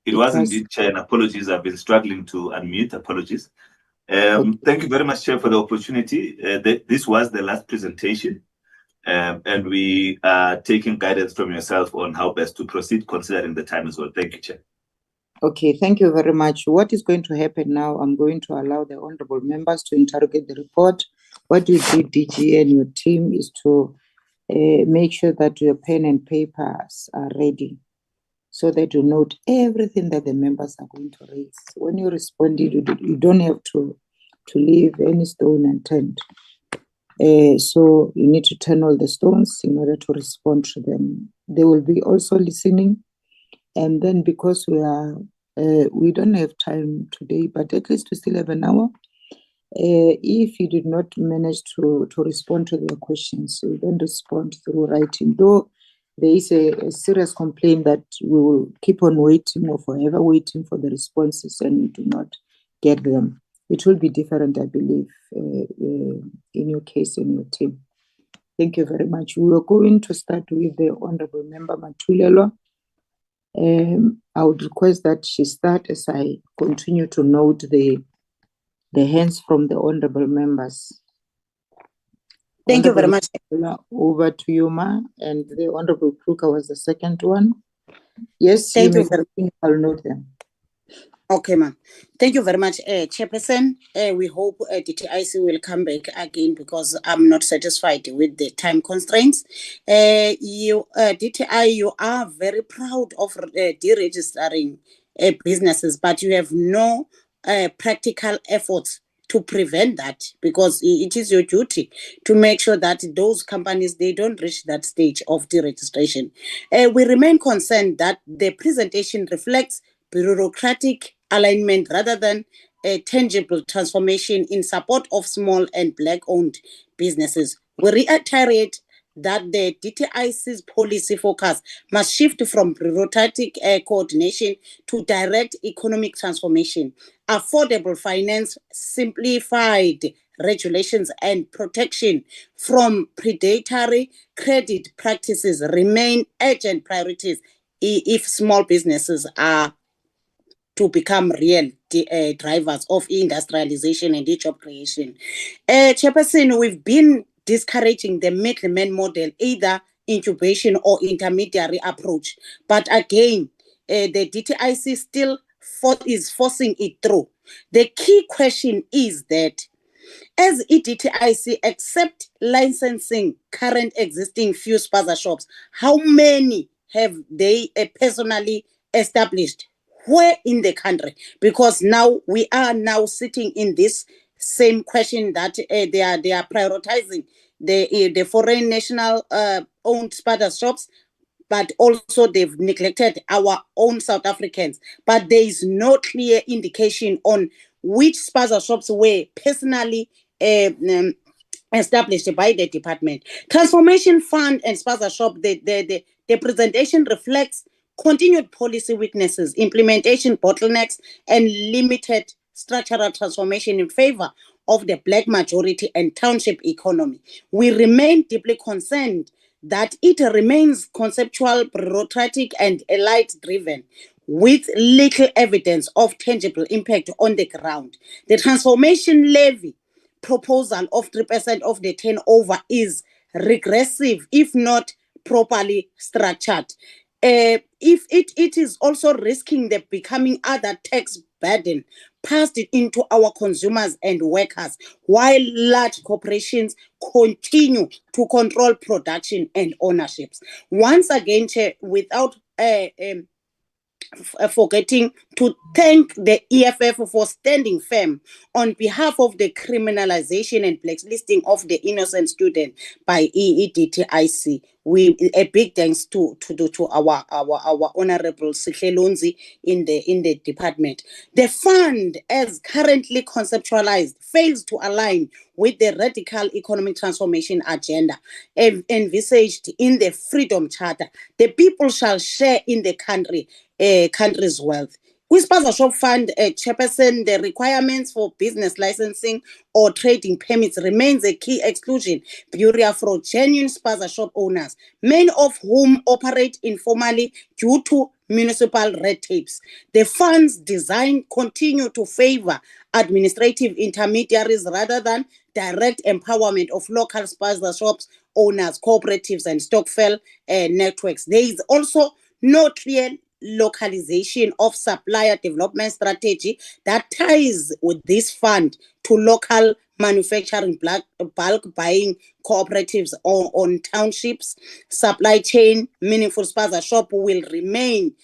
it was indeed, Chair, and apologies, I've been struggling to unmute, apologies. Thank you very much, Chair, for the opportunity. This was the last presentation, and we are taking guidance from yourself on how best to proceed, considering the time as well. Thank you, Chair. Okay, thank you very much. What is going to happen now, I'm going to allow the honorable members to interrogate the report What you do, DG, and your team is to make sure that your pen and papers are ready so that you note everything that the members are going to raise. When you respond, you don't have to leave any stone unturned. So you need to turn all the stones in order to respond to them. They will be also listening. And then because we don't have time today, but at least we still have an hour. If you did not manage to respond to their questions, you then respond through writing. Though there is a serious complaint that we will keep on waiting or forever waiting for the responses and we do not get them. It will be different, I believe, in your case and your team. Thank you very much. We are going to start with the Honorable Member Matulelo. I would request that she start as I continue to note the hands from the honorable members. Thank you very much. Over to you, Ma. And the Honorable Kruger was the second one. Yes, Thank you very much. I'll note them. Okay, ma'am. Thank you very much, Chairperson. We hope DTIC will come back again because I'm not satisfied with the time constraints. DTI, you are very proud of deregistering businesses, but you have no practical efforts to prevent that, because it is your duty to make sure that those companies, they don't reach that stage of deregistration. We remain concerned that the presentation reflects bureaucratic alignment rather than a tangible transformation in support of small and Black-owned businesses. We reiterate that the DTIC's policy focus must shift from bureaucratic coordination to direct economic transformation. Affordable finance, simplified regulations, and protection from predatory credit practices remain urgent priorities if small businesses are to become real drivers of industrialization and job creation. Chairperson, we've been discouraging the middleman model, either incubation or intermediary approach. But again, the DTIC still is forcing it through. The key question is that as DTIC accept licensing current existing few Spaza shops, how many have they personally established? Where in the country? Because now we are now sitting in this same question that they are prioritizing the foreign national owned Spaza shops, but also they've neglected our own South Africans. But there is no clear indication on which Spaza shops were personally established by the department. Transformation Fund and Spaza Shop, the presentation reflects continued policy weaknesses, implementation bottlenecks, and limited structural transformation in favor of the Black majority and township economy. We remain deeply concerned that it remains conceptual, bureaucratic, and elite-driven, with little evidence of tangible impact on the ground. The transformation levy proposal of 3% of the turnover is regressive if not properly structured. If it is also risking the becoming other tax burden passed into our consumers and workers, while large corporations continue to control production and ownerships. Once again, Chair, without forgetting to thank the EFF for standing firm on behalf of the criminalization and blacklisting of the innocent student by DTIC. A big thanks to our honorable Sihlelunzi in the department. The fund, as currently conceptualized, fails to align with the radical economic transformation agenda envisaged in the Freedom Charter. The people shall share in the country's wealth. With Spaza Shop Fund, Chairperson, the requirements for business licensing or trading permits remains a key exclusion barrier for genuine Spaza Shop owners, many of whom operate informally due to municipal red tapes. The fund's design continue to favor administrative intermediaries rather than direct empowerment of local Spaza shops owners, cooperatives, and stokvel networks. There is also no clear localization of supplier development strategy that ties with this fund to local manufacturing bulk buying cooperatives on townships. Supply chain, meaningful Spaza shop will remain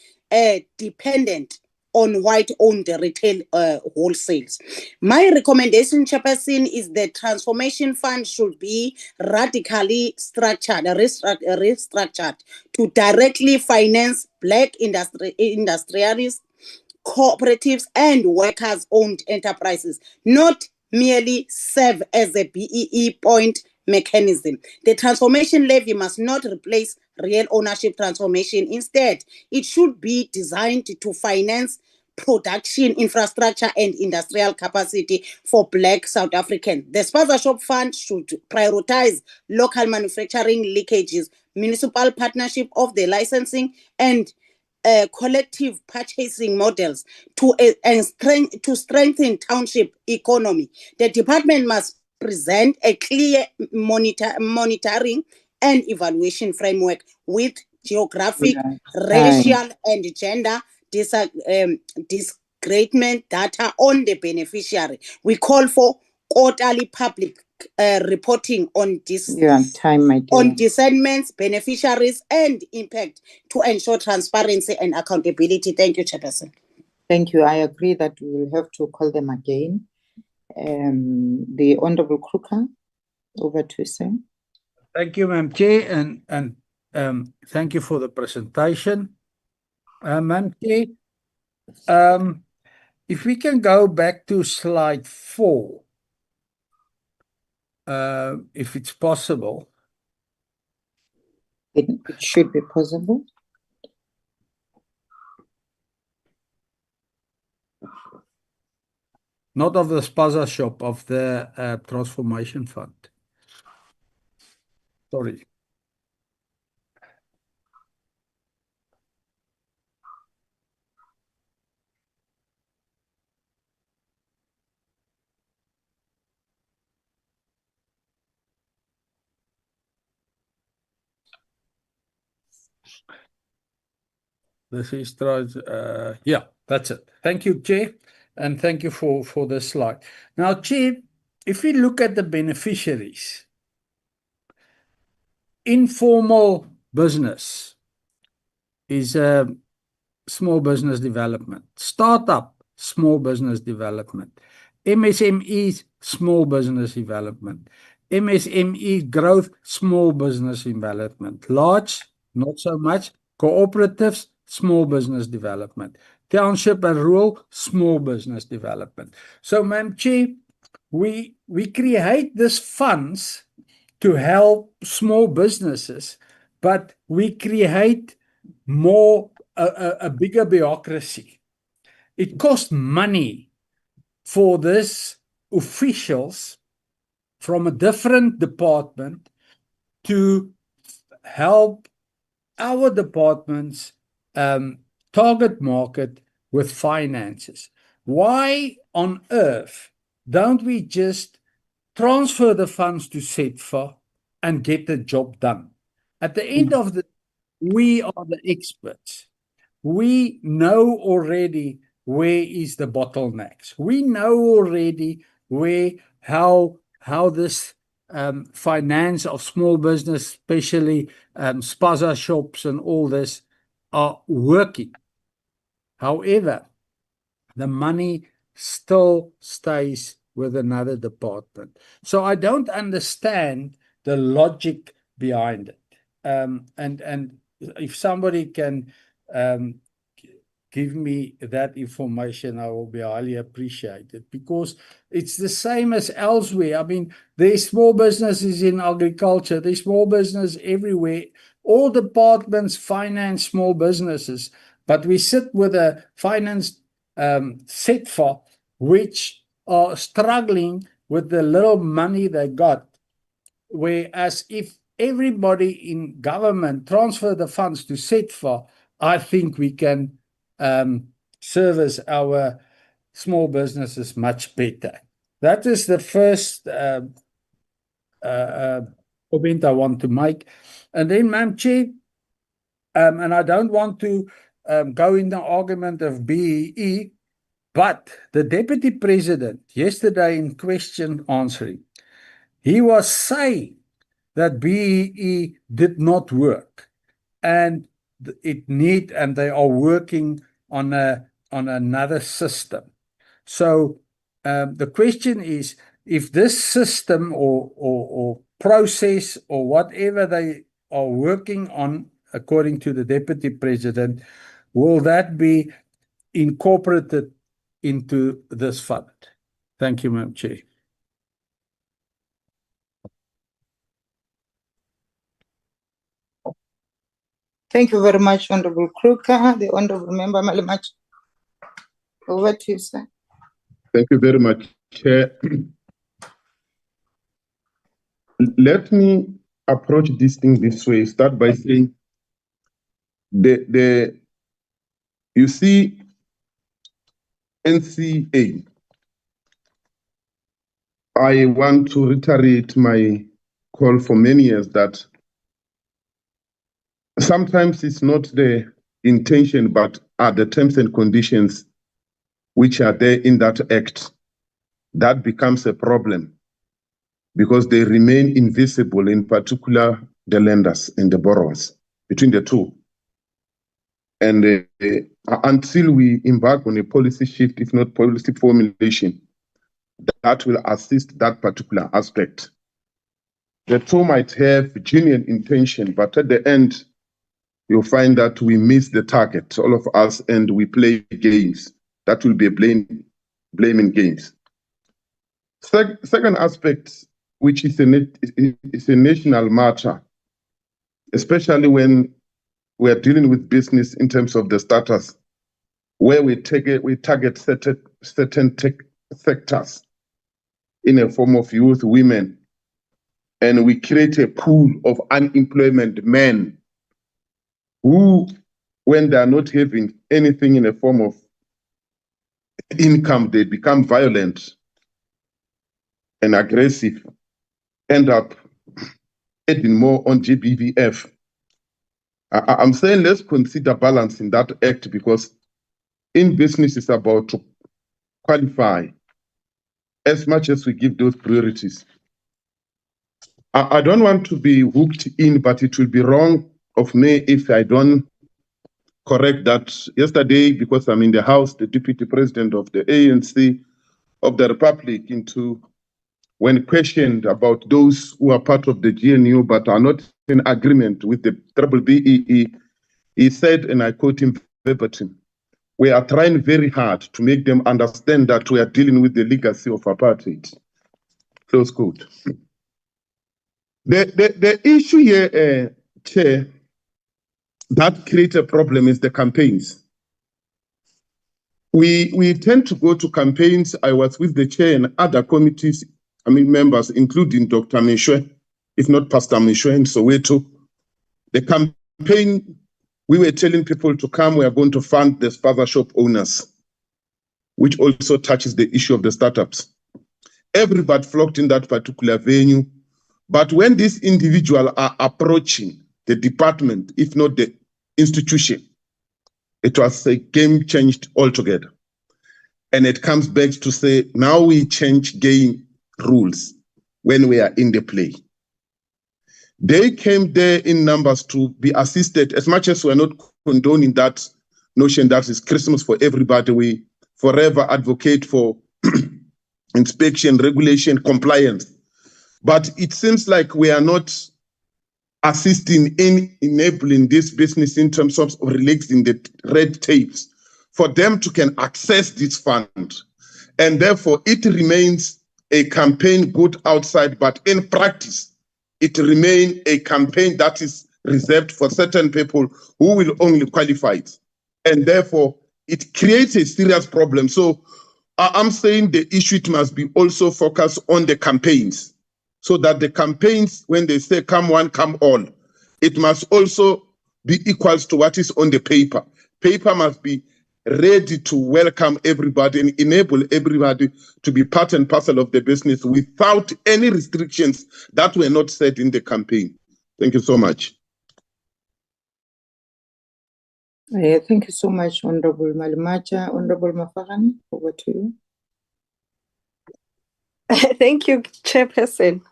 dependent on white-owned retail wholesales. My recommendation, Chairperson, is the transformation fund should be radically restructured to directly finance Black industrialists, cooperatives, and workers-owned enterprises, not merely serve as a BEE point mechanism. The transformation levy must not replace real ownership transformation. Instead, it should be designed to finance production, infrastructure, and industrial capacity for Black South Africans. The Spaza Shop Fund should prioritize local manufacturing leakages, municipal partnership of the licensing, and collective purchasing models to strengthen township economy. The department must present a clear monitoring and evaluation framework with geographic, racial, and gender disgradement data on the beneficiary. We call for quarterly public reporting on this on discernments, beneficiaries, and impact to ensure transparency and accountability. Thank you, Chairperson. Thank you. I agree that we will have to call them again. The Honorable Kruger, over to you, sir. Thank you, Madam Chair, and thank you for the presentation. Madam Chair, if we can go back to slide 4, if it's possible. It should be possible. Not of the Spaza shop, of the transformation fund. Sorry. This is yeah, that's it. Thank you, Chair, and thank you for this slide. Now, Chair, if we look at the beneficiaries, informal business is small business development, startup, small business development, MSMEs, small business development, MSME growth, small business development, large, not so much, cooperatives, small business development, township and rural, small business development. So, Madam Chair, we create these funds to help small businesses, but we create more a bigger bureaucracy. It costs money for these officials from a different department to help our departments target market with finances. Why on earth don't we just transfer the funds to SETFA and get the job done? At the end of the day, we are the experts. We know already where is the bottlenecks. We know already how this finance of small business, especially Spaza shops and all this, are working. However, the money still stays with another department. So I don't understand the logic behind it. And if somebody can give me that information, I will be highly appreciated, because it's the same as elsewhere. I mean, there's small businesses in agriculture, there's small business everywhere. All departments finance small businesses, but we sit with a finance SETFA, which are struggling with the little money they got. Whereas if everybody in government transfer the funds to SETFA, I think we can service our small businesses much better. That is the first comment I want to make. And then, Madam Chair, and I don't want to go in the argument of BEE, but the Deputy President, yesterday in question answering, he was saying that BEE did not work and and they are working on another system. So the question is, if this system or process or whatever they are working on, according to the Deputy President, will that be incorporated into this fund? Thank you, Madam Chair. Thank you very much, Honorable Kruger. The Honorable Member Malimach. Over to you, sir. Thank you very much, Chair. Let me approach this thing this way. Start by saying you see NCA. I want to reiterate my call for many years that sometimes it's not the intention, but are the terms and conditions which are there in that act that becomes a problem because they remain invisible, in particular the lenders and the borrowers, between the two. And until we embark on a policy shift, if not policy formulation, that will assist that particular aspect. The two might have genuine intention, but at the end, you'll find that we miss the target, all of us, and we play games. That will be blaming games. Second aspect, which is a national matter, especially when we are dealing with business in terms of the status, where we target certain tech sectors in a form of youth, women, and we create a pool of unemployment men who, when they are not having anything in a form of income, they become violent and aggressive, end up adding more on GBVF. I'm saying let's consider balance in that act, because in business it's about to qualify as much as we give those priorities. I don't want to be hooked in, but it will be wrong of me if I don't correct that. Yesterday, because I'm in the House, the Deputy President of the ANC of the Republic, when questioned about those who are part of the GNU but are not in agreement with the BEE, he said, and I quote him verbatim, "We are trying very hard to make them understand that we are dealing with the legacy of apartheid." Close quote. The issue here, Chair, that creates a problem is the campaigns. We tend to go to campaigns. I was with the Chair and other committees, members, including Dr. Mishwe, if not Pastor Mishwe in Soweto. The campaign, we were telling people to come, we are going to fund the Spaza shop owners, which also touches the issue of the startups. Everybody flocked in that particular venue. But when these individuals are approaching the department, if not the institution, it was a game changed altogether. And it comes back to say, now we change game rules when we are in the play. They came there in numbers to be assisted, as much as we're not condoning that notion that is Christmas for everybody. We forever advocate for inspection, regulation, compliance. But it seems like we are not assisting in enabling this business in terms of relaxing the red tapes for them to can access this fund. And therefore, it remains a campaign good outside, but in practice, it remains a campaign that is reserved for certain people who will only qualify it. And therefore, it creates a serious problem. So I'm saying the issue it must be also focused on the campaigns, so that the campaigns, when they say come one, come all, it must also be equals to what is on the paper. Paper must be ready to welcome everybody and enable everybody to be part and parcel of the business without any restrictions that were not set in the campaign. Thank you so much. Thank you so much, Honorable Malimacha. Honorable Mafagane, over to you. Thank you, Chairperson.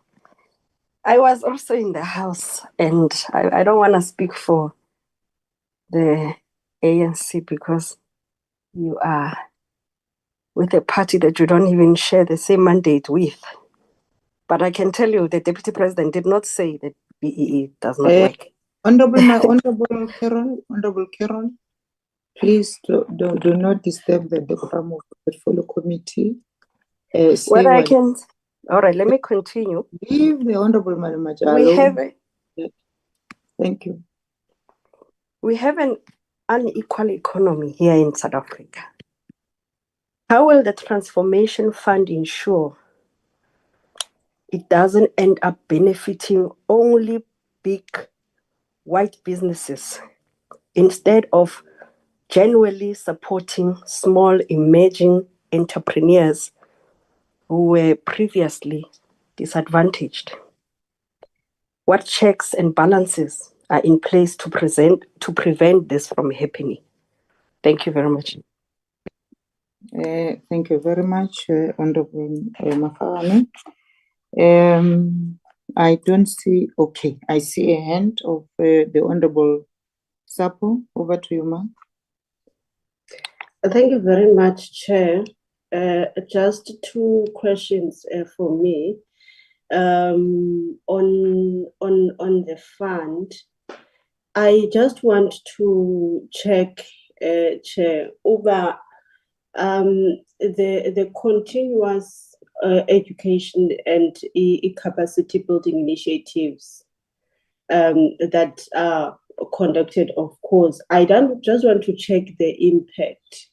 I was also in the House, and I don't want to speak for the ANC because you are with a party that you don't even share the same mandate with. But I can tell you the Deputy President did not say that BEE does not work. Honorable Carol, please do not disturb the decorum of the portfolio committee. What I can, all right, let me continue. Leave the Honorable Malimacha alone. Thank you. We have an unequal economy here in South Africa. How will the transformation fund ensure it doesn't end up benefiting only big white businesses instead of genuinely supporting small emerging entrepreneurs who were previously disadvantaged? What checks and balances are in place to prevent this from happening? Thank you very much. Thank you very much, Honorable Mafagane. I don't see, okay, I see a hand of the Honorable Sapo. Over to you, ma'am. Thank you very much, Chair. Just two questions for me. On the fund, I just want to check, Chair, over the continuous education and capacity building initiatives that are conducted, of course. I just want to check the impact.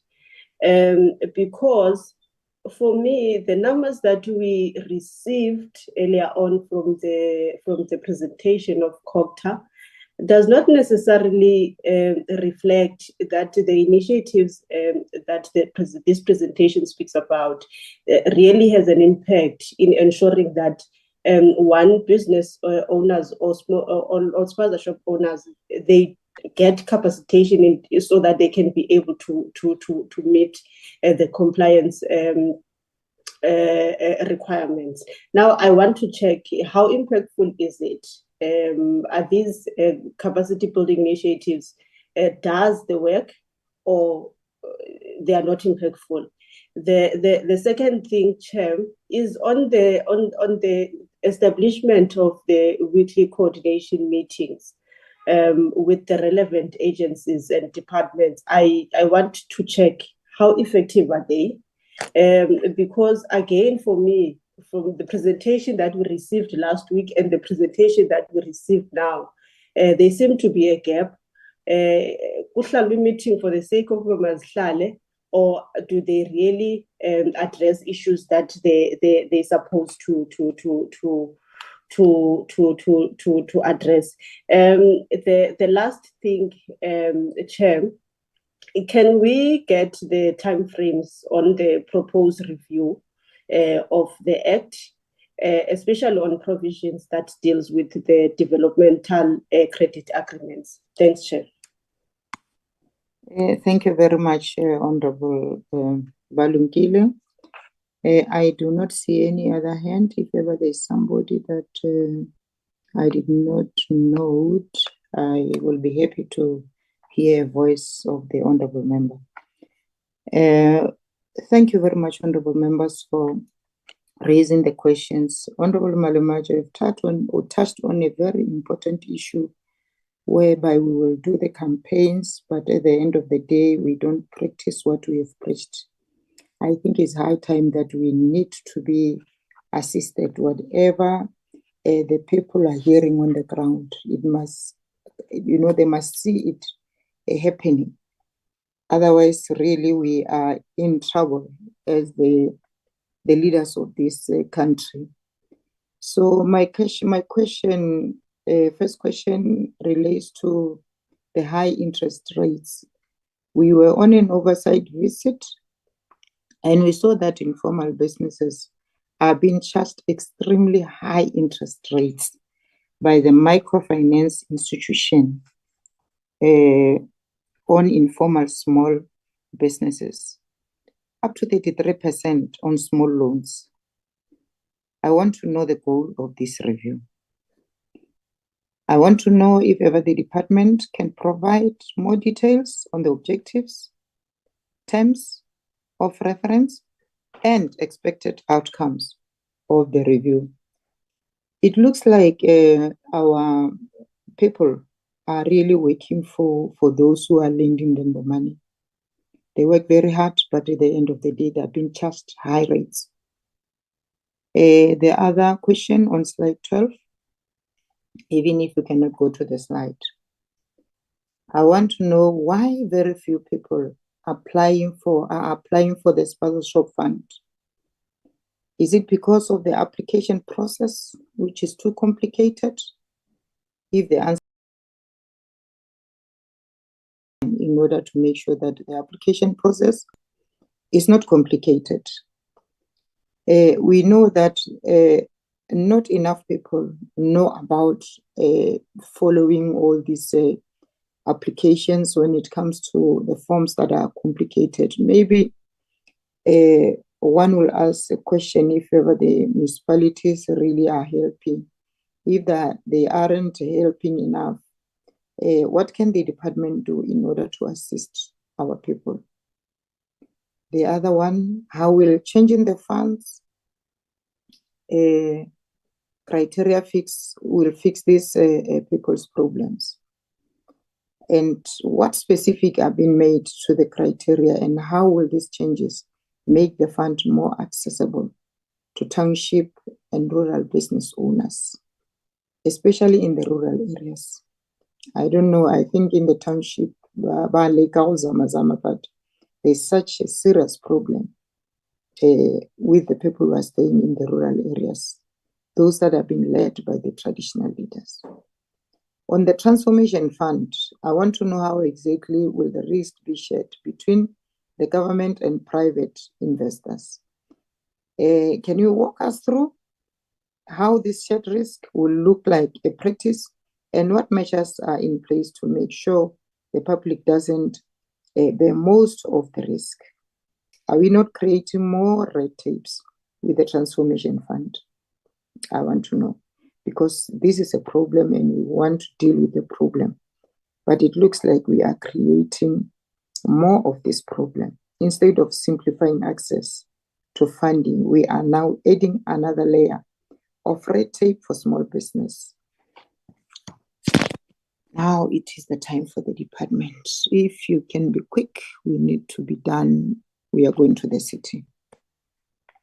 Because for me, the numbers that we received earlier on from the presentation of COGTA does not necessarily reflect that the initiatives that this presentation speaks about really has an impact in ensuring that one, business owners or small or Spaza shop owners, they get capacitation so that they can be able to meet the compliance requirements. Now, I want to check how impactful is it? Are these capacity building initiatives, does the work, or they are not impactful? The second thing, Chair, is on the establishment of the weekly coordination meetings with the relevant agencies and departments. I want to check how effective are they, because again, for me, from the presentation that we received last week and the presentation that we received now, there seem to be a gap. Kuhlala meeting for the sake of mazhlale, or do they really address issues that they're supposed to address? The last thing, Chair, can we get the timeframes on the proposed review of the Act, especially on provisions that deals with the developmental credit agreements? Thanks, Chair. Thank you very much, Honorable Balungile. I do not see any other hand. If ever there's somebody that I did not note, I will be happy to hear a voice of the Honorable Member. Thank you very much, Honorable Members, for raising the questions. Honorable Malimacha, you've touched on a very important issue whereby we will do the campaigns, but at the end of the day, we don't practice what we have preached. I think it's high time that we need to be assisted. Whatever the people are hearing on the ground, it must, they must see it happening. Otherwise, really, we are in trouble as the leaders of this country. So my question, first question relates to the high interest rates. We were on an oversight visit, and we saw that informal businesses are being charged extremely high interest rates by the microfinance institution, on informal small businesses, up to 33% on small loans. I want to know the goal of this review. I want to know if ever the department can provide more details on the objectives, terms of reference, and expected outcomes of the review. It looks like our people are really working for those who are lending them the money. They work very hard, but at the end of the day, they are being charged high rates. The other question on slide 12, even if you cannot go to the slide, I want to know why very few people are applying for the Spaza Shop Fund. Is it because of the application process, which is too complicated? If the answer in order to make sure that the application process is not complicated. We know that not enough people know about following all these applications when it comes to the forms that are complicated. Maybe one will ask a question if ever the municipalities really are helping. If they aren't helping enough, what can the department do in order to assist our people? The other one, how will changing the funds criteria will fix these people's problems? And what specific have been made to the criteria, and how will these changes make the fund more accessible to township and rural business owners, especially in the rural areas? I don't know, I think in the township, but there's such a serious problem with the people who are staying in the rural areas, those that have been led by the traditional leaders. On the transformation fund, I want to know how exactly will the risk be shared between the government and private investors. Can you walk us through how this shared risk will look like a practice, and what measures are in place to make sure the public doesn't bear most of the risk? Are we not creating more red tapes with the transformation fund? I want to know, because this is a problem and we want to deal with the problem. But it looks like we are creating more of this problem. Instead of simplifying access to funding, we are now adding another layer of red tape for small business. Now it is the time for the department. If you can be quick, we need to be done. We are going to the city.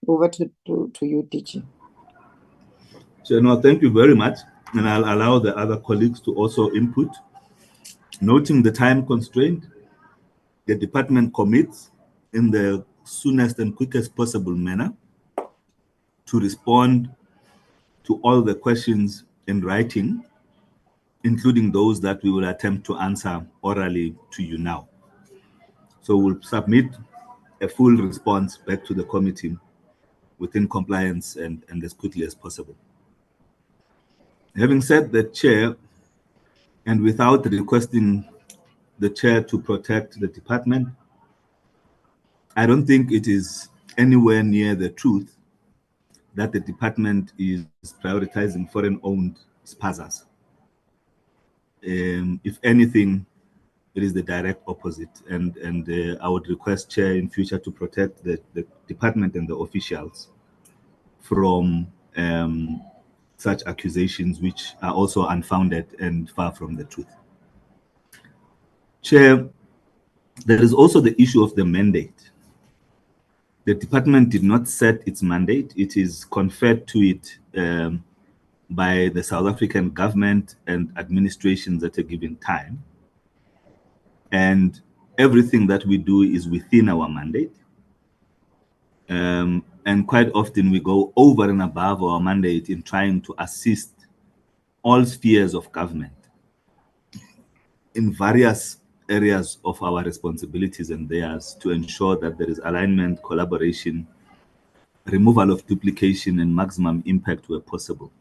Over to you, DG. So, no, thank you very much. And I'll allow the other colleagues to also input. Noting the time constraint, the department commits in the soonest and quickest possible manner to respond to all the questions in writing, including those that we will attempt to answer orally to you now. So we'll submit a full response back to the committee within compliance and as quickly as possible. Having said that, Chair, and without requesting the Chair to protect the department, I don't think it is anywhere near the truth that the department is prioritizing foreign-owned Spazas. If anything, it is the direct opposite. And I would request Chair in future to protect the department and the officials from such accusations, which are also unfounded and far from the truth. Chair, there is also the issue of the mandate. The department did not set its mandate. It is conferred to it by the South African government and administrations at a given time. And everything that we do is within our mandate. And quite often we go over and above our mandate in trying to assist all spheres of government in various areas of our responsibilities and theirs to ensure that there is alignment, collaboration, removal of duplication, and maximum impact where possible.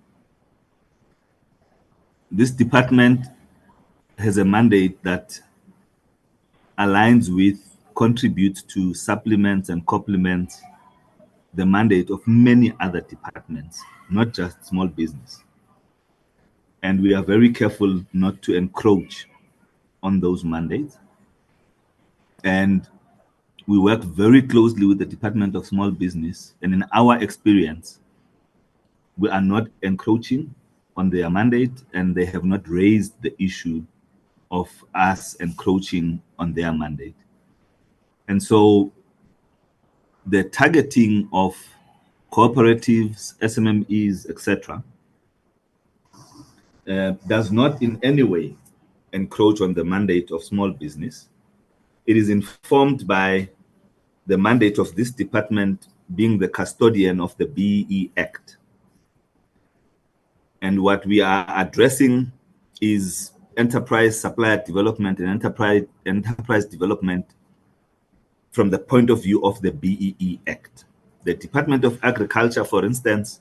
This department has a mandate that aligns with, contributes to, supplements and complements the mandate of many other departments, not just small business. And we are very careful not to encroach on those mandates. And we work very closely with the Department of Small Business. And in our experience, we are not encroaching on their mandate, and they have not raised the issue of us encroaching on their mandate. And so the targeting of cooperatives, SMMEs, etc., does not in any way encroach on the mandate of small business. It is informed by the mandate of this department being the custodian of the BEE Act. And what we are addressing is enterprise supplier development and enterprise development from the point of view of the BEE Act. The Department of Agriculture, for instance,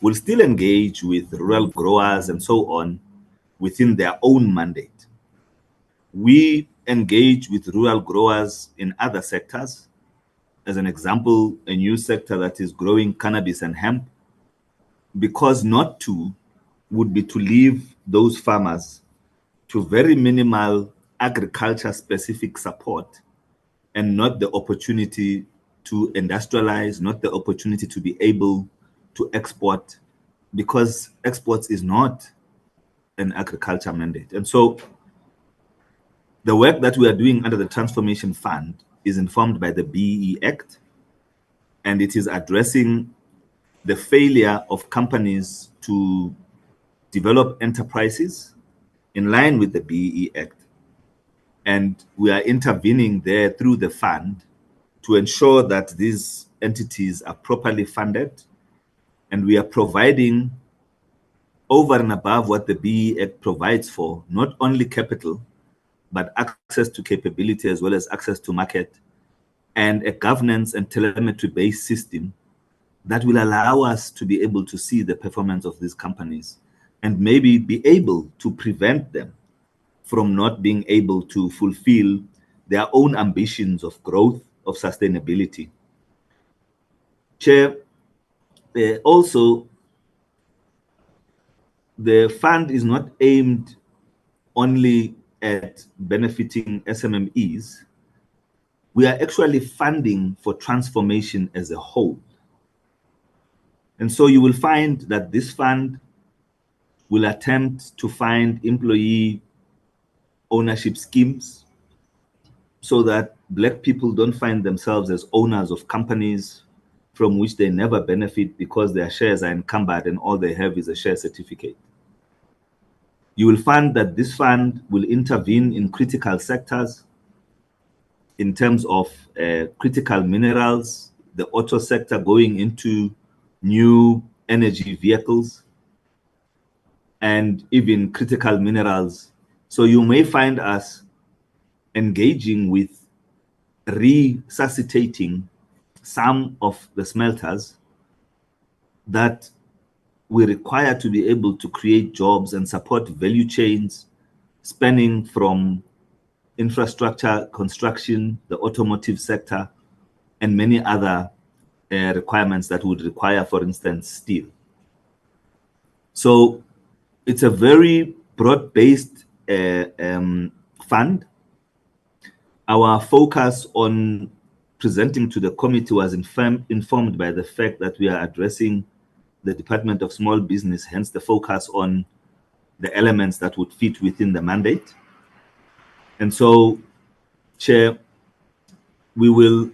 will still engage with rural growers and so on within their own mandate. We engage with rural growers in other sectors. As an example, a new sector that is growing cannabis and hemp, because not to would be to leave those farmers to very minimal agriculture-specific support and not the opportunity to industrialize, not the opportunity to be able to export, because exports is not an agriculture mandate. And so the work that we are doing under the Transformation Fund is informed by the BEE Act, and it is addressing the failure of companies to develop enterprises in line with the BEE Act. And we are intervening there through the fund to ensure that these entities are properly funded, and we are providing over and above what the BEE Act provides for, not only capital, but access to capability as well as access to market, and a governance and telemetry-based system that will allow us to be able to see the performance of these companies and maybe be able to prevent them from not being able to fulfill their own ambitions of growth, of sustainability. Chair, also, the fund is not aimed only at benefiting SMMEs. We are actually funding for transformation as a whole. And so you will find that this fund will attempt to find employee ownership schemes so that Black people don't find themselves as owners of companies from which they never benefit because their shares are encumbered and all they have is a share certificate. You will find that this fund will intervene in critical sectors in terms of critical minerals, the auto sector going into new energy vehicles, and even critical minerals. So you may find us engaging with resuscitating some of the smelters that we require to be able to create jobs and support value chains spanning from infrastructure, construction, the automotive sector, and many other requirements that would require, for instance, steel. So it's a very broad-based fund. Our focus on presenting to the committee was informed by the fact that we are addressing the Department of Small Business, hence the focus on the elements that would fit within the mandate. And so, Chair, we will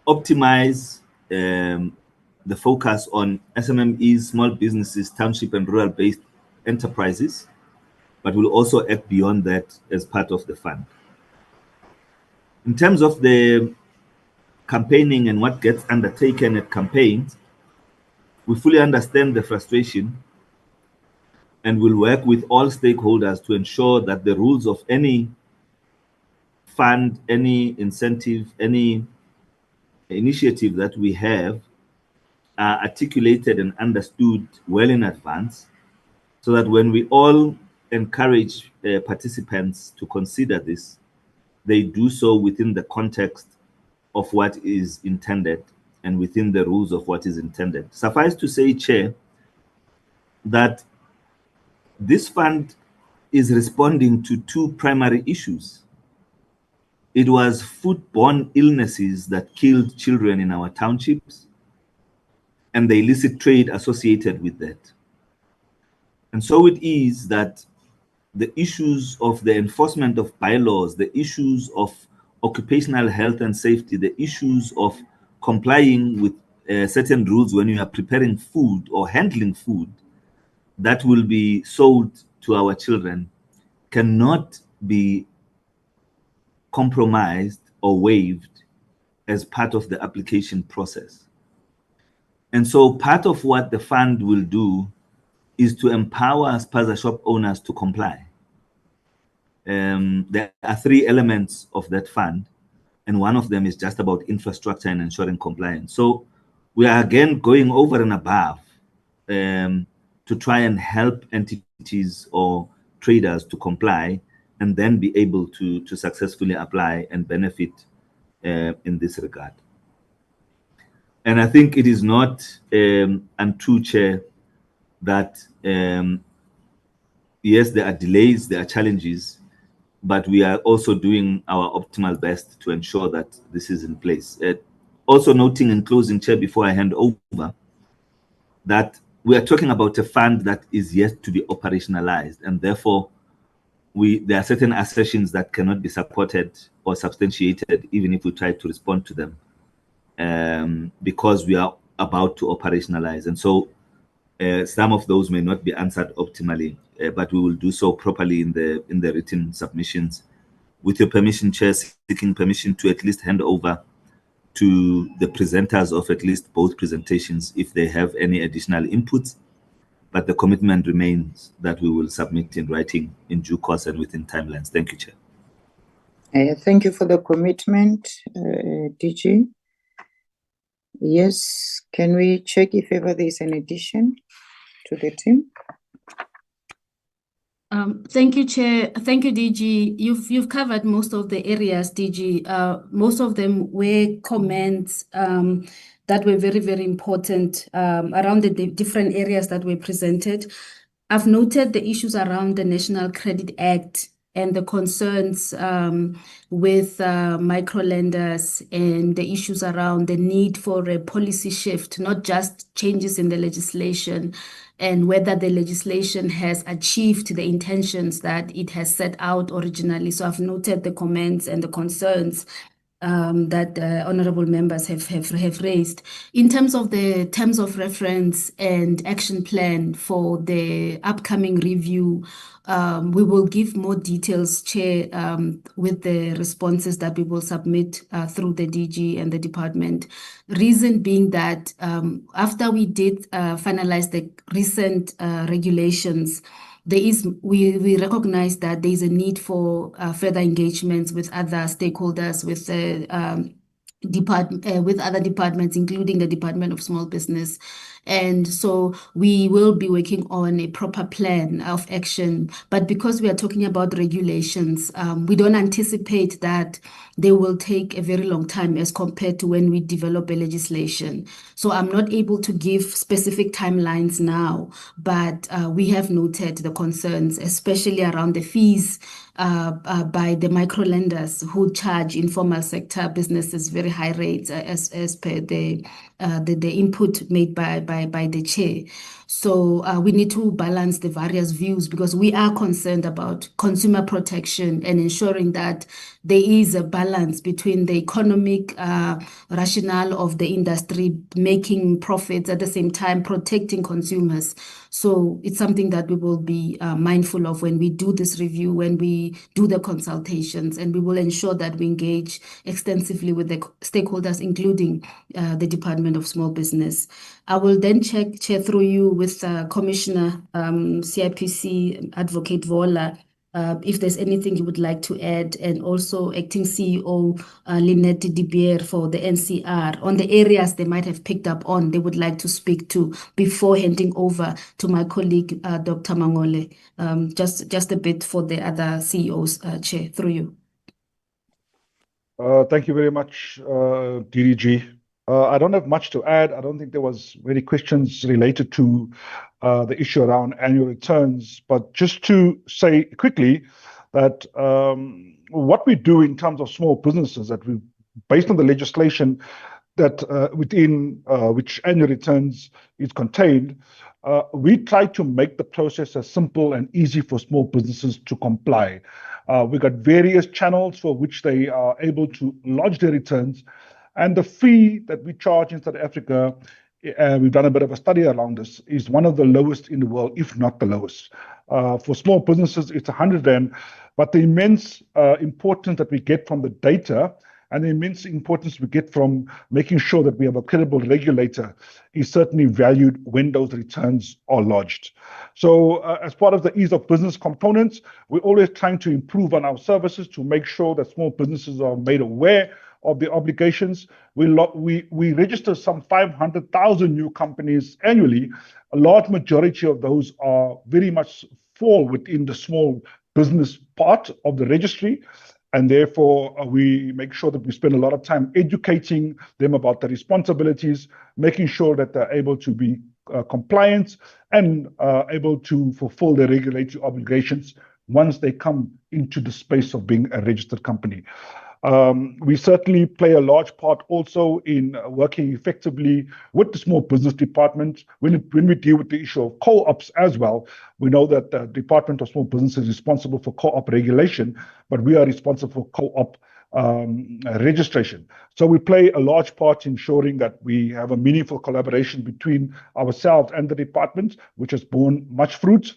optimize the focus on SMMEs, small businesses, township and rural-based enterprises, but we'll also act beyond that as part of the fund. In terms of the campaigning and what gets undertaken at campaigns, we fully understand the frustration and will work with all stakeholders to ensure that the rules of any fund, any incentive, any initiative that we have are articulated and understood well in advance, so that when we all encourage participants to consider this, they do so within the context of what is intended and within the rules of what is intended. Suffice to say, Chair, that this fund is responding to two primary issues. It was foodborne illnesses that killed children in our townships and the illicit trade associated with that. And so it is that the issues of the enforcement of bylaws, the issues of occupational health and safety, the issues of complying with certain rules when you are preparing food or handling food that will be sold to our children cannot be compromised or waived as part of the application process. And so part of what the fund will do is to empower Spaza shop owners to comply. There are three elements of that fund, and one of them is just about infrastructure and ensuring compliance. So we are again going over and above to try and help entities or traders to comply and then be able to successfully apply and benefit in this regard. And I think it is not untrue, Chair, that yes, there are delays, there are challenges, but we are also doing our optimal best to ensure that this is in place. Also noting in closing, Chair, before I hand over, that we are talking about a fund that is yet to be operationalized, and therefore there are certain assertions that cannot be supported or substantiated, even if we try to respond to them, because we are about to operationalize. And so some of those may not be answered optimally, but we will do so properly in the written submissions. With your permission, Chair, seeking permission to at least hand over to the presenters of at least both presentations if they have any additional inputs. But the commitment remains that we will submit in writing in due course and within timelines. Thank you, Chair. Thank you for the commitment, DG. Yes, can we check if ever there is an addition to the team? Thank you, Chair. Thank you, DG. You've covered most of the areas, DG. Most of them were comments that were very, very important around the different areas that were presented. I've noted the issues around the National Credit Act and the concerns with microlenders and the issues around the need for a policy shift, not just changes in the legislation, and whether the legislation has achieved the intentions that it has set out originally. So I've noted the comments and the concerns that honorable members have raised. In terms of the terms of reference and action plan for the upcoming review, we will give more details, Chair, with the responses that we will submit through the DG and the department. Reason being that after we did finalize the recent regulations, we recognize that there is a need for further engagements with other stakeholders, with with other departments, including the Department of Small Business. And so we will be working on a proper plan of action. But because we are talking about regulations, we don't anticipate that they will take a very long time as compared to when we develop a legislation. So I'm not able to give specific timelines now, but we have noted the concerns, especially around the fees by the microlenders who charge informal sector businesses very high rates as per the input made by the Chair. So we need to balance the various views because we are concerned about consumer protection and ensuring that there is a balance between the economic rationale of the industry making profits at the same time protecting consumers. So it's something that we will be mindful of when we do this review, when we do the consultations, and we will ensure that we engage extensively with the stakeholders, including the Department of Small Business. I will then Chair, through you with Commissioner CIPC Advocate Vola, if there's anything you would like to add, and also Acting CEO Lynette de Beer for the NCR on the areas they might have picked up on they would like to speak to before handing over to my colleague Dr. Mangole. Just a bit for the other CEOs, Chair, through you. Thank you very much, DDG. I don't have much to add. I don't think there was many questions related to the issue around annual returns, but just to say quickly that what we do in terms of small businesses, that we, based on the legislation that within which annual returns is contained, we try to make the process as simple and easy for small businesses to comply. We've got various channels for which they are able to lodge their returns, and the fee that we charge in South Africa, we've done a bit of a study around this, is one of the lowest in the world, if not the lowest. For small businesses, it's 100 Rand, but the immense importance that we get from the data and the immense importance we get from making sure that we have a credible regulator is certainly valued when those returns are lodged. So as part of the ease of business components, we're always trying to improve on our services to make sure that small businesses are made aware of the obligations. We register some 500,000 new companies annually. A large majority of those are very much fall within the small business part of the registry. And therefore, we make sure that we spend a lot of time educating them about the responsibilities, making sure that they're able to be compliant and able to fulfill their regulatory obligations once they come into the space of being a registered company. We certainly play a large part also in working effectively with the small business department. When we deal with the issue of co-ops as well, we know that the Department of Small Business is responsible for co-op regulation, but we are responsible for co-op registration. So we play a large part in ensuring that we have a meaningful collaboration between ourselves and the department, which has borne much fruit.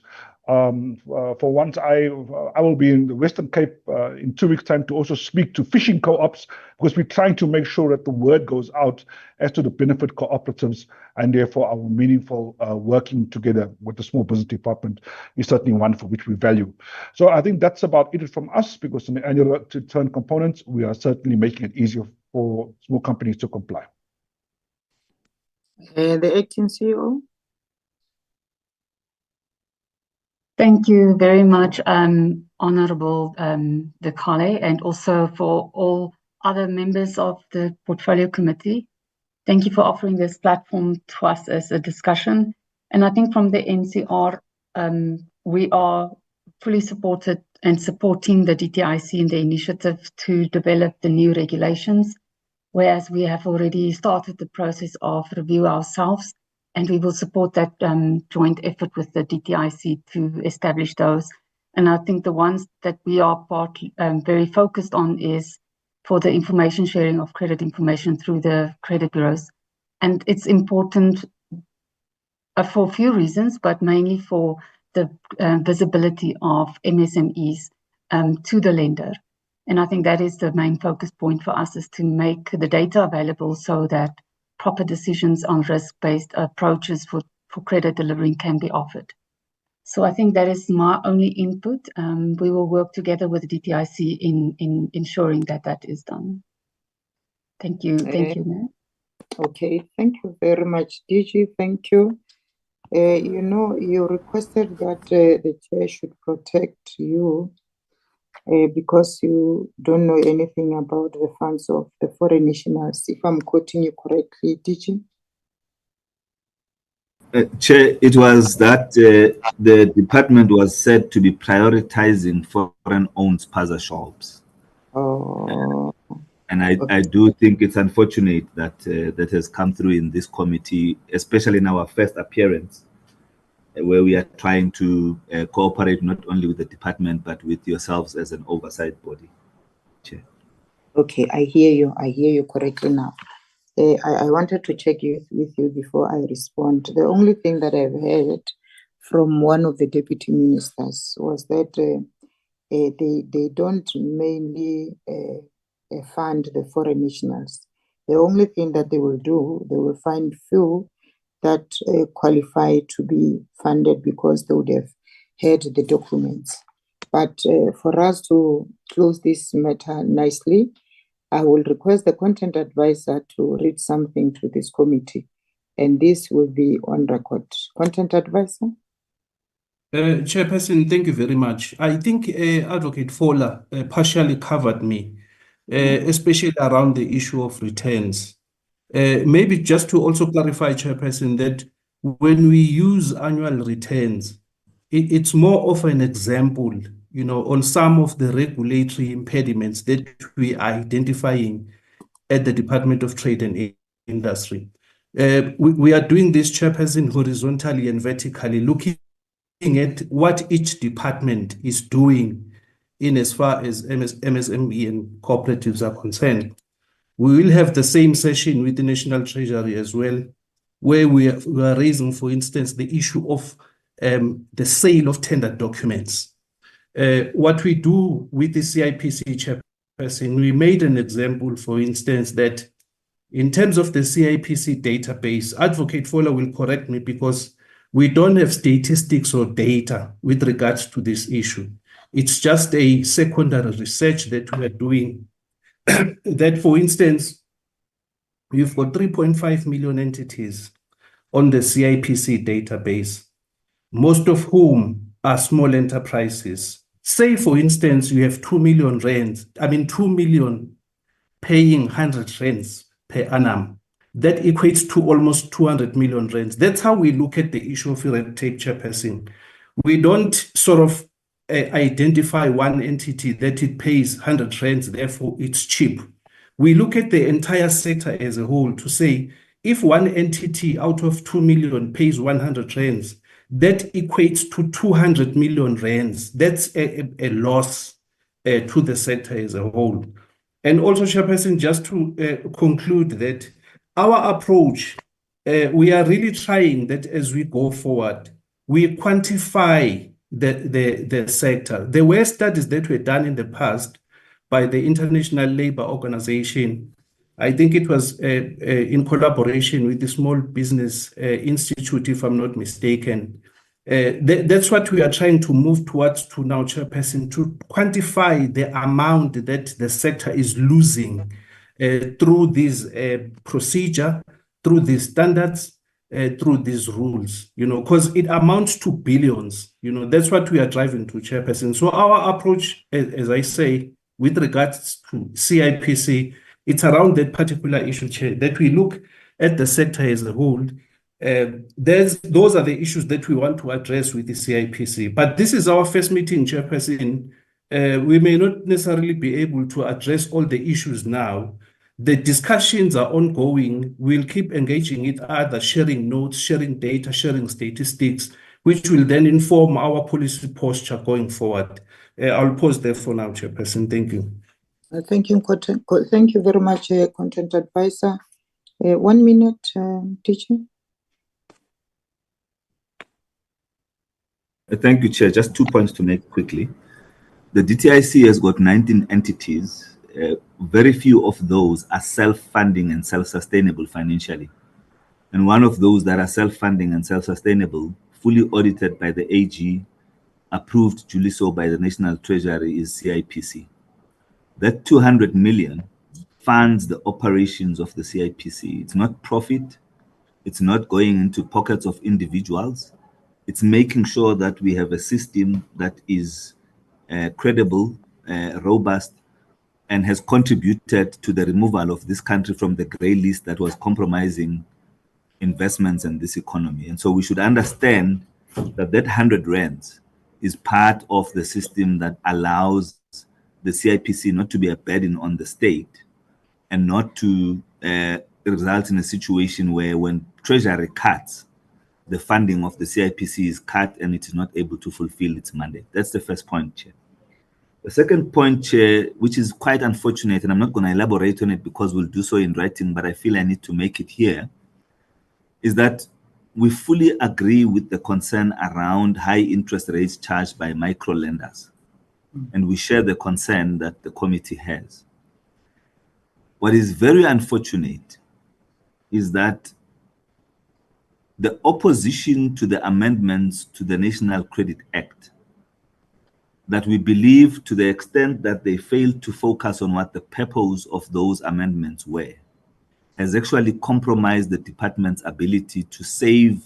For once, I will be in the Western Cape in 2 weeks' time to also speak to fishing co-ops, because we're trying to make sure that the word goes out as to the benefit cooperatives, and therefore our meaningful working together with the Small Business Department is certainly one for which we value. So I think that's about it from us, because in the annual return components, we are certainly making it easier for small companies to comply. The acting CEO. Thank you very much, Honorable Dekale, and also for all other members of the Portfolio Committee. Thank you for offering this platform to us as a discussion. And I think from the NCR, we are fully supported and supporting the DTIC in the initiative to develop the new regulations, whereas we have already started the process of review ourselves. And we will support that joint effort with the DTIC to establish those. And I think the ones that we are very focused on is for the information sharing of credit information through the credit bureaus. And it's important for a few reasons, but mainly for the visibility of MSMEs to the lender. And I think that is the main focus point for us, is to make the data available so that proper decisions on risk-based approaches for credit delivering can be offered. So I think that is my only input. We will work together with DTIC in ensuring that that is done. Thank you. Thank you, ma'am. Okay, thank you very much, DG. Thank you. You know, you requested that the chair should protect you because you don't know anything about the funds of the foreign nationals, if I'm quoting you correctly, DG? Chair, it was that the department was said to be prioritizing foreign-owned Spaza shops. Oh. And I do think it's unfortunate that that has come through in this committee, especially in our first appearance, where we are trying to cooperate not only with the department, but with yourselves as an oversight body. Chair. Okay, I hear you correctly now. I wanted to check with you before I respond. The only thing that I've heard from one of the deputy ministers was that they don't mainly fund the foreign nationals. The only thing that they will do, they will find few that qualify to be funded because they would have had the documents. But for us to close this matter nicely, I will request the content advisor to read something to this committee, and this will be on record. Content advisor? Chairperson, thank you very much. I think Advocate Fola partially covered me especially around the issue of returns. Maybe just to also clarify, Chairperson, that when we use annual returns, it's more of an example, on some of the regulatory impediments that we are identifying at the Department of Trade and Industry. We are doing this, Chairperson, horizontally and vertically, looking at what each department is doing in as far as MSME and cooperatives are concerned. We will have the same session with the National Treasury as well, where we are raising, for instance, the issue of the sale of tender documents. What we do with the CIPC, Chairperson, we made an example, for instance, that in terms of the CIPC database, Advocate Fuller will correct me because we don't have statistics or data with regards to this issue. It's just a secondary research that we are doing. That, for instance, we've got 3.5 million entities on the CIPC database, most of whom are small enterprises. Say, for instance, you have 2 million paying 100 rands per annum. That equates to almost 200 million rands. That's how we look at the issue of red tape, Chairperson. We don't sort of identify one entity that it pays 100 rands, therefore it's cheap. We look at the entire sector as a whole to say, if one entity out of 2 million pays 100 rands, that equates to 200 million rands. That's a loss to the sector as a whole. And also, Chairperson, just to conclude that our approach, we are really trying that as we go forward, we quantify the sector. There were studies that were done in the past by the International Labour Organization. I think it was in collaboration with the Small Business Institute, if I'm not mistaken. That's what we are trying to move towards to now, Chairperson, to quantify the amount that the sector is losing through this procedure, through these standards, through these rules, because it amounts to billions. That's what we are driving to, Chairperson. So our approach, as I say, with regards to CIPC, it's around that particular issue, Chair, that we look at the sector as a whole. Those are the issues that we want to address with the CIPC. But this is our first meeting, Chairperson. We may not necessarily be able to address all the issues now. The discussions are ongoing. We'll keep engaging with others, sharing notes, sharing data, sharing statistics, which will then inform our policy posture going forward. I'll pause there for now, Chairperson. Thank you. Thank you very much, Content Advisor. 1 minute, teacher. Thank you, Chair. Just 2 points to make quickly. The DTIC has got 19 entities. Very few of those are self-funding and self-sustainable financially. And one of those that are self-funding and self-sustainable, fully audited by the AG, approved duly so by the National Treasury, is CIPC. That 200 million funds the operations of the CIPC. It's not profit. It's not going into pockets of individuals. It's making sure that we have a system that is credible, robust, and has contributed to the removal of this country from the grey list that was compromising investments in this economy. And so we should understand that 100 rands is part of the system that allows the CIPC not to be a burden on the state and not to result in a situation where when Treasury cuts, the funding of the CIPC is cut and it is not able to fulfill its mandate. That's the first point, Chair. The second point, Chair, which is quite unfortunate, and I'm not going to elaborate on it because we'll do so in writing, but I feel I need to make it here, is that we fully agree with the concern around high interest rates charged by micro lenders. And we share the concern that the committee has. What is very unfortunate is that the opposition to the amendments to the National Credit Act, that we believe to the extent that they failed to focus on what the purpose of those amendments were, has actually compromised the department's ability to save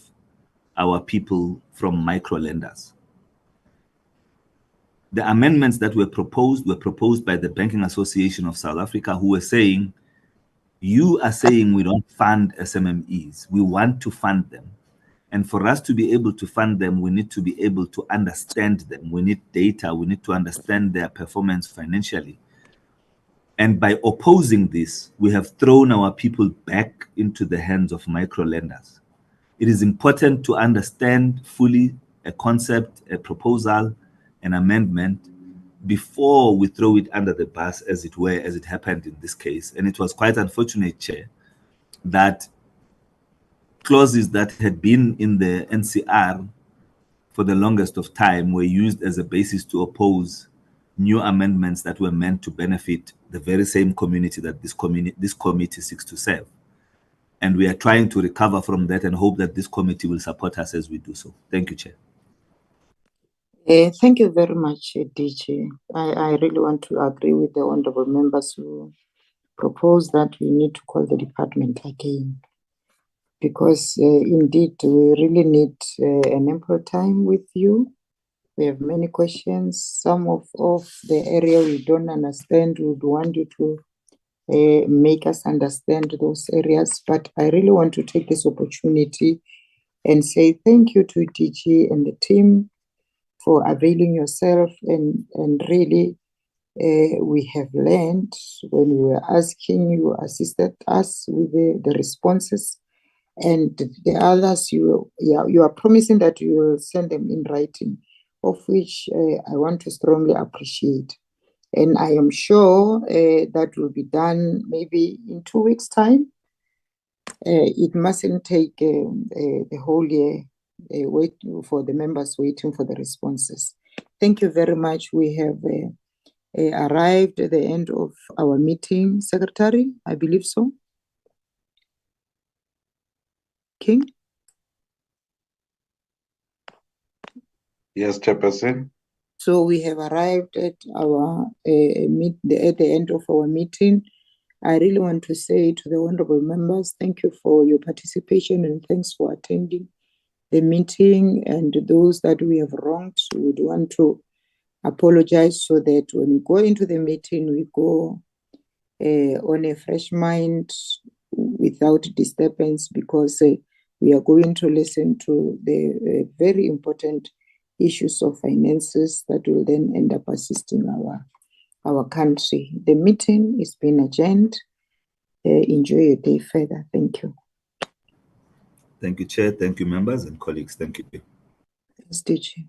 our people from micro lenders. The amendments that were proposed by the Banking Association of South Africa, who were saying, you are saying we don't fund SMMEs. We want to fund them. And for us to be able to fund them, we need to be able to understand them. We need data. We need to understand their performance financially. And by opposing this, we have thrown our people back into the hands of micro-lenders. It is important to understand fully a concept, a proposal, an amendment, before we throw it under the bus, as it were, as it happened in this case. And it was quite unfortunate, Chair, that clauses that had been in the NCR for the longest of time were used as a basis to oppose new amendments that were meant to benefit the very same community that this committee seeks to serve. And we are trying to recover from that and hope that this committee will support us as we do so. Thank you, Chair. Thank you very much, DG. I really want to agree with the honorable members who propose that we need to call the department again, because indeed we really need an ample time with you. We have many questions. Some of the area we don't understand, we would want you to make us understand those areas. But I really want to take this opportunity and say thank you to DG and the team for availing yourself, and really we have learned when we were asking, you assisted us with the responses, and the others you are promising that you will send them in writing, of which I want to strongly appreciate. And I am sure that will be done maybe in 2 weeks' time. It mustn't take the whole year wait for the members waiting for the responses. Thank you very much. We have arrived at the end of our meeting. Secretary, I believe so. King? Yes, Chairperson. So we have arrived at our at the end of our meeting. I really want to say to the honorable members, thank you for your participation and thanks for attending the meeting, and those that we have wronged, we would want to apologize so that when we go into the meeting, we go on a fresh mind without disturbance, because we are going to listen to the very important issues of finances that will then end up assisting our country. The meeting is being adjourned. Enjoy your day further. Thank you. Thank you, Chair. Thank you, members and colleagues. Thank you. Thanks, DG.